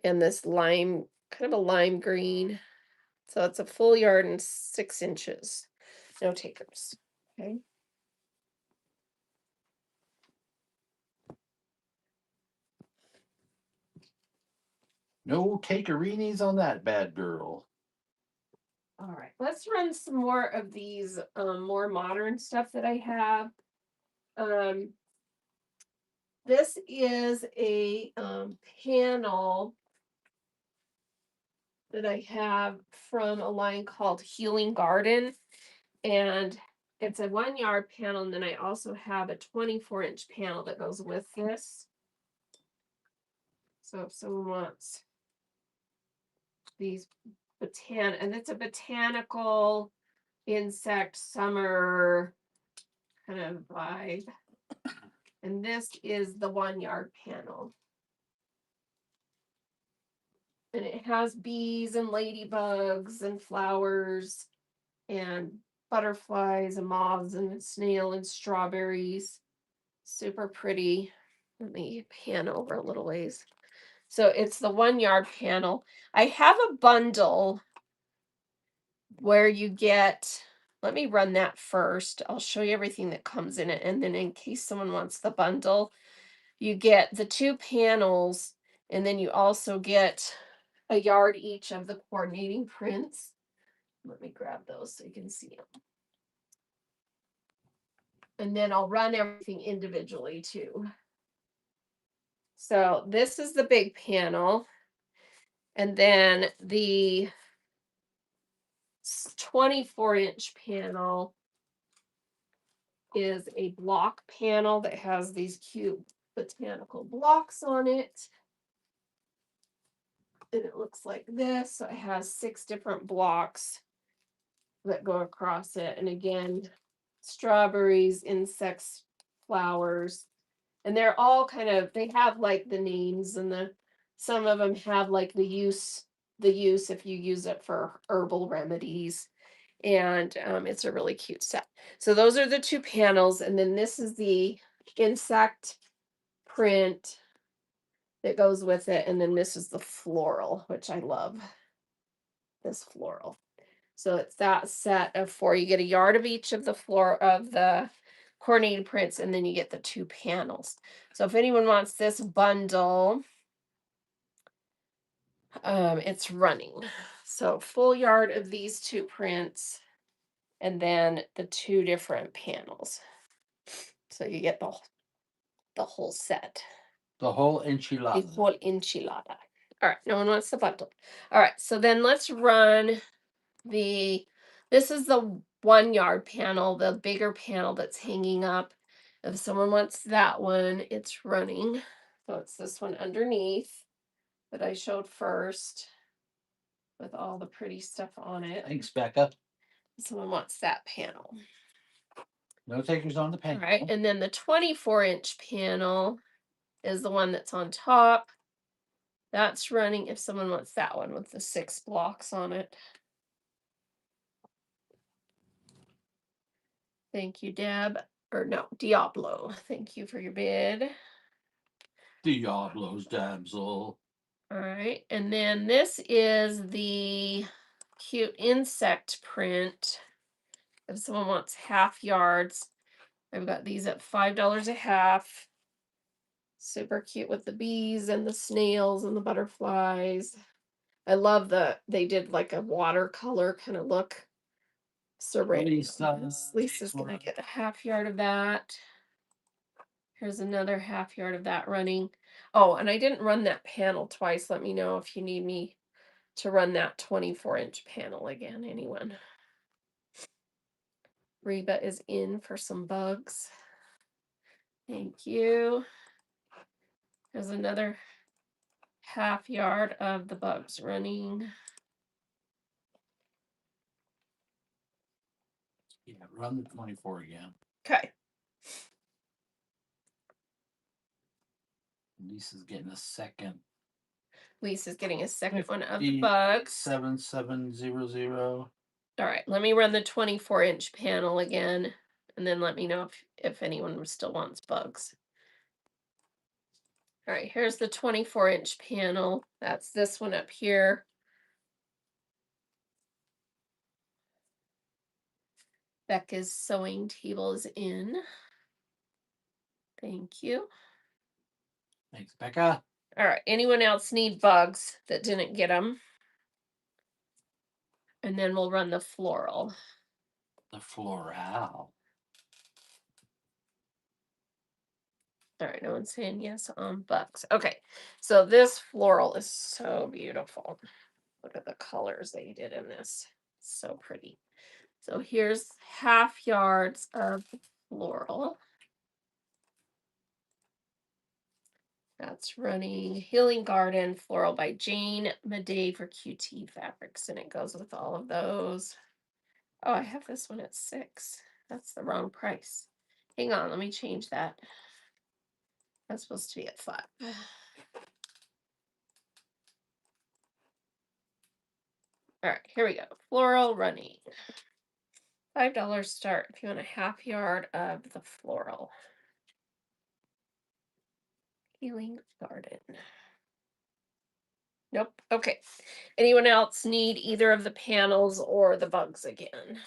and this lime, kind of a lime green. So it's a full yard and 6 inches. No takers. Okay. No takerinis on that bad girl. All right, let's run some more of these more modern stuff that I have. This is a panel that I have from a line called Healing Garden, and it's a 1 yard panel, and then I also have a 24-inch panel that goes with this. So if someone wants these and it's a botanical insect summer kind of vibe. And this is the 1 yard panel. And it has bees and ladybugs and flowers and butterflies and moths and a snail and strawberries. Super pretty. Let me pan over a little ways. So it's the 1 yard panel. I have a bundle where you get, let me run that first. I'll show you everything that comes in it. And then in case someone wants the bundle, you get the 2 panels, and then you also get a yard each of the coordinating prints. Let me grab those so you can see them. And then I'll run everything individually too. So this is the big panel. And then the 24-inch panel is a block panel that has these cute botanical blocks on it. And it looks like this. So it has 6 different blocks that go across it. And again, strawberries, insects, flowers. And they're all kind of, they have like the names, and some of them have like the use if you use it for herbal remedies. And it's a really cute set. So those are the 2 panels. And then this is the insect print that goes with it. And then this is the floral, which I love. This floral. So it's that set of 4. You get a yard of each of the coordinated prints, and then you get the 2 panels. So if anyone wants this bundle, it's running. So full yard of these 2 prints, and then the 2 different panels. So you get the whole set. The whole The enchilada. whole enchilada. All right, no one wants the bundle. All right, so then let's run this is the 1 yard panel, the bigger panel that's hanging up. If someone wants that one, it's running. So it's this one underneath that I showed first with all the pretty stuff on it. Thanks, Becca. Someone wants that panel. No takers on the All right, panel. and then the 24-inch panel is the one that's on top. That's running, if someone wants that one with the 6 blocks on it. Thank you, Deb. Or no, Diablo. Thank you for your bid. Diablo's damsel. All right, and then this is the cute insect print. If someone wants half yards, I've got these at $5 a half. Super cute with the bees and the snails and the butterflies. I love they did like a watercolor kind of look. Lisa's gonna get a half yard of that. Here's another half yard of that running. Oh, and I didn't run that panel twice. Let me know if you need me to run that 24-inch panel again, anyone. Reba is in for some bugs. Thank you. There's another half yard of the bugs running. Yeah, run the 24 again. Okay. Lisa's getting a second. Lisa's getting a second one of the bugs. 7700. All right, let me run the 24-inch panel again, and then let me know if anyone still wants bugs. All right, here's the 24-inch panel. That's this one up here. Becca's sewing table is in. Thank you. Thanks, Becca. All right, anyone else need bugs that didn't get them? And then we'll run the floral. The floral. All right, no one's saying yes on bugs. Okay, so this floral is so beautiful. Look at the colors they did in this. So pretty. So here's half yards of floral. That's running Healing Garden Floral by Jane Madej for QT Fabrics, and it goes with all of those. Oh, I have this one at 6. That's the wrong price. Hang on, let me change that. That's supposed to be at 5. All right, here we go. Floral running. $5 start if you want a half yard of the floral. Healing Garden. Nope. Okay. Anyone else need either of the panels or the bugs again?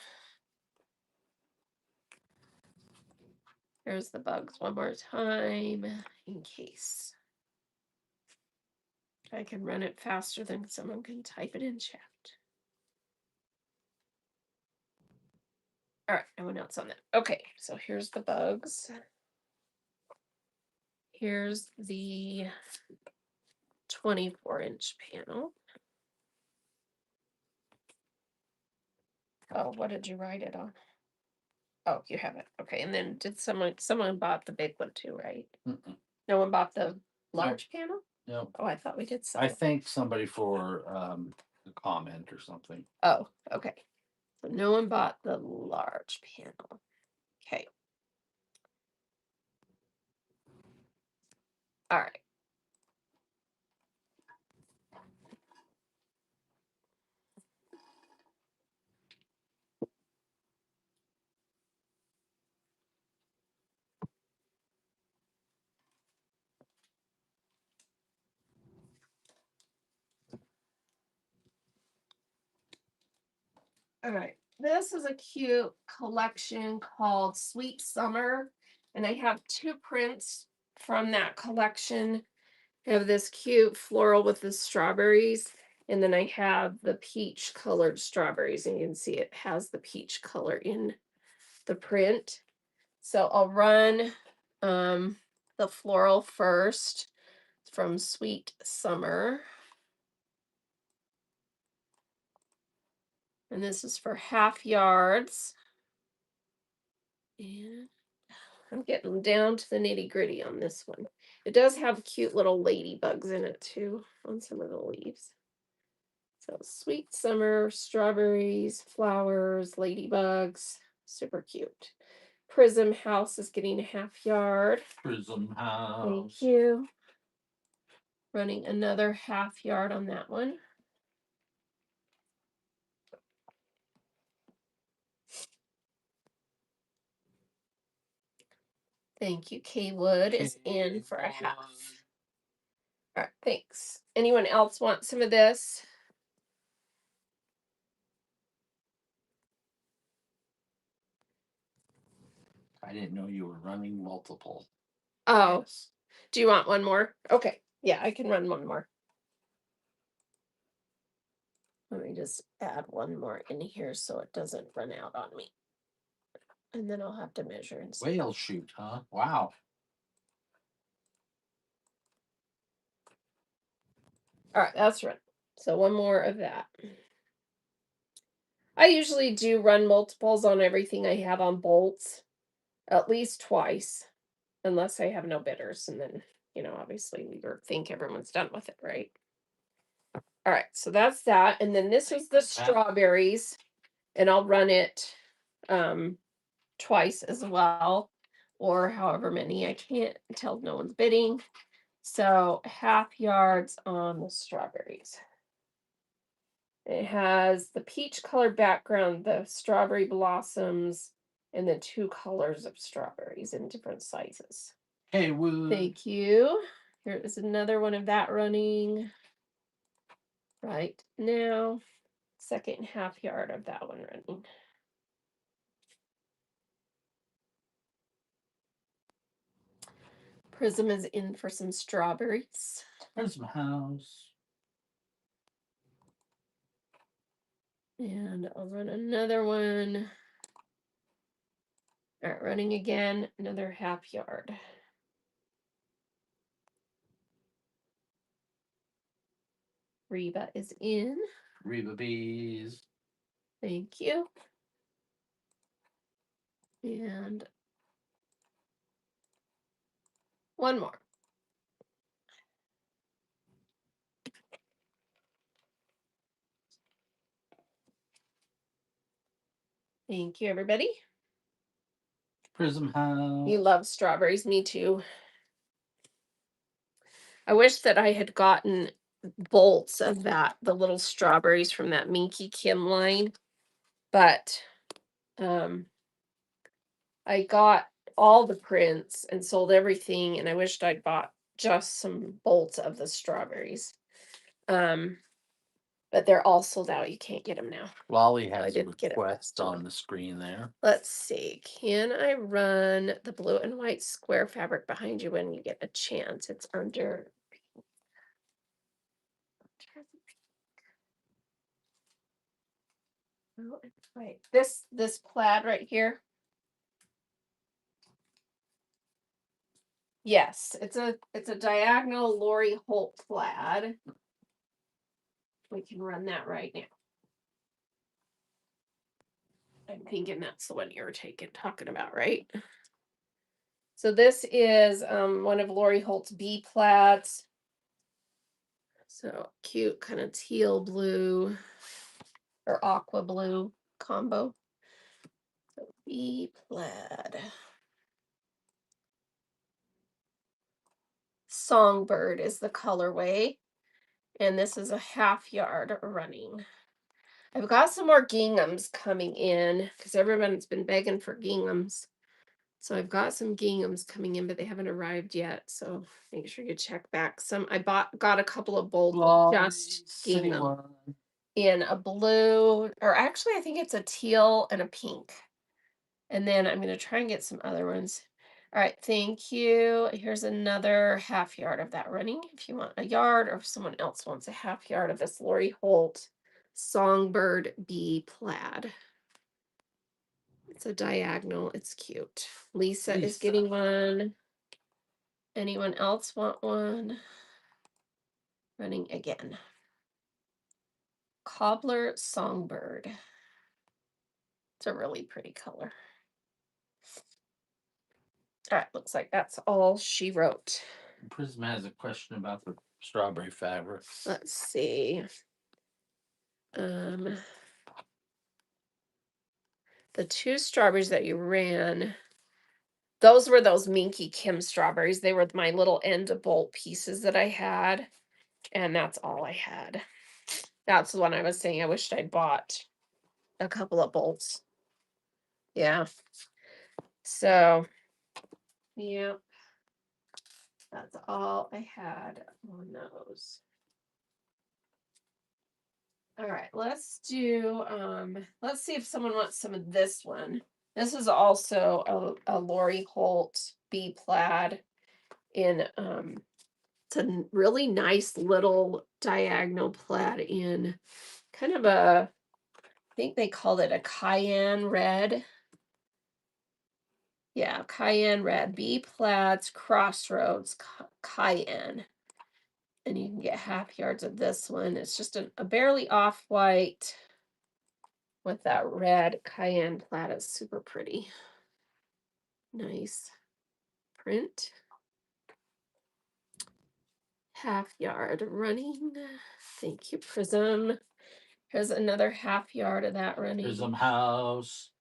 Here's the bugs one more time in case. I can run it faster than someone can type it in chat. All right, no one else on that. Okay, so here's the bugs. Here's the 24-inch panel. Oh, what did you write it on? Oh, you have it. Okay, and then did someone bought the big one too, right? Mm-mm. No one bought the large panel? No. Oh, I thought we did I some. thanked somebody for a comment or something. Oh, okay. So no one bought the large panel. Okay. All right. All right. This is a cute collection called Sweet Summer. And I have 2 prints from that collection. I have this cute floral with the strawberries. And then I have the peach colored strawberries. And you can see it has the peach color in the print. So I'll run the floral first from Sweet Summer. And this is for half yards. And I'm getting down to the nitty gritty on this one. It does have cute little ladybugs in it too on some of the leaves. So Sweet Summer, strawberries, flowers, ladybugs, super cute. Prism House is getting a half yard. Prism House. Thank you. Running another half yard on that one. Thank you. K Wood is in for a half. All right, thanks. Anyone else want some of this? I didn't know you were running multiple. Oh, Yes. do you want one more? Okay, yeah, I can run one more. Let me just add one more in here so it doesn't run out on me. And then I'll have to measure and see. Whale shoot, huh? Wow. All right, that's right. So one more of that. I usually do run multiples on everything I have on bolts, at least twice, unless I have no bidders. And then, obviously we think everyone's done with it, right? All right, so that's that. And then this is the strawberries, and I'll run it twice as well, or however many. I can't tell, no one's bidding. So half yards on the strawberries. It has the peach color background, the strawberry blossoms, and the two colors of strawberries in different sizes. Hey, Wood. Thank you. Here is another one of that running right now. Second half yard of that one running. Prism is in for some strawberries. Prism House. And I'll run another one. All right, running again, another half yard. Reba is in. Reba Bees. Thank you. And one more. Thank you, everybody. Prism House. You love strawberries, me too. I wish that I had gotten bolts of the little strawberries from that Minky Kim line, but I got all the prints and sold everything, and I wished I'd bought just some bolts of the strawberries. But they're all sold out. You can't get them now. Lolly I has a didn't get it request fast enough. on the screen there. Let's see. Can I run the blue and white square fabric behind you when you get a chance? It's under. Oh, wait. This plaid right here. Yes, it's a diagonal Lori Holt plaid. We can run that right now. I'm thinking that's the one you're talking about, right? So this is one of Lori Holt's B plaids. So cute, kind of teal blue or aqua blue combo. So B plaid. Songbird is the colorway. And this is a half yard running. I've got some more ginghams coming in because everyone's been begging for ginghams. So I've got some ginghams coming in, but they haven't arrived yet. So make sure you check back. Got a couple of bold just gingham in a blue, or actually I think it's a teal and a pink. And then I'm going to try and get some other ones. All right, thank you. Here's another half yard of that running. If you want a yard, or if someone else wants a half yard of this Lori Holt Songbird B plaid. It's a diagonal. It's cute. Lisa is getting one. Anyone else want one? Running again. Cobbler Songbird. It's a really pretty color. All right, looks like that's all she wrote. Prism has a question about the strawberry fabric. Let's see. The two strawberries that you ran, Those were those Minky Kim strawberries. They were my little end of bolt pieces that I had, and that's all I had. That's the one I was saying I wished I'd bought a couple of bolts. Yeah. So, yeah, that's all I had on those. All right, let's see if someone wants some of this one. This is also a Lori Holt B plaid in it's a really nice little diagonal plaid in kind of I think they called it a cayenne red. Yeah, cayenne red, B plaids, crossroads, cayenne. And you can get half yards of this one. It's just a barely off-white with that red cayenne plaid. It's super pretty. Nice print. Half yard running. Thank you, Prism. Here's another half yard of that running. Prism House.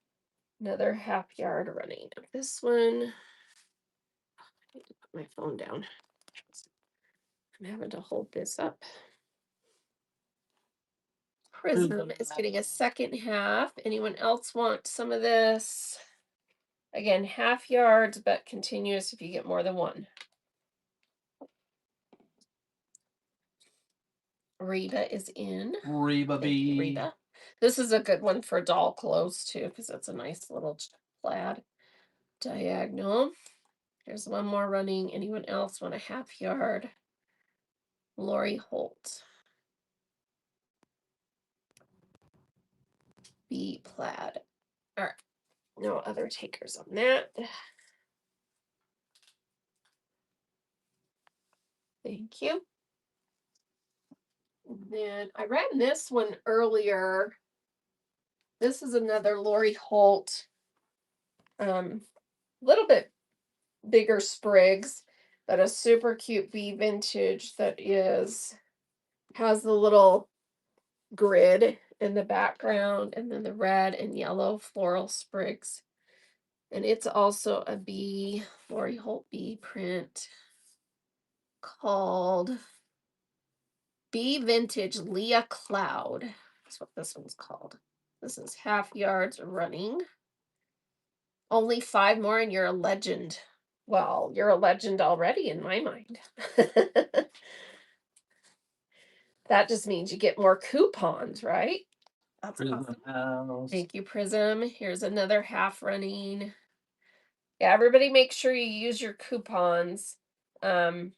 Another half yard running of this one. I need to put my phone down. I'm having to hold this up. Prism is getting a second half. Anyone else want some of this? Again, half yards, but continuous if you get more than one. Reba is in. Reba Thank you, B. Reba. This is a good one for doll clothes too, because it's a nice little plaid diagonal. There's one more running. Anyone else want a half yard? Lori Holt. B plaid. All right. No other takers on that. Thank you. And then I ran this one earlier. This is another Lori Holt. Little bit bigger sprigs, but a super cute bee vintage that has the little grid in the background and then the red and yellow floral sprigs. And it's also a bee, Lori Holt bee print called Bee Vintage Leah Cloud. That's what this one's called. This is half yards running. Only 5 more and you're a legend. Well, you're a legend already in my mind. That just means you get more coupons, right? That's Prism awesome. House. Thank you, Prism. Here's another half running. Yeah, everybody make sure you use your coupons. So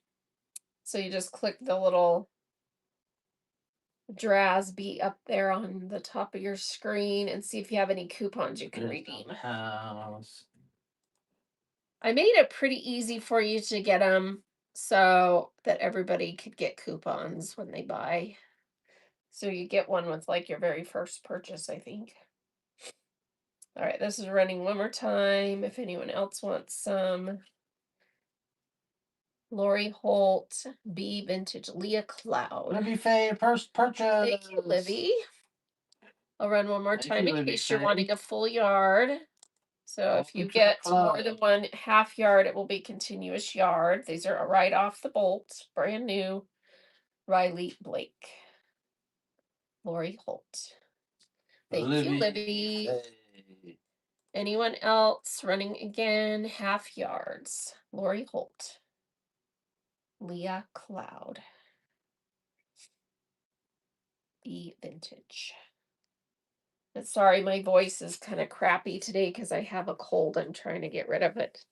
you just click the little Drasby up there on the top of your screen and see if you have any coupons you can redeem. House. I made it pretty easy for you to get them so that everybody could get coupons when they buy. So you get one with like your very first purchase, I think. All right, this is running one more time. If anyone else wants some. Lori Holt, B Vintage, Leah Cloud. Libby Faye, first purchase. Thank you, Livy. I'll run one more Thank time you, in Libby case you're Faye. wanting a full yard. So if you Welcome to the get more club. than one half yard, it will be continuous yard. These are right off the bolt, brand new. Riley Blake. Lori Holt. Thank you, Libby. Faye. Anyone else running again? Half yards. Lori Holt. Leah Cloud. B Vintage. Sorry, my voice is kind of crappy today because I have a cold. I'm trying to get rid of it.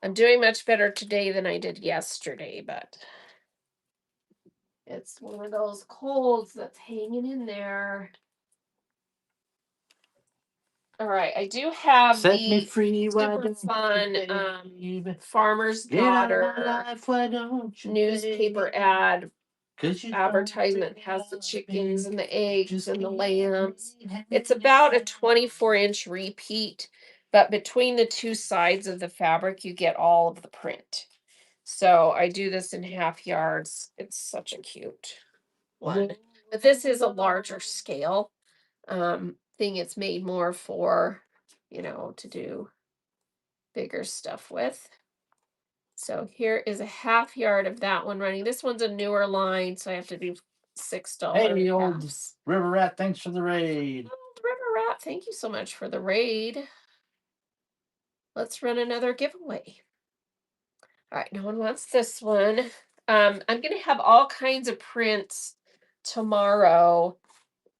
I'm doing much better today than I did yesterday, but it's one of those colds that's hanging in there. All right, I do have Set me the free, why super don't fun you, babe? Farmer's Get out of my Daughter life, why don't you, newspaper babe? ad 'Cause you don't advertisement. really Has the love chickens me. and the eggs Just and the keep lambs. me It's about a hanging 24-inch repeat, but between the two sides of the fabric, you get all of the print. So I do this in half yards. It's such a cute one. But this is a larger scale thing. It's made more for, to do bigger stuff with. So here is a half yard of that one running. This one's a newer line, so I have to do $6 Hey, old halves. River Rat, thanks for the raid. Old River Rat, thank you so much for the raid. Let's run another giveaway. All right, no one wants this one. I'm gonna have all kinds of prints tomorrow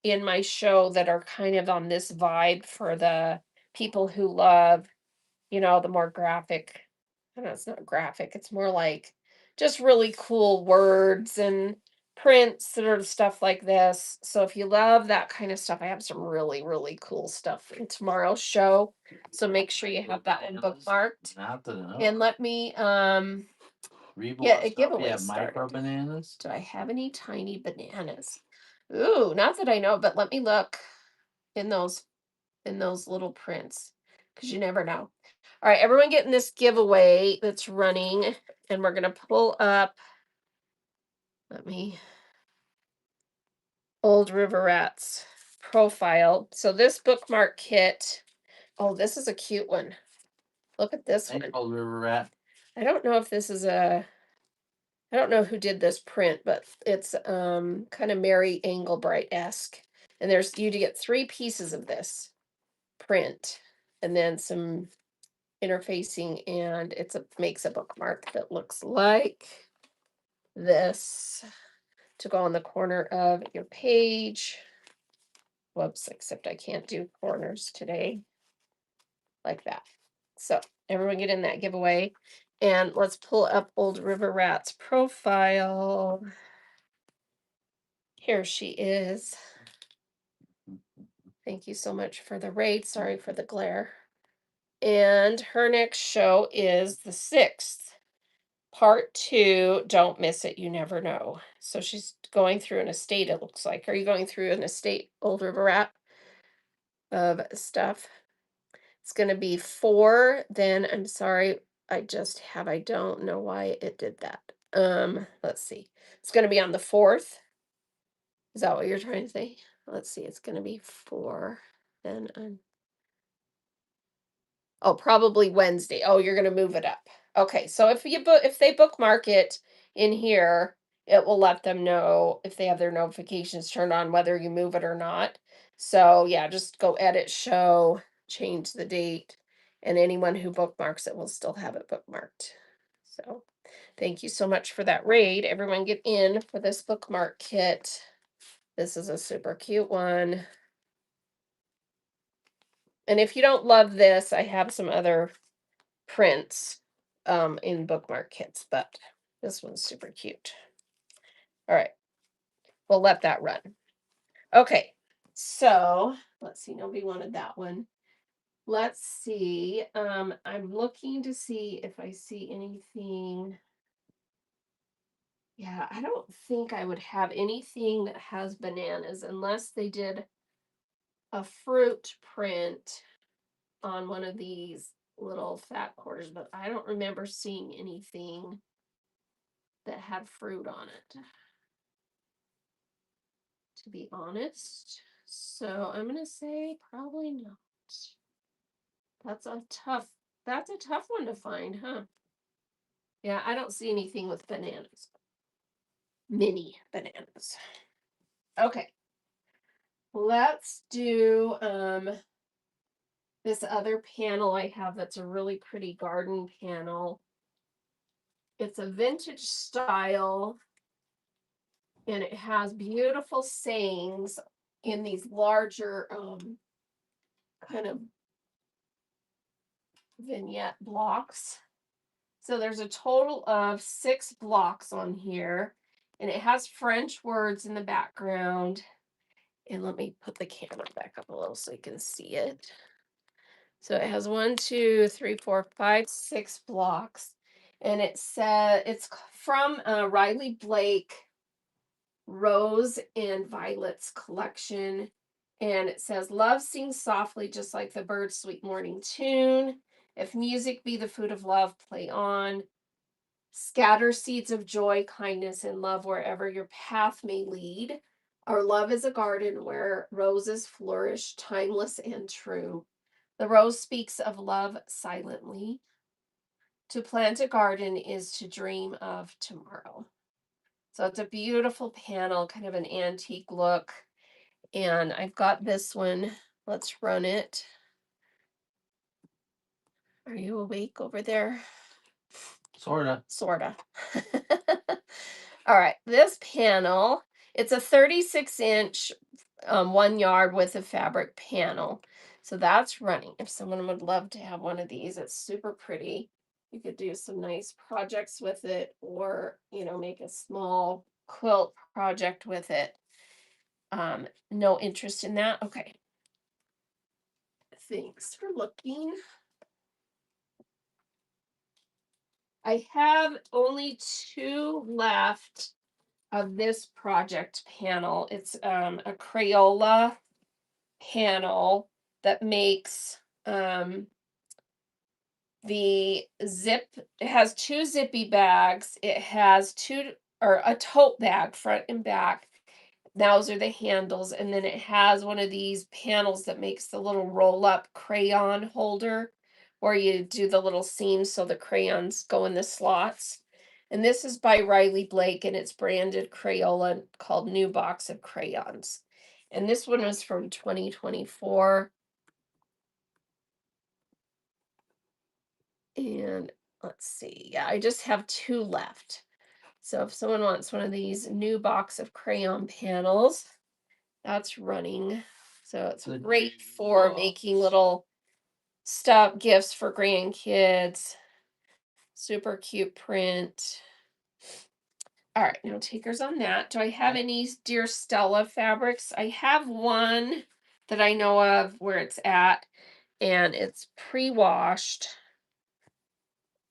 in my show that are kind of on this vibe for the people who love, the more graphic. I know it's not graphic, it's more like just really cool words and prints that are stuff like this. So if you love that kind of stuff, I have some really, really cool stuff in tomorrow's show. So make sure you have that one bookmarked. Not that I know. And let me get a Reborn stuff. giveaway Yeah, micro started. bananas. Do I have any tiny bananas? Ooh, not that I know, but let me look in those little prints because you never know. All right, everyone getting this giveaway that's running, and we're gonna pull up. Let me Old River Rats profile. So this bookmark kit. Oh, this is a cute one. Look at this Thanks, one. old River Rat. I don't know if this is a. I don't know who did this print, but it's kind of Mary Engelbright-esque. And there's you to get 3 pieces of this print and then some interfacing, and makes a bookmark that looks like this to go on the corner of your page. Whoops, except I can't do corners today like that. So everyone get in that giveaway, and let's pull up Old River Rat's profile. Here she is. Thank you so much for the raid. Sorry for the glare. And her next show is the 6th. Part 2, don't miss it, you never know. So she's going through an estate, it looks like. Are you going through an estate, Old River Rat, of stuff? It's going to be 4. Then I'm sorry, I don't know why it did that. Let's see. It's going to be on the 4th. Is that what you're trying to say? Let's see. It's going to be 4. Then Oh, probably Wednesday. Oh, you're gonna move it up. Okay, so if they bookmark it in here, it will let them know if they have their notifications turned on whether you move it or not. So yeah, just go edit show, change the date, and anyone who bookmarks it will still have it bookmarked. So thank you so much for that raid. Everyone get in for this bookmark kit. This is a super cute one. And if you don't love this, I have some other prints in bookmark kits, but this one's super cute. All right, we'll let that run. Okay, so let's see, nobody wanted that one. Let's see. I'm looking to see if I see anything. Yeah, I don't think I would have anything that has bananas unless they did a fruit print on one of these little fat quarters, but I don't remember seeing anything that had fruit on it, to be honest. So I'm gonna say probably not. That's a tough that's a tough one to find, huh? Yeah, I don't see anything with bananas. Mini bananas. Okay. Let's do this other panel I have that's a really pretty garden panel. It's a vintage style and it has beautiful sayings in these larger kind of vignette blocks. So there's a total of 6 blocks on here, and it has French words in the background. And let me put the camera back up a little so you can see it. So it has 1, 2, 3, 4, 5, 6 blocks, and it says it's from Riley Blake Rose and Violets collection. And it says, love sings softly just like the bird's sweet morning tune. If music be the food of love, play on. Scatter seeds of joy, kindness, and love wherever your path may lead. Our love is a garden where roses flourish, timeless and true. The rose speaks of love silently. To plant a garden is to dream of tomorrow. So it's a beautiful panel, kind of an antique look. And I've got this one. Let's run it. Are you awake over there? Sorta. Sorta. All right, this panel, it's a 36-inch 1 yard width of fabric panel. So that's running. If someone would love to have one of these, it's super pretty. You could do some nice projects with it, or, make a small quilt project with it. No interest in that? Okay. Thanks for looking. I have only two left of this project panel. It's a Crayola panel that makes the zip. It has two zippy bags. It has two, or a tote bag, front and back. Those are the handles, and then it has one of these panels that makes the little roll up crayon holder where you do the little seams so the crayons go in the slots. And this is by Riley Blake, and it's branded Crayola, called New Box of Crayons. And this one was from 2024. And let's see. Yeah, I just have two left. So if someone wants one of these New Box of Crayon panels, that's running. So it's great for making little stuff, gifts for grandkids. Super cute print. All right, no takers on that. Do I have any Dear Stella fabrics? I have one that I know of where it's at, and it's pre-washed.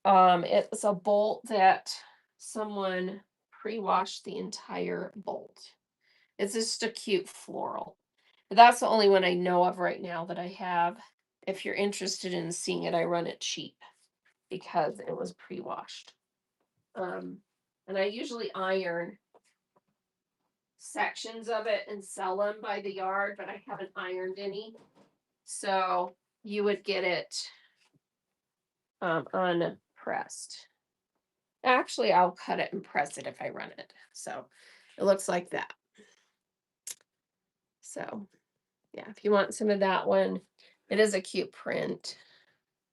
It's a bolt that someone pre-washed the entire bolt. It's just a cute floral. But that's the only one I know of right now that I have. If you're interested in seeing it, I run it cheap because it was pre-washed. Um, and I usually iron sections of it and sell them by the yard, but I haven't ironed any. So you would get it unpressed. Actually, I'll cut it and press it if I run it. So it looks like that. So yeah, if you want some of that one, it is a cute print.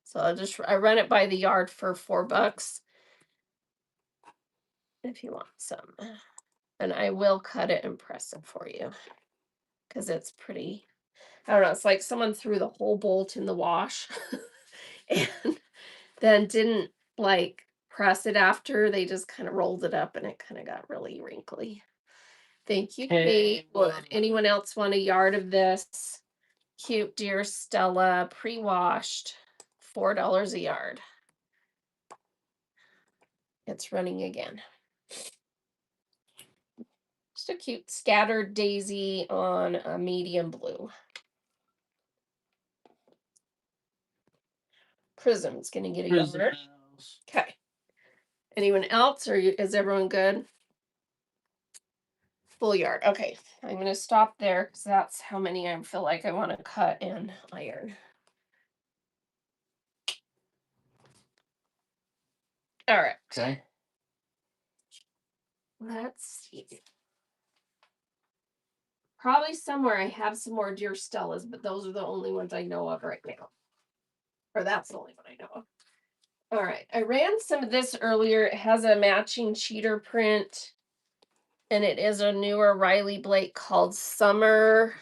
So I run it by the yard for $4 if you want some. And I will cut it and press it for you because it's pretty. I don't know, it's like someone threw the whole bolt in the wash and then didn't like press it after. They just kind of rolled it up and it kind of got really wrinkly. Thank you, Kate. Would anyone else want a yard of this? Cute Dear Stella, pre-washed, $4 a yard. It's running again. Just a cute scattered daisy on a medium blue. Prism's gonna get a yard. Okay. Anyone else, or is everyone good? Full yard. Okay. I'm gonna stop there because that's how many I feel like I want to cut and iron. All right. Okay. Let's see. Probably somewhere I have some more Dear Stellas, but those are the only ones I know of right now. Or that's the only one I know of. All right. I ran some of this earlier. It has a matching cheater print. And it is a newer Riley Blake called Summer.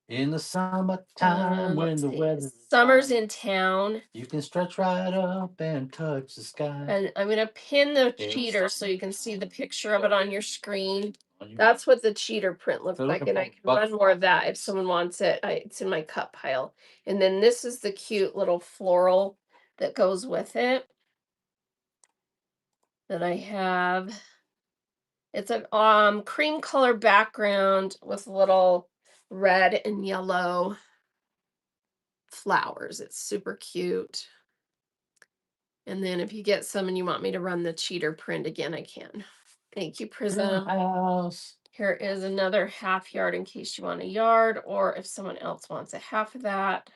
In the summertime when the weather Summer's in Town. you can stretch right up and touch the sky. And I'm going to pin the cheater so you can see the picture of it on your screen. That's what the cheater print looks like, and I can run more of that if someone wants it. It's in my cut pile. And then this is the cute little floral that goes with it that I have. It's a cream color background with little red and yellow flowers. It's super cute. And then if you get some and you want me to run the cheater print again, I can. Thank you, Prism. House. Here is another half yard in case you want a yard, or if someone else wants a half of that.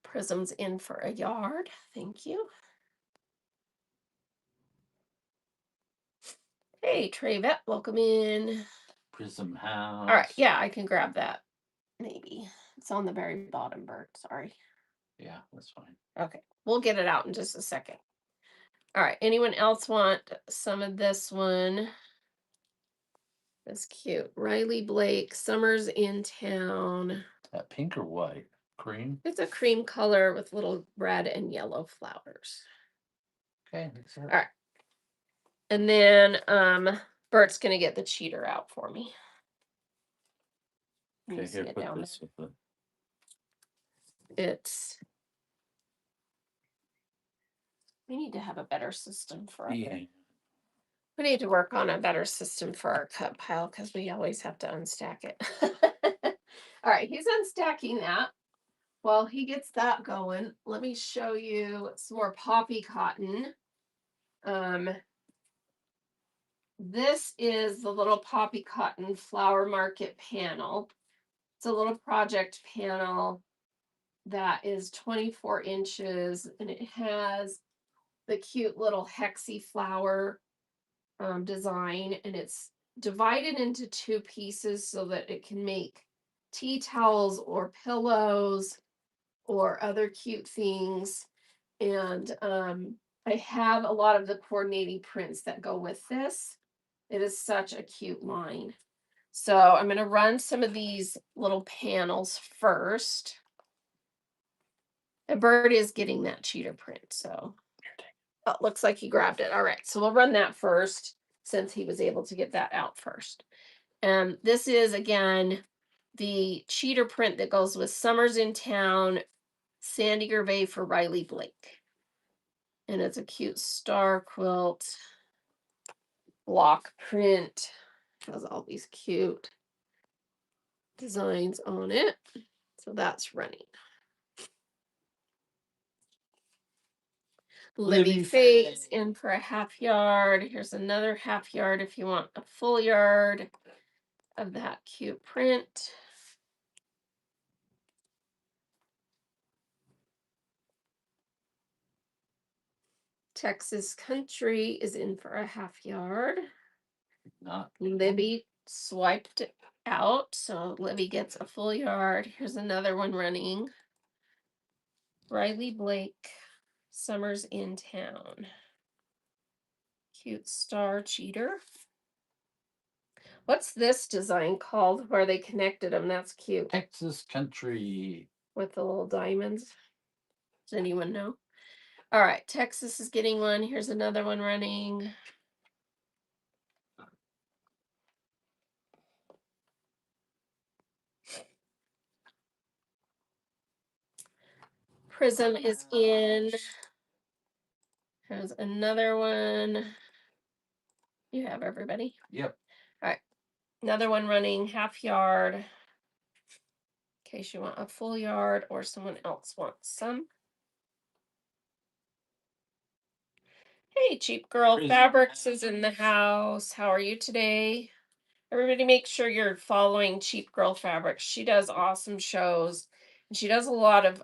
Prism's in for a yard. Thank you. Hey, Trayvette, welcome in. Prism House. All right, yeah, I can grab that. Maybe it's on the very bottom, Bert. Sorry. Yeah, that's fine. Okay, we'll get it out in just a second. All right, anyone else want some of this one? That's cute. Riley Blake, Summer's in Town. That pink or white? Cream? It's a cream color with little red and yellow flowers. Okay, that's it. All right. And then Bert's gonna get the cheater out for me. Okay, here, put this with the. It's we need to have a better system for it. We need to work on a better system for our cut pile because we always have to unstack it. All right, he's unstacking that. While he gets that going, let me show you some more poppy cotton. This is the little poppy cotton flower market panel. It's a little project panel that is 24 inches and it has the cute little hexy flower design, and it's divided into two pieces so that it can make tea towels or pillows or other cute things. And I have a lot of the coordinating prints that go with this. It is such a cute line. So I'm going to run some of these little panels first. And Bird is getting that cheetah print. So oh, it looks like he grabbed it. All right. So we'll run that first since he was able to get that out first. And this is, again, the cheater print that goes with Summer's in Town, Sandy Gervais for Riley Blake. And it's a cute star quilt block print. Has all these cute designs on it. So that's running. Libby Fates in for a half yard. Here's another half yard if you want a full yard of that cute print. Texas Country is in for a half yard. Not Libby swiped it out, so Libby gets a full yard. Here's another one running. Riley Blake, Summer's in Town. Cute star cheater. What's this design called where they connected them? That's cute. Texas Country. With the little diamonds. Does anyone know? All right, Texas is getting one. Here's another one running. Prism is in. Here's another one. You have everybody? Yep. All right. Another one running half yard. In case you want a full yard or someone else wants some. Hey, Cheap Girl Fabrics is in the house. How are you today? Everybody make sure you're following Cheap Girl Fabrics. She does awesome shows. And she does a lot of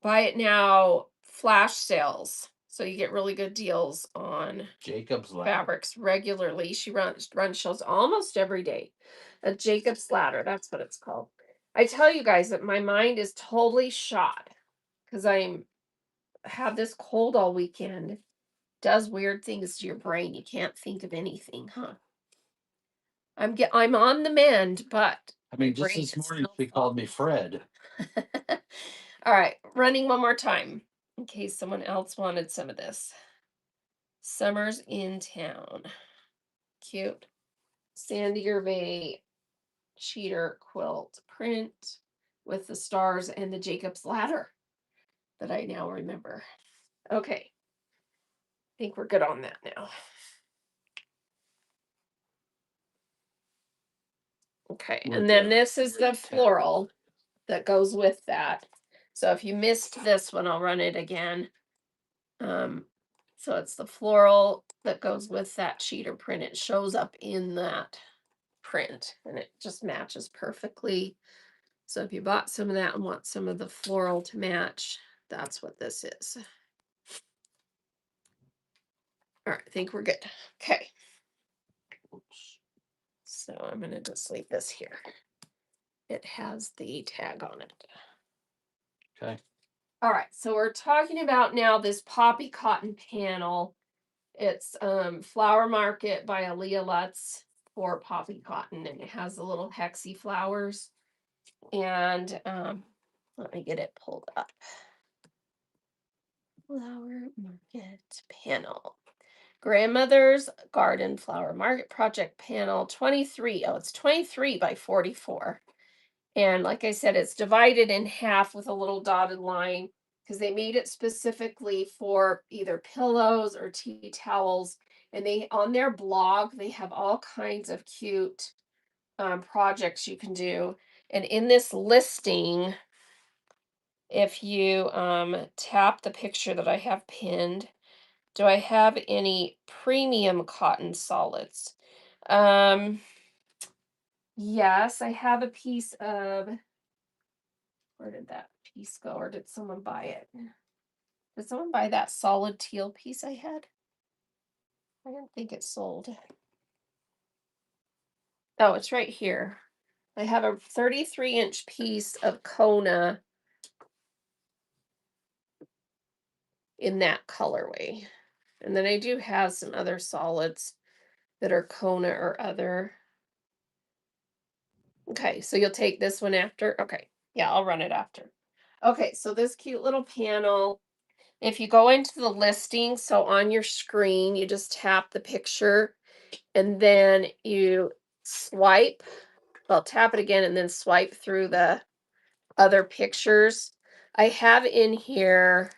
buy it now flash sales. So you get really good deals on Jacob's Ladder. Fabrics regularly. She runs shows almost every day. A Jacob's Ladder, that's what it's called. I tell you guys that my mind is totally shot because I have this cold all weekend. Does weird things to your brain. You can't think of anything, huh? I'm on the mend, but I mean, just this morning she called me Fred. All right, running one more time in case someone else wanted some of this. Summer's in Town. Cute. Sandy Gervais cheater quilt print with the stars and the Jacob's Ladder that I now remember. Okay. I think we're good on that now. Okay, and then this is the floral that goes with that. So if you missed this one, I'll run it again. So it's the floral that goes with that cheater print. It shows up in that print and it just matches perfectly. So if you bought some of that and want some of the floral to match, that's what this is. All right, I think we're good. Okay. Oops. So I'm going to just leave this here. It has the tag on it. Okay. All right, so we're talking about now this poppy cotton panel. It's Flower Market by Aaliyah Lutz for poppy cotton, and it has the little hexy flowers. And let me get it pulled up. Flower Market panel. Grandmother's Garden Flower Market Project panel 23. Oh, it's 23 by 44. And like I said, it's divided in half with a little dotted line because they made it specifically for either pillows or tea towels. And they on their blog, they have all kinds of cute projects you can do. And in this listing, if you tap the picture that I have pinned, do I have any premium cotton solids? Yes, I have a piece of, where did that piece go? Or did someone buy it? Did someone buy that solid teal piece I had? I didn't think it sold. Oh, it's right here. I have a 33-inch piece of Kona in that colorway. And then I do have some other solids that are Kona or other. Okay, so you'll take this one after? Okay, yeah, I'll run it after. Okay, so this cute little panel, if you go into the listing, so on your screen, you just tap the picture and then you swipe, well, tap it again and then swipe through the other pictures. I have in here,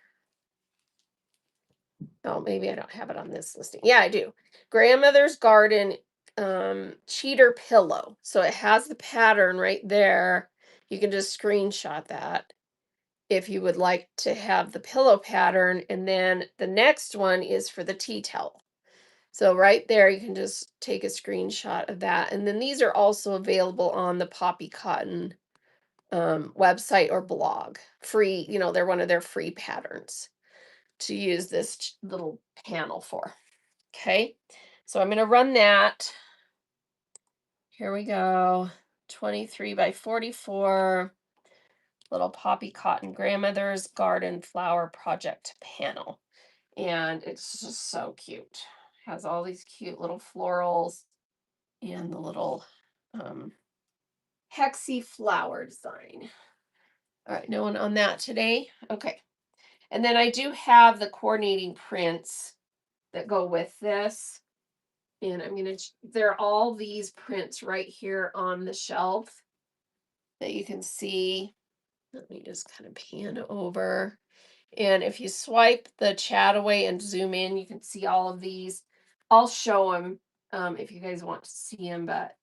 oh, maybe I don't have it on this listing. Yeah, I do. Grandmother's Garden cheater pillow. So it has the pattern right there. You can just screenshot that if you would like to have the pillow pattern. And then the next one is for the tea towel. So right there, you can just take a screenshot of that. And then these are also available on the Poppy Cotton website or blog. Free, they're one of their free patterns to use this little panel for. Okay, so I'm going to run that. Here we go. 23 by 44. Little Poppy Cotton Grandmother's Garden Flower Project panel. And it's just so cute. Has all these cute little florals and the little hexy flower design. All right, no one on that today. Okay. And then I do have the coordinating prints that go with this. And I'm going to, there are all these prints right here on the shelf that you can see. Let me just kind of pan over. And if you swipe the chat away and zoom in, you can see all of these. I'll show them if you guys want to see them, but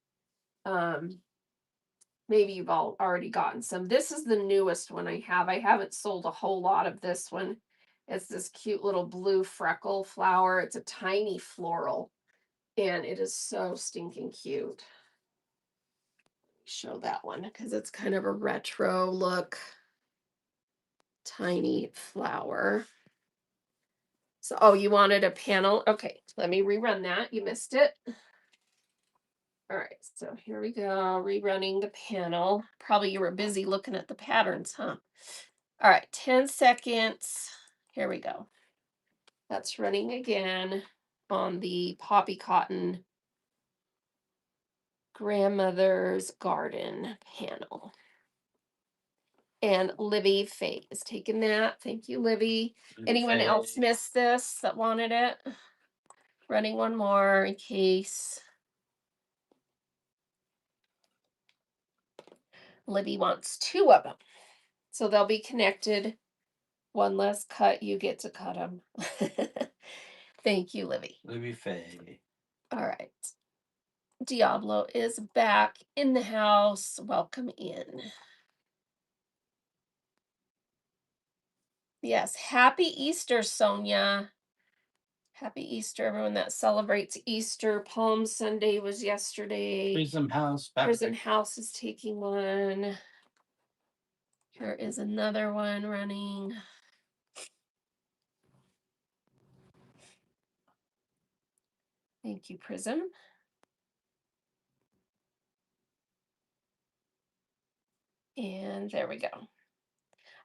maybe you've all already gotten some. This is the newest one I have. I haven't sold a whole lot of this one. It's this cute little blue freckle flower. It's a tiny floral, and it is so stinking cute. Show that one because it's kind of a retro look. Tiny flower. So, oh, you wanted a panel? Okay, let me rerun that. You missed it. All right, so here we go, rerunning the panel. Probably you were busy looking at the patterns, huh? All right, 10 seconds. Here we go. That's running again on the Poppy Cotton Grandmother's Garden panel. And Livy Faye is taking that. Thank you, Livy. Anyone else miss this that wanted it? Running one more in case. Libby wants two of them. So they'll be connected. One less cut, you get to cut them. Thank you, Libby. Libby Faye. All right. Diablo is back in the house. Welcome in. Yes, happy Easter, Sonia. Happy Easter, everyone that celebrates Easter. Palm Sunday was yesterday. Prism House. Prison House is taking one. Here is another one running. Thank you, Prism. And there we go.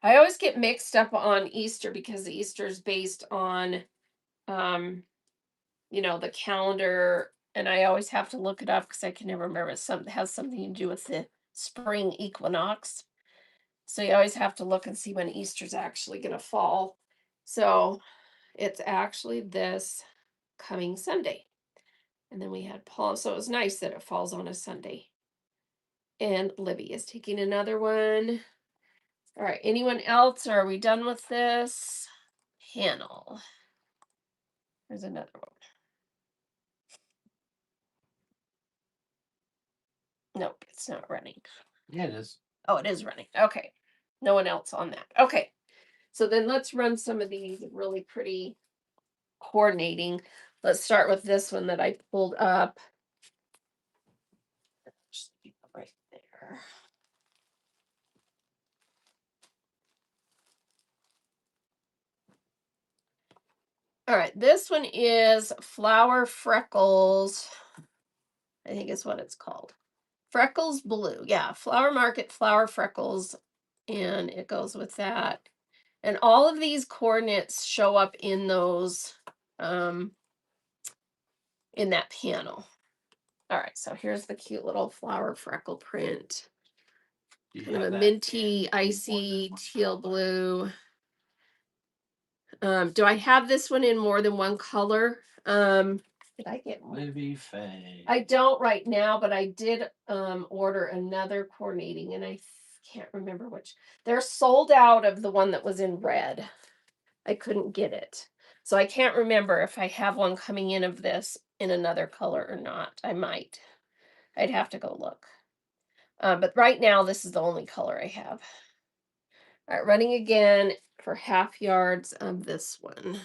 I always get mixed up on Easter because Easter is based on, the calendar, and I always have to look it up because I can never remember. It has something to do with the spring equinox. So you always have to look and see when Easter's actually going to fall. So it's actually this coming Sunday. And then we had Palm. So it was nice that it falls on a Sunday. And Libby is taking another one. All right. Anyone else? Or are we done with this panel? There's another one. Nope, it's not running. Yeah, it is. Oh, it is running. Okay. No one else on that. Okay. So then let's run some of these really pretty coordinating. Let's start with this one that I pulled up. Just leave it right there. All right, this one is Flower Freckles. I think is what it's called. Freckles Blue. Yeah, Flower Market Flower Freckles. And it goes with that. And all of these coordinates show up in those, in that panel. All right, so here's the cute little flower freckle print. Kind of a minty, icy teal blue. Do I have this one in more than one color? Did I get more? Livy Faye. I don't right now, but I did order another coordinating, and I can't remember which. They're sold out of the one that was in red. I couldn't get it. So I can't remember if I have one coming in of this in another color or not. I might. I'd have to go look. But right now, this is the only color I have. All right, running again for half yards of this one.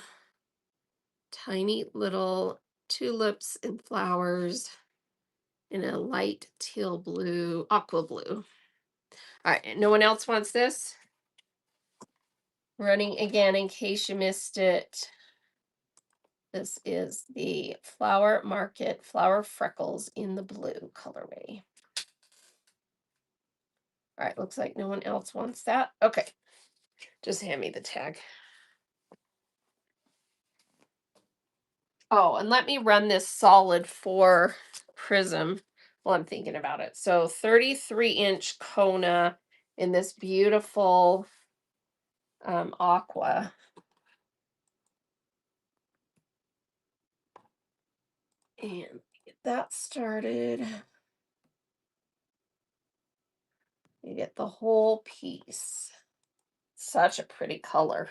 Tiny little tulips and flowers in a light teal blue, aqua blue. All right, no one else wants this? Running again in case you missed it. This is the Flower Market Flower Freckles in the blue colorway. All right, looks like no one else wants that. Okay, just hand me the tag. Oh, and let me run this solid for Prism while I'm thinking about it. So 33-inch Kona in this beautiful aqua. And get that started. You get the whole piece. Such a pretty color.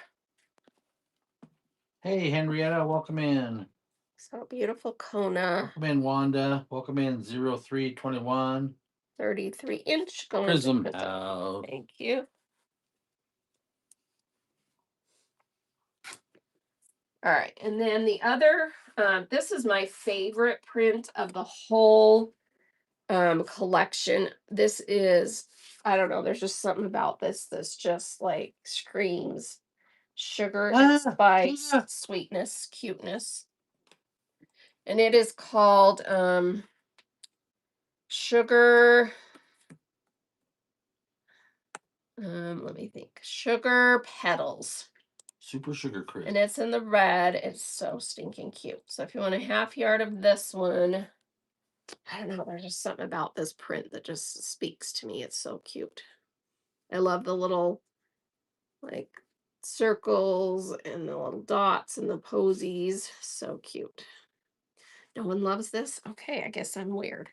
Hey, Henrietta, welcome in. So beautiful Kona. Welcome in, Wanda. Welcome in, 0321. 33-inch going Prism to Prism. House. Thank you. All right, and then the other, this is my favorite print of the whole collection. This is, I don't know, there's just something about this that's just like screams sugar and spice, sweetness, cuteness. And it is called Sugar, let me think, Sugar Petals. Super Sugar Crisp. And it's in the red. It's so stinking cute. So if you want a half yard of this one, I don't know, there's just something about this print that just speaks to me. It's so cute. I love the little like circles and the little dots and the posies. So cute. No one loves this? Okay, I guess I'm weird.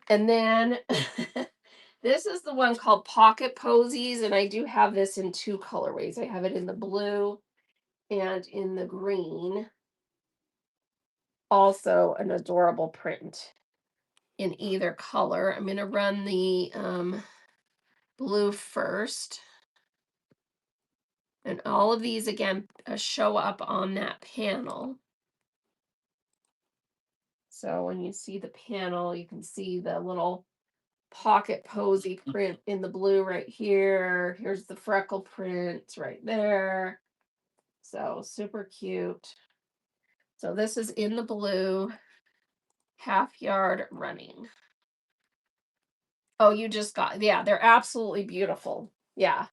And then this is the one called Pocket Posies, and I do have this in two colorways. I have it in the blue and in the green. Also an adorable print in either color. I'm going to run the blue first. And all of these, again, show up on that panel. So when you see the panel, you can see the little pocket posy print in the blue right here. Here's the freckle print right there. So super cute. So this is in the blue, half yard running. Oh, you just got, yeah, they're absolutely beautiful. Yeah.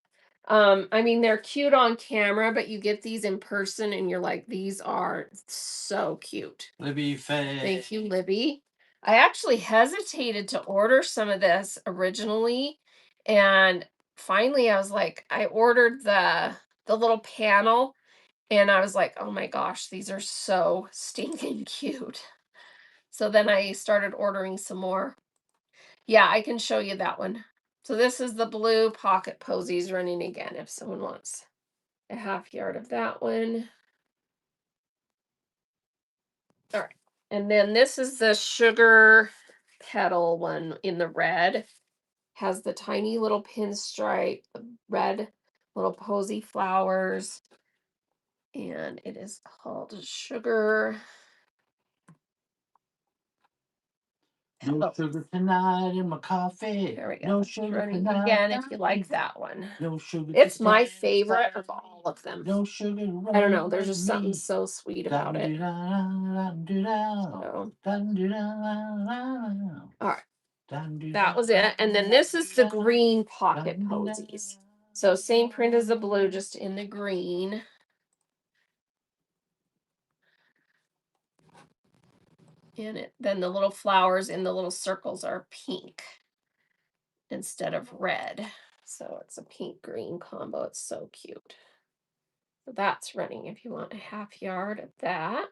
I mean, they're cute on camera, but you get these in person and you're like, these are so cute. Libby Faye. Thank you, Libby. I actually hesitated to order some of this originally, and finally I was like, I ordered the little panel, and I was like, oh my gosh, these are so stinking cute. So then I started ordering some more. Yeah, I can show you that one. So this is the blue pocket posies running again if someone wants a half yard of that one. All right. And then this is the sugar petal one in the red. Has the tiny little pinstripe, the red little posy flowers. And it is called Sugar. No Oh, sugar tonight in my coffee. there we go. No It's sugar running tonight. again if you like that one. No sugar. It's my favorite of all of them. No sugar. I don't know. There's just something so sweet about it. So, all right. That was it. And then this is the green pocket posies. So same print as the blue, just in the green. And then the little flowers in the little circles are pink instead of red. So it's a pink green combo. It's so cute. So that's running if you want a half yard of that.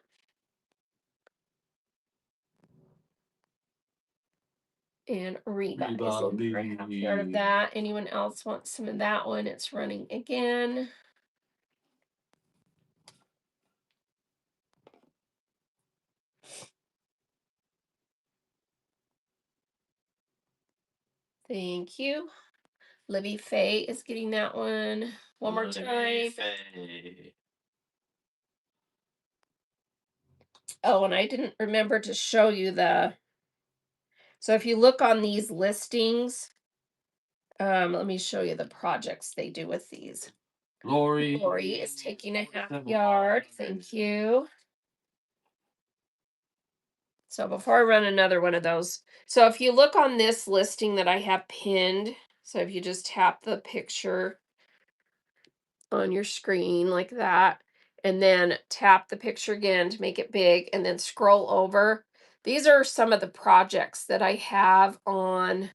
And Reba is in for a half yard of that. Anyone else want some of that one? It's running again. Thank you. Libby Faye is getting that one. One more time. Oh, and I didn't remember to show you so if you look on these listings, let me show you the projects they do with these. Lori Lori is taking a half yard. Thank you. So before I run another one of those, so if you look on this listing that I have pinned, so if you just tap the picture on your screen like that, and then tap the picture again to make it big, and then scroll over. These are some of the projects that I have on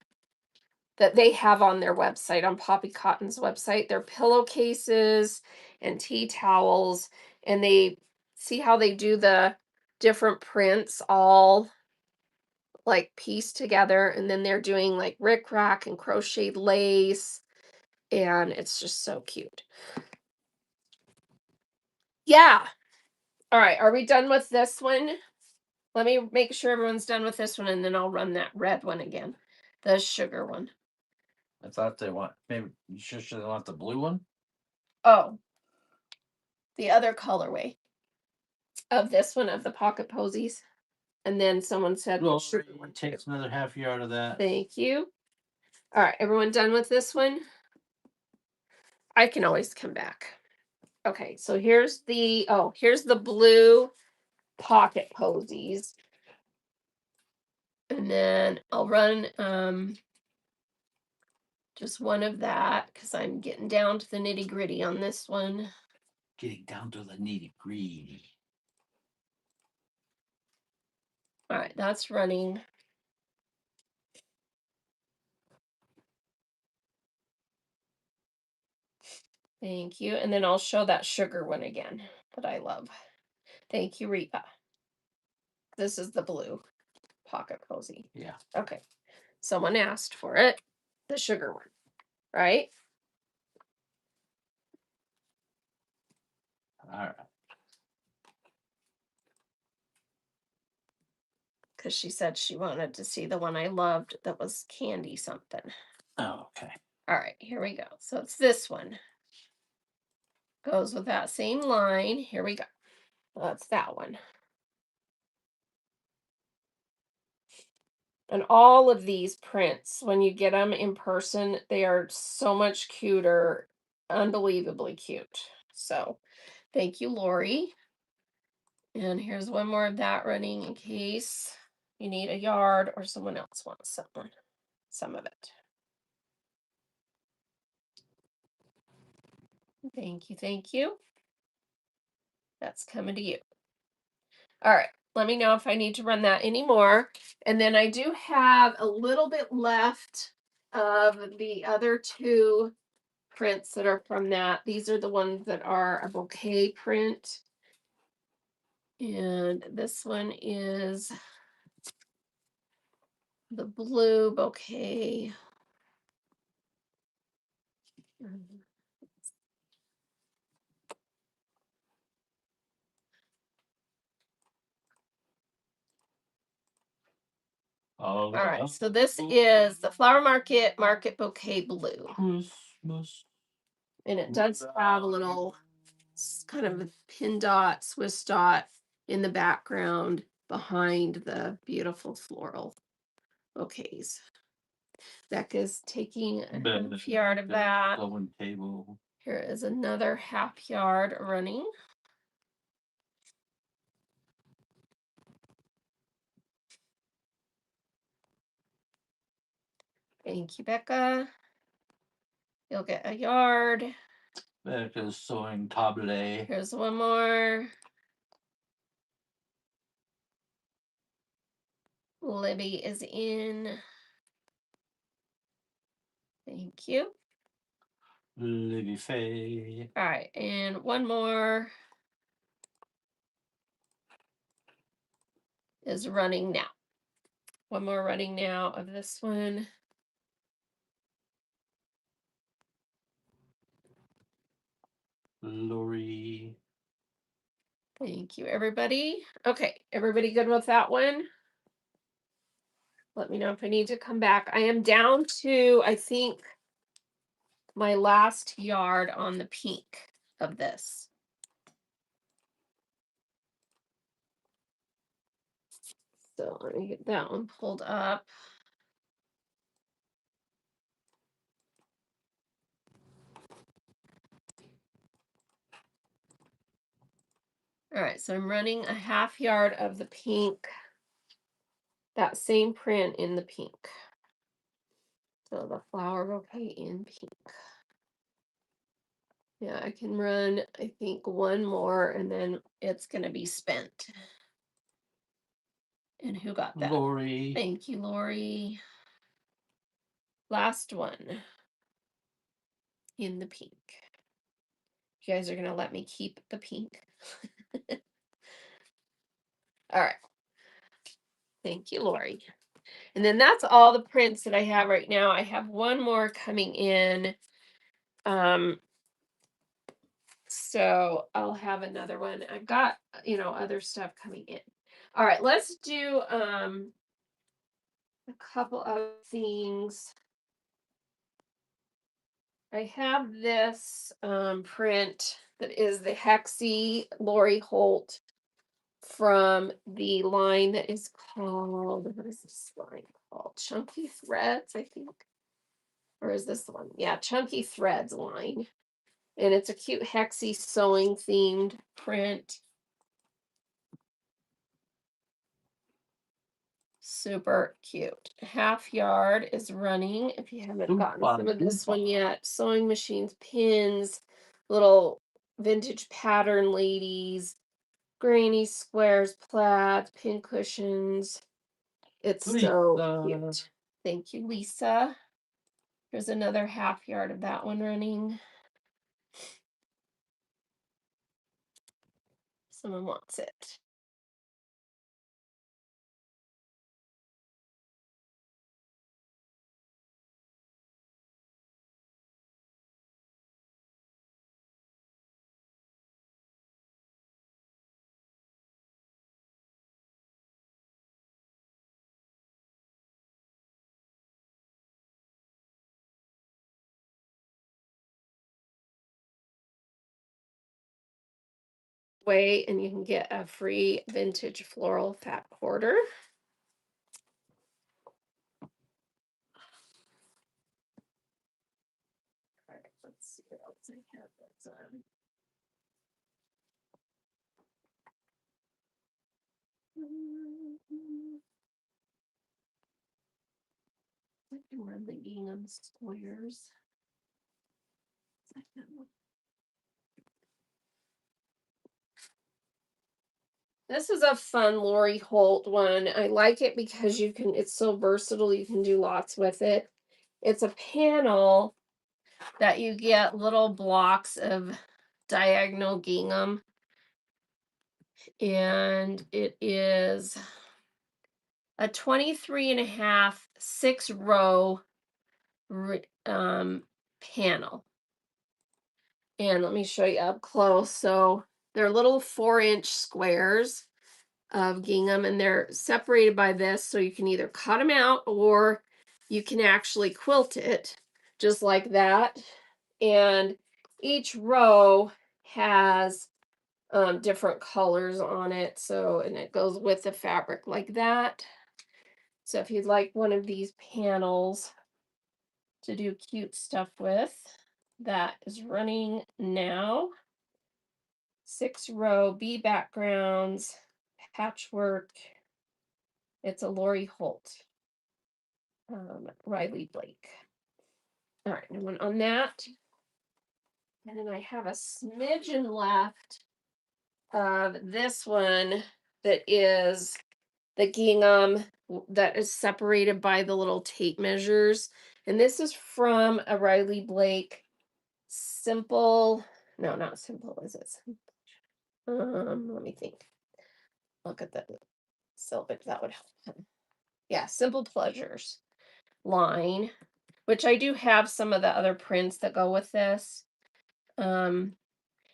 that they have on their website, on Poppy Cotton's website. They're pillowcases and tea towels, and they see how they do the different prints all like pieced together, and then they're doing like rickrack and crocheted lace, and it's just so cute. Yeah. All right, are we done with this one? Let me make sure everyone's done with this one, and then I'll run that red one again, the sugar one. I thought they want, maybe you sure they want the blue one? Oh, the other colorway of this one of the pocket posies. And then someone said the sugar one too. Takes another half yard of that. Thank you. All right, everyone done with this one? I can always come back. Okay, so here's the blue pocket posies. And then I'll run just one of that because I'm getting down to the nitty gritty on this one. Getting down to the nitty gritty. All right, that's running. Thank you. And then I'll show that sugar one again that I love. Thank you, Rita. This is the blue pocket posy. Yeah. Okay. Someone asked for it. The sugar one, right? All right. Because she said she wanted to see the one I loved that was candy something. Oh, okay. All right, here we go. So it's this one. Goes with that same line. Here we go. Well, that's that one. And all of these prints, when you get them in person, they are so much cuter, unbelievably cute. So thank you, Lori. And here's one more of that running in case you need a yard or someone else wants some of it. Thank you, thank you. That's coming to you. All right, let me know if I need to run that anymore. And then I do have a little bit left of the other two prints that are from that. These are the ones that are a bouquet print. And this one is the blue bouquet. All right, so this is the Flower Market Bouquet Blue. Christmas. And it does have a little kind of a pin dot, Swiss dot in the background behind the beautiful floral bouquets. Becca's taking a half yard of that. Table. Here is another half yard running. Thank you, Becca. You'll get a yard. Becca's sewing table. Here's one more. Libby is in. Thank you. Libby Faye. All right, and one more is running now. One more running now of this one. Lori. Thank you, everybody. Okay, everybody good with that one? Let me know if I need to come back. I am down to, I think, my last yard on the pink of this. So let me get that one pulled up. All right, so I'm running a half yard of the pink, that same print in the pink. So the flower bouquet in pink. Yeah, I can run, I think, one more and then it's going to be spent. And who got that? Lori. Thank you, Lori. Last one in the pink. You guys are going to let me keep the pink. All right. Thank you, Lori. And then that's all the prints that I have right now. I have one more coming in. So I'll have another one. I've got, other stuff coming in. All right, let's do a couple of things. I have this print that is the Hexie Lori Holt from the line that is called, what is this line called? Chunky Threads, I think. Or is this the one? Yeah, Chunky Threads line. And it's a cute Hexie sewing themed print. Super cute. Half yard is running. If you haven't gotten some of this one yet, sewing machines, pins, little vintage pattern ladies, granny squares, plaids, pin cushions. It's so cute. Thank you, Lisa. There's another half yard of that one running. Someone wants it. Way, and you can get a free vintage floral fat quarter. I have this on. I can run the gingham squares. This is a fun Lori Holt one. I like it because it's so versatile. You can do lots with it. It's a panel that you get little blocks of diagonal gingham. And it is a 23.5 6-row panel. And let me show you up close. So they're little 4-inch squares of gingham, and they're separated by this, so you can either cut them out or you can actually quilt it just like that. And each row has different colors on it, so, and it goes with the fabric like that. So if you'd like one of these panels to do cute stuff with, that is running now. 6-row B backgrounds, patchwork. It's a Lori Holt, Riley Blake. All right, and one on that. And then I have a smidgen left of this one that is the gingham that is separated by the little tape measures. And this is from a Riley Blake simple, no, not simple, is it? Let me think. Look at the selvage, that would help. Yeah, Simple Pleasures line, which I do have some of the other prints that go with this. And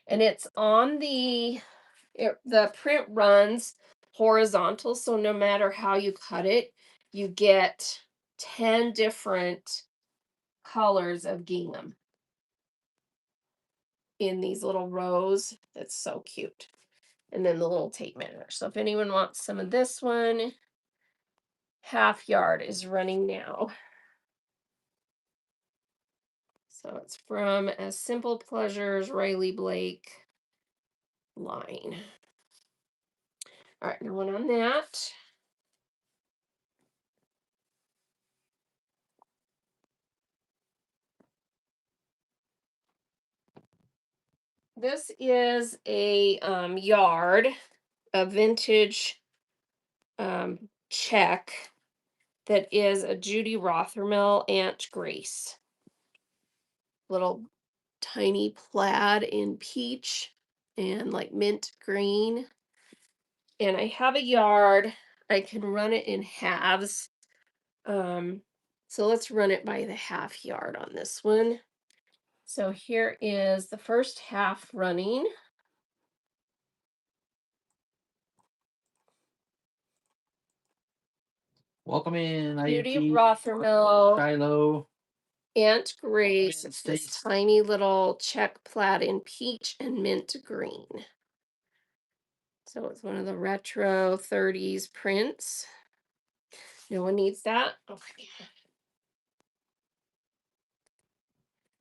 it's on the print runs horizontal, so no matter how you cut it, you get 10 different colors of gingham in these little rows. That's so cute. And then the little tape measure. So if anyone wants some of this one, half yard is running now. So it's from a Simple Pleasures Riley Blake line. All right, and one on that. This is a yard, a vintage check that is a Judy Rothermel Aunt Grace. Little tiny plaid in peach and like mint green. And I have a yard. I can run it in halves. So let's run it by the half yard on this one. So here is the first half running. Welcome in, Judy IUT, Rothermel Shiloh. Aunt Grace. It's this States. tiny little check plaid in peach and mint green. So it's one of the retro 30s prints. No one needs that. Okay.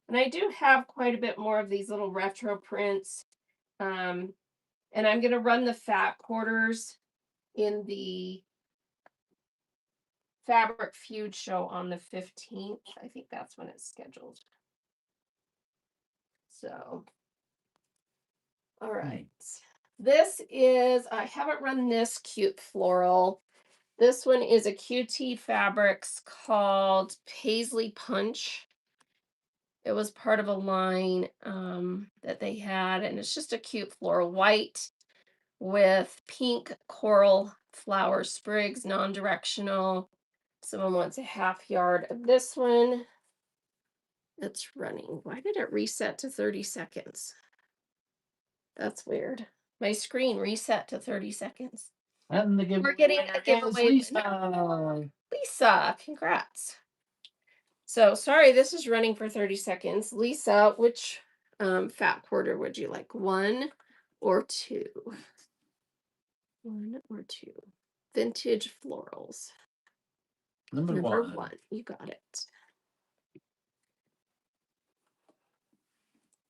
And I do have quite a bit more of these little retro prints. And I'm going to run the fat quarters in the Fabric Feud show on the 15th. I think that's when it's scheduled. So, all right. This is, I haven't run this cute floral. This one is a QT Fabrics called Paisley Punch. It was part of a line that they had, and it's just a cute floral white with pink coral flower sprigs, non-directional. Someone wants a half yard of this one. It's running. Why did it reset to 30 seconds? That's weird. My screen reset to 30 seconds. And the giveaway We're getting a giveaway. Lisa. Lisa, congrats. So sorry, this is running for 30 seconds. Lisa, which fat quarter would you like? 1 or 2? 1 or 2. Vintage florals. Number one. 1. You got it.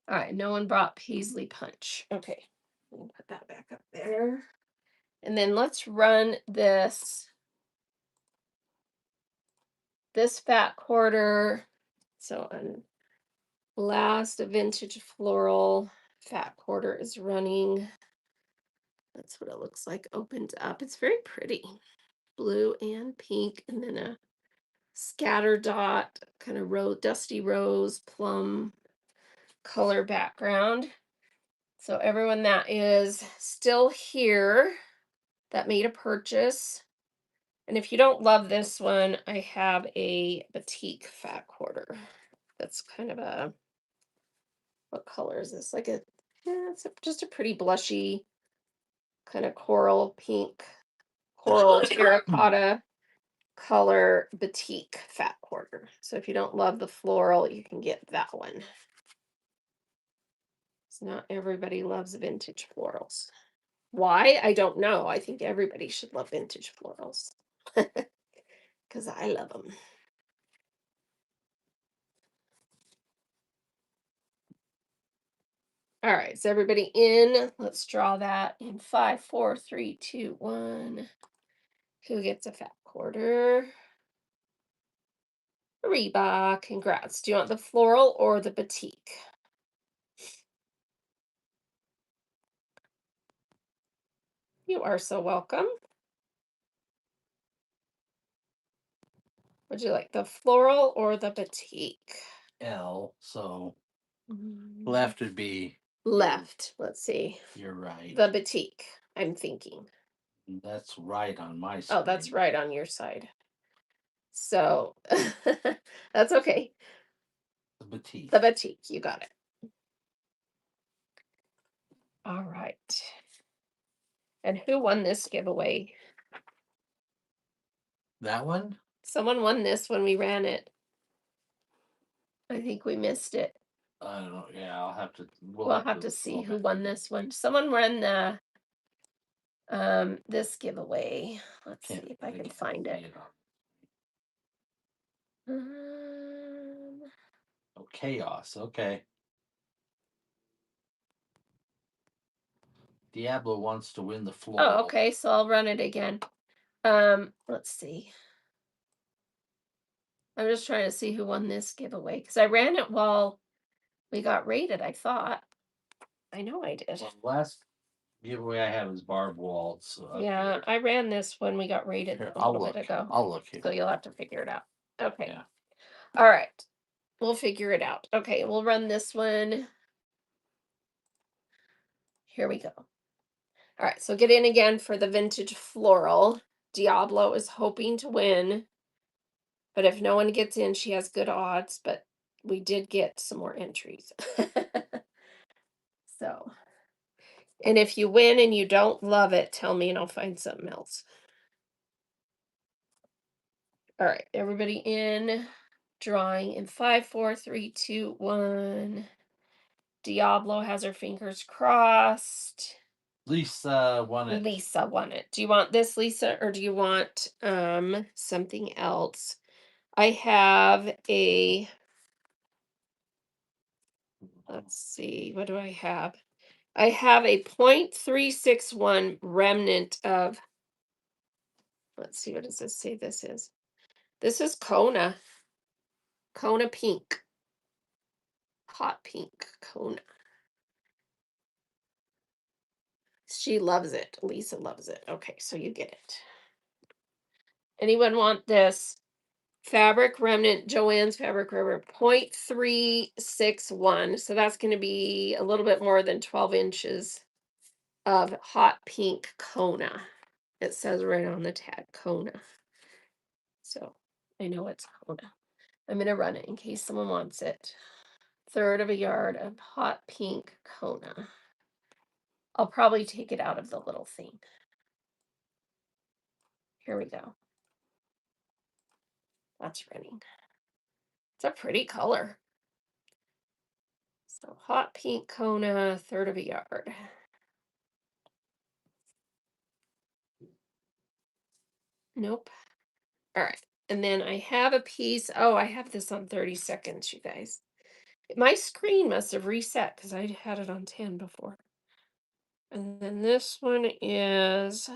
All right, no one brought paisley punch. Okay, we'll put that back up there. And then let's run this fat quarter. So on last, a vintage floral fat quarter is running. That's what it looks like opened up. It's very pretty. Blue and pink, and then a scatter dot, kind of dusty rose plum color background. So everyone that is still here that made a purchase. And if you don't love this one, I have a batik fat quarter. That's kind of a, what color is this? Like just a pretty blushy kind of coral pink, coral terracotta color batik fat quarter. So if you don't love the floral, you can get that one. So not everybody loves vintage florals. Why? I don't know. I think everybody should love vintage florals because I love them. All right, is everybody in? Let's draw that in 5, 4, 3, 2, 1. Who gets a fat quarter? Reba, congrats. Do you want the floral or the batik? You are so welcome. Would you like the floral or the batik? L, so left would be Left. Let's see. you're right. The batik, I'm thinking. That's right on my screen. Oh, that's right on your side. So that's okay. The batik. The batik, you got it. All right. And who won this giveaway? That one? Someone won this when we ran it. I think we missed it. I don't know. Yeah, We'll have to see who won this one. Someone ran the this giveaway. Let's see if I can find it. Oh, chaos. Okay. Diablo wants to win the floor. Oh, okay. So I'll run it again. Let's see. I'm just trying to see who won this giveaway because I ran it while we got rated, I thought. I know I did. Well, last giveaway I had was Barb Waltz. Yeah, Here. I ran this when we got rated Here, a little bit ago. I'll look here. So you'll have to figure it out. Okay. Yeah. All right. We'll figure it out. Okay, we'll run this one. Here we go. All right, so get in again for the vintage floral. Diablo is hoping to win. But if no one gets in, she has good odds. But we did get some more entries. So, and if you win and you don't love it, tell me and I'll find something else. All right, everybody in. Drawing in 5, 4, 3, 2, 1. Diablo has her fingers crossed. Lisa won it. Lisa won it. Do you want this, Lisa, or do you want something else? I have a, let's see, what do I have? I have a 0.361 remnant of, let's see, what does this say this is? This is Kona pink. Hot pink Kona. She loves it. Lisa loves it. Okay, so you get it. Anyone want this? Fabric remnant, Joann's fabric remnant, 0.361. So that's going to be a little bit more than 12 inches of hot pink Kona. It says right on the tag, Kona. So I know it's Kona. I'm going to run it in case someone wants it. 1/3 of a yard of hot pink Kona. I'll probably take it out of the little thing. Here we go. That's running. It's a pretty color. So hot pink Kona, 1/3 of a yard. Nope. All right. And then I have a piece. Oh, I have this on 30 seconds, you guys. My screen must have reset because I had it on 10 before. And then this one is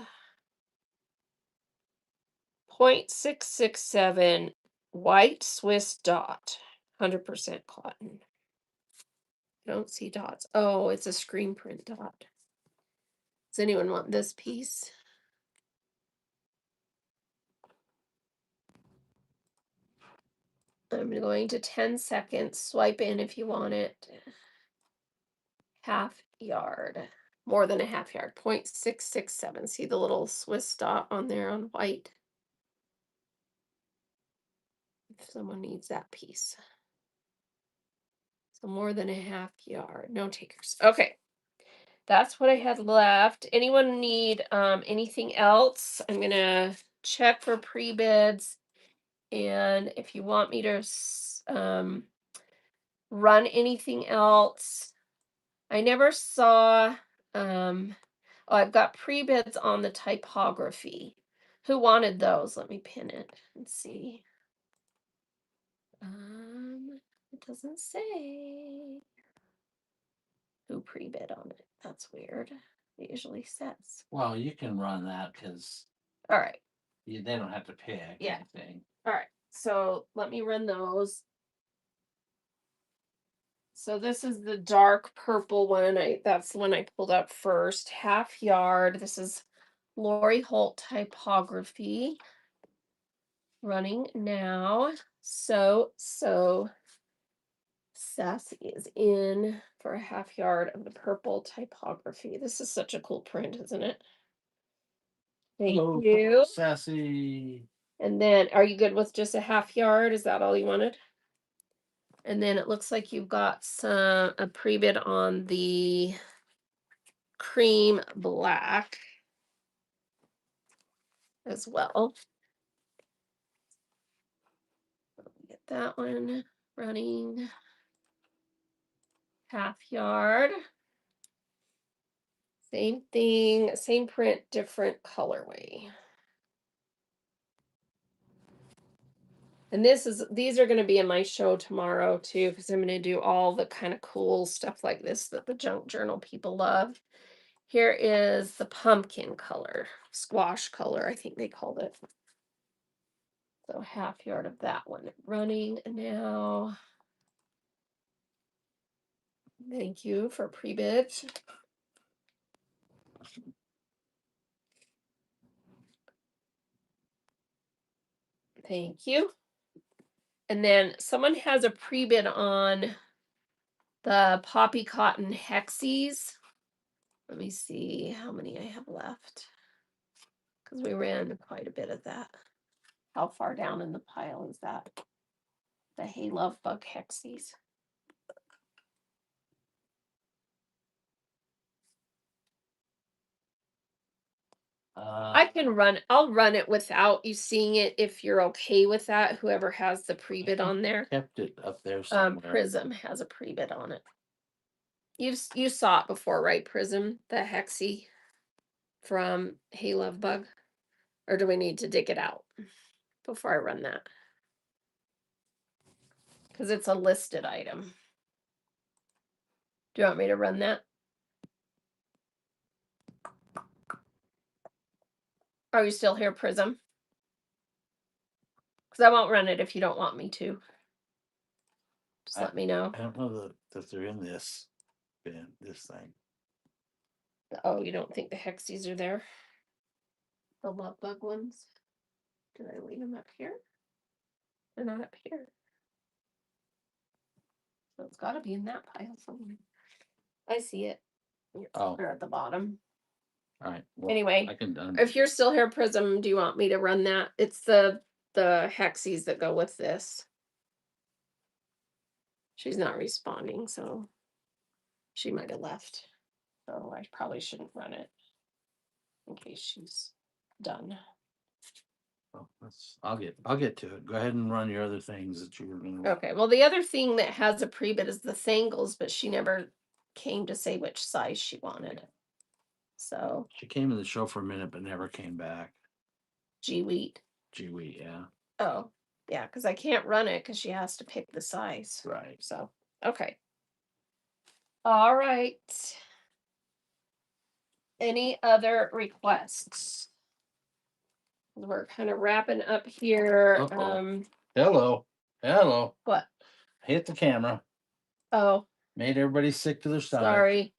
0.667 white Swiss dot, 100% cotton. Don't see dots. Oh, it's a screen print dot. Does anyone want this piece? I'm going to 10 seconds. Swipe in if you want it. Half yard. More than a half yard. 0.667. See the little Swiss dot on there on white? If someone needs that piece. So more than a half yard. No takers. Okay. That's what I had left. Anyone need anything else? I'm gonna check for pre-bids, and if you want me to run anything else, I never saw. Oh, I've got pre-bids on the typography. Who wanted those? Let me pin it and see. It doesn't say who pre-bid on it. That's weird. It usually says. Well, you can run that because All right. they don't have to pick Yeah. anything. All right. So let me run those. So this is the dark purple one. That's the one I pulled up first. Half yard. This is Lori Holt typography. Running now. So Sassy is in for a half yard of the purple typography. This is such a cool print, isn't it? Thank Hello, you. Sassy. And then, are you good with just a half yard? Is that all you wanted? And then it looks like you've got a pre-bid on the cream black as well. Get that one running. Half yard. Same thing, same print, different colorway. And these are going to be in my show tomorrow too, because I'm going to do all the kind of cool stuff like this that the junk journal people love. Here is the pumpkin color, squash color, I think they called it. So half yard of that one running now. Thank you for pre-bid. Thank you. And then someone has a pre-bid on the poppy cotton hexies. Let me see how many I have left. Because we ran quite a bit of that. How far down in the pile is that? The Hey Lovebug hexies. I'll run it without you seeing it if you're okay with that. Whoever has the pre-bid on there. Kept it up there somewhere. Prism has a pre-bid on it. You saw it before, right? Prism, the hexie from Hey Lovebug. Or do we need to dig it out before I run that? Because it's a listed item. Do you want me to run that? Are you still here, Prism? Because I won't run it if you don't want me to. Just let me know. I don't know that they're in this thing. Oh, you don't think the hexies are there? The love bug ones? Did I leave them up here? They're not up here. So it's got to be in that pile somewhere. I see it. Oh, they're at the bottom. All right. Well, anyway, I can if you're still here, Prism, do you want me to run that? It's the hexies that go with this. She's not responding, so she might have left. So I probably shouldn't run it in case she's done. Oh, I'll get to it. Go ahead and run your other things that you were going to. Okay. Well, the other thing that has a pre-bid is the Thangles, but she never came to say which size she wanted. So She came to the show for a minute, but never came back. G-Wheat. G-Wheat, yeah. Oh, yeah, because I can't run it because she has to pick the size. Right. So Okay. All right. Any other requests? We're kind of wrapping up here. Uh-oh. Hello. Hello. What? Hit the camera. Oh, Made everybody sick to their stomach. sorry.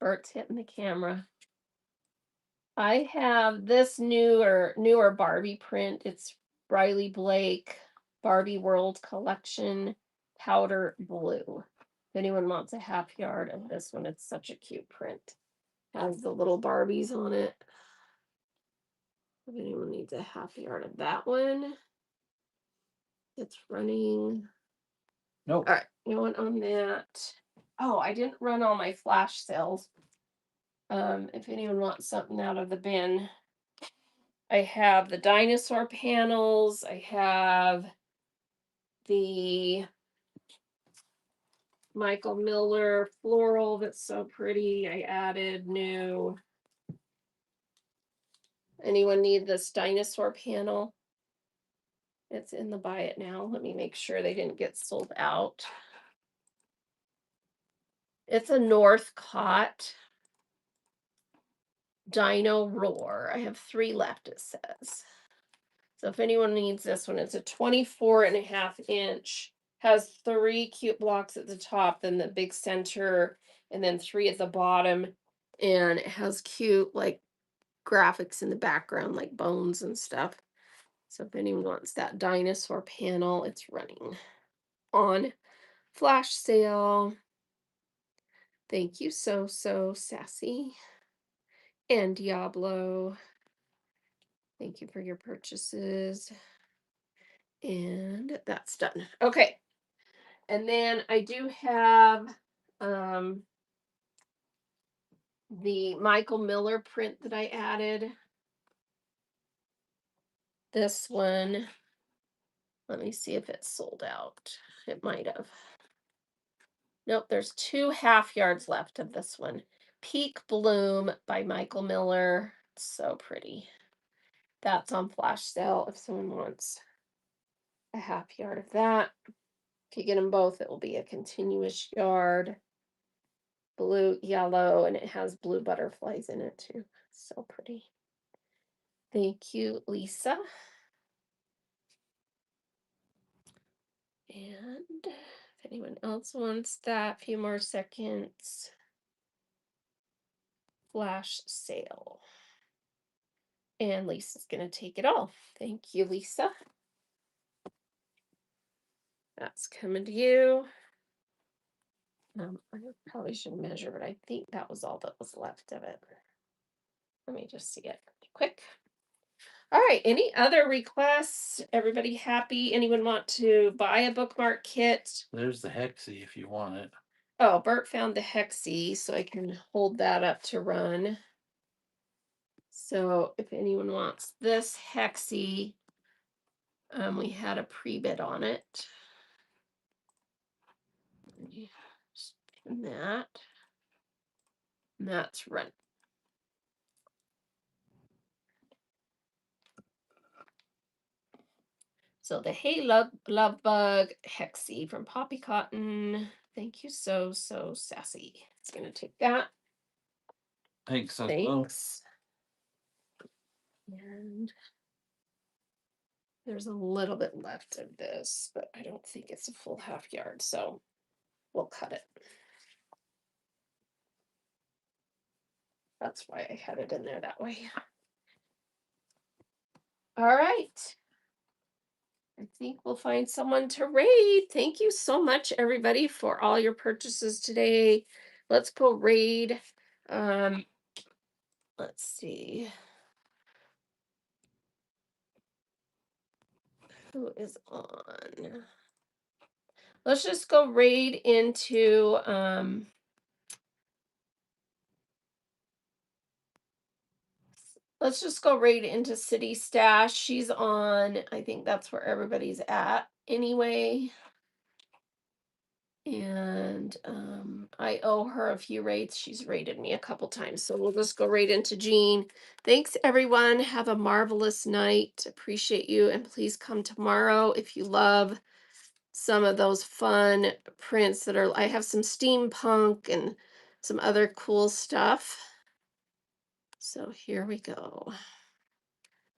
Bert's hitting the camera. I have this newer Barbie print. It's Riley Blake Barbie World Collection Powder Blue. If anyone wants a half yard of this one, it's such a cute print. Has the little Barbies on it. If anyone needs a half yard of that one, it's running. Nope. All right, you want on that. Oh, I didn't run all my flash sales. If anyone wants something out of the bin, I have the dinosaur panels. I have the Michael Miller floral that's so pretty. I added new. Anyone need this dinosaur panel? It's in the buy it now. Let me make sure they didn't get sold out. It's a Northcott Dino Roar. I have 3 left, it says. So if anyone needs this one, it's a 24.5 inch, has 3 cute blocks at the top, then the big center, and then 3 at the bottom. And it has cute like graphics in the background, like bones and stuff. So if anyone wants that dinosaur panel, it's running on flash sale. Thank you, so sassy. And Diablo. Thank you for your purchases. And that's done. Okay. And then I do have the Michael Miller print that I added. This one, let me see if it's sold out. It might have. Nope, there's 2 half yards left of this one. Peak Bloom by Michael Miller. It's so pretty. That's on flash sale if someone wants a half yard of that. If you get them both, it will be a continuous yard. Blue, yellow, and it has blue butterflies in it too. So pretty. Thank you, Lisa. And if anyone else wants that, a few more seconds. Flash sale. And Lisa's going to take it all. Thank you, Lisa. That's coming to you. I probably should measure, but I think that was all that was left of it. Let me just see it quick. All right. Any other requests? Everybody happy? Anyone want to buy a bookmark kit? There's the hexie if you want it. Oh, Bert found the hexie, so I can hold that up to run. So if anyone wants this hexie, we had a pre-bid on it. And that's run. So the Hey Lovebug hexie from Poppy Cotton. Thank you so sassy. It's gonna take that. Thanks. Thanks. And there's a little bit left of this, but I don't think it's a full half yard, so we'll cut it. That's why I had it in there that way. All right. I think we'll find someone to raid. Thank you so much, everybody, for all your purchases today. Let's go raid. Let's see. Who is on? Let's just go raid into let's just go right into City Stash. She's on, I think that's where everybody's at anyway. And I owe her a few rates. She's rated me a couple times. So we'll just go right into Jean. Thanks, everyone. Have a marvelous night. Appreciate you. And please come tomorrow if you love some of those fun prints that are I have some steampunk and some other cool stuff. So here we go.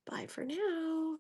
Bye for now.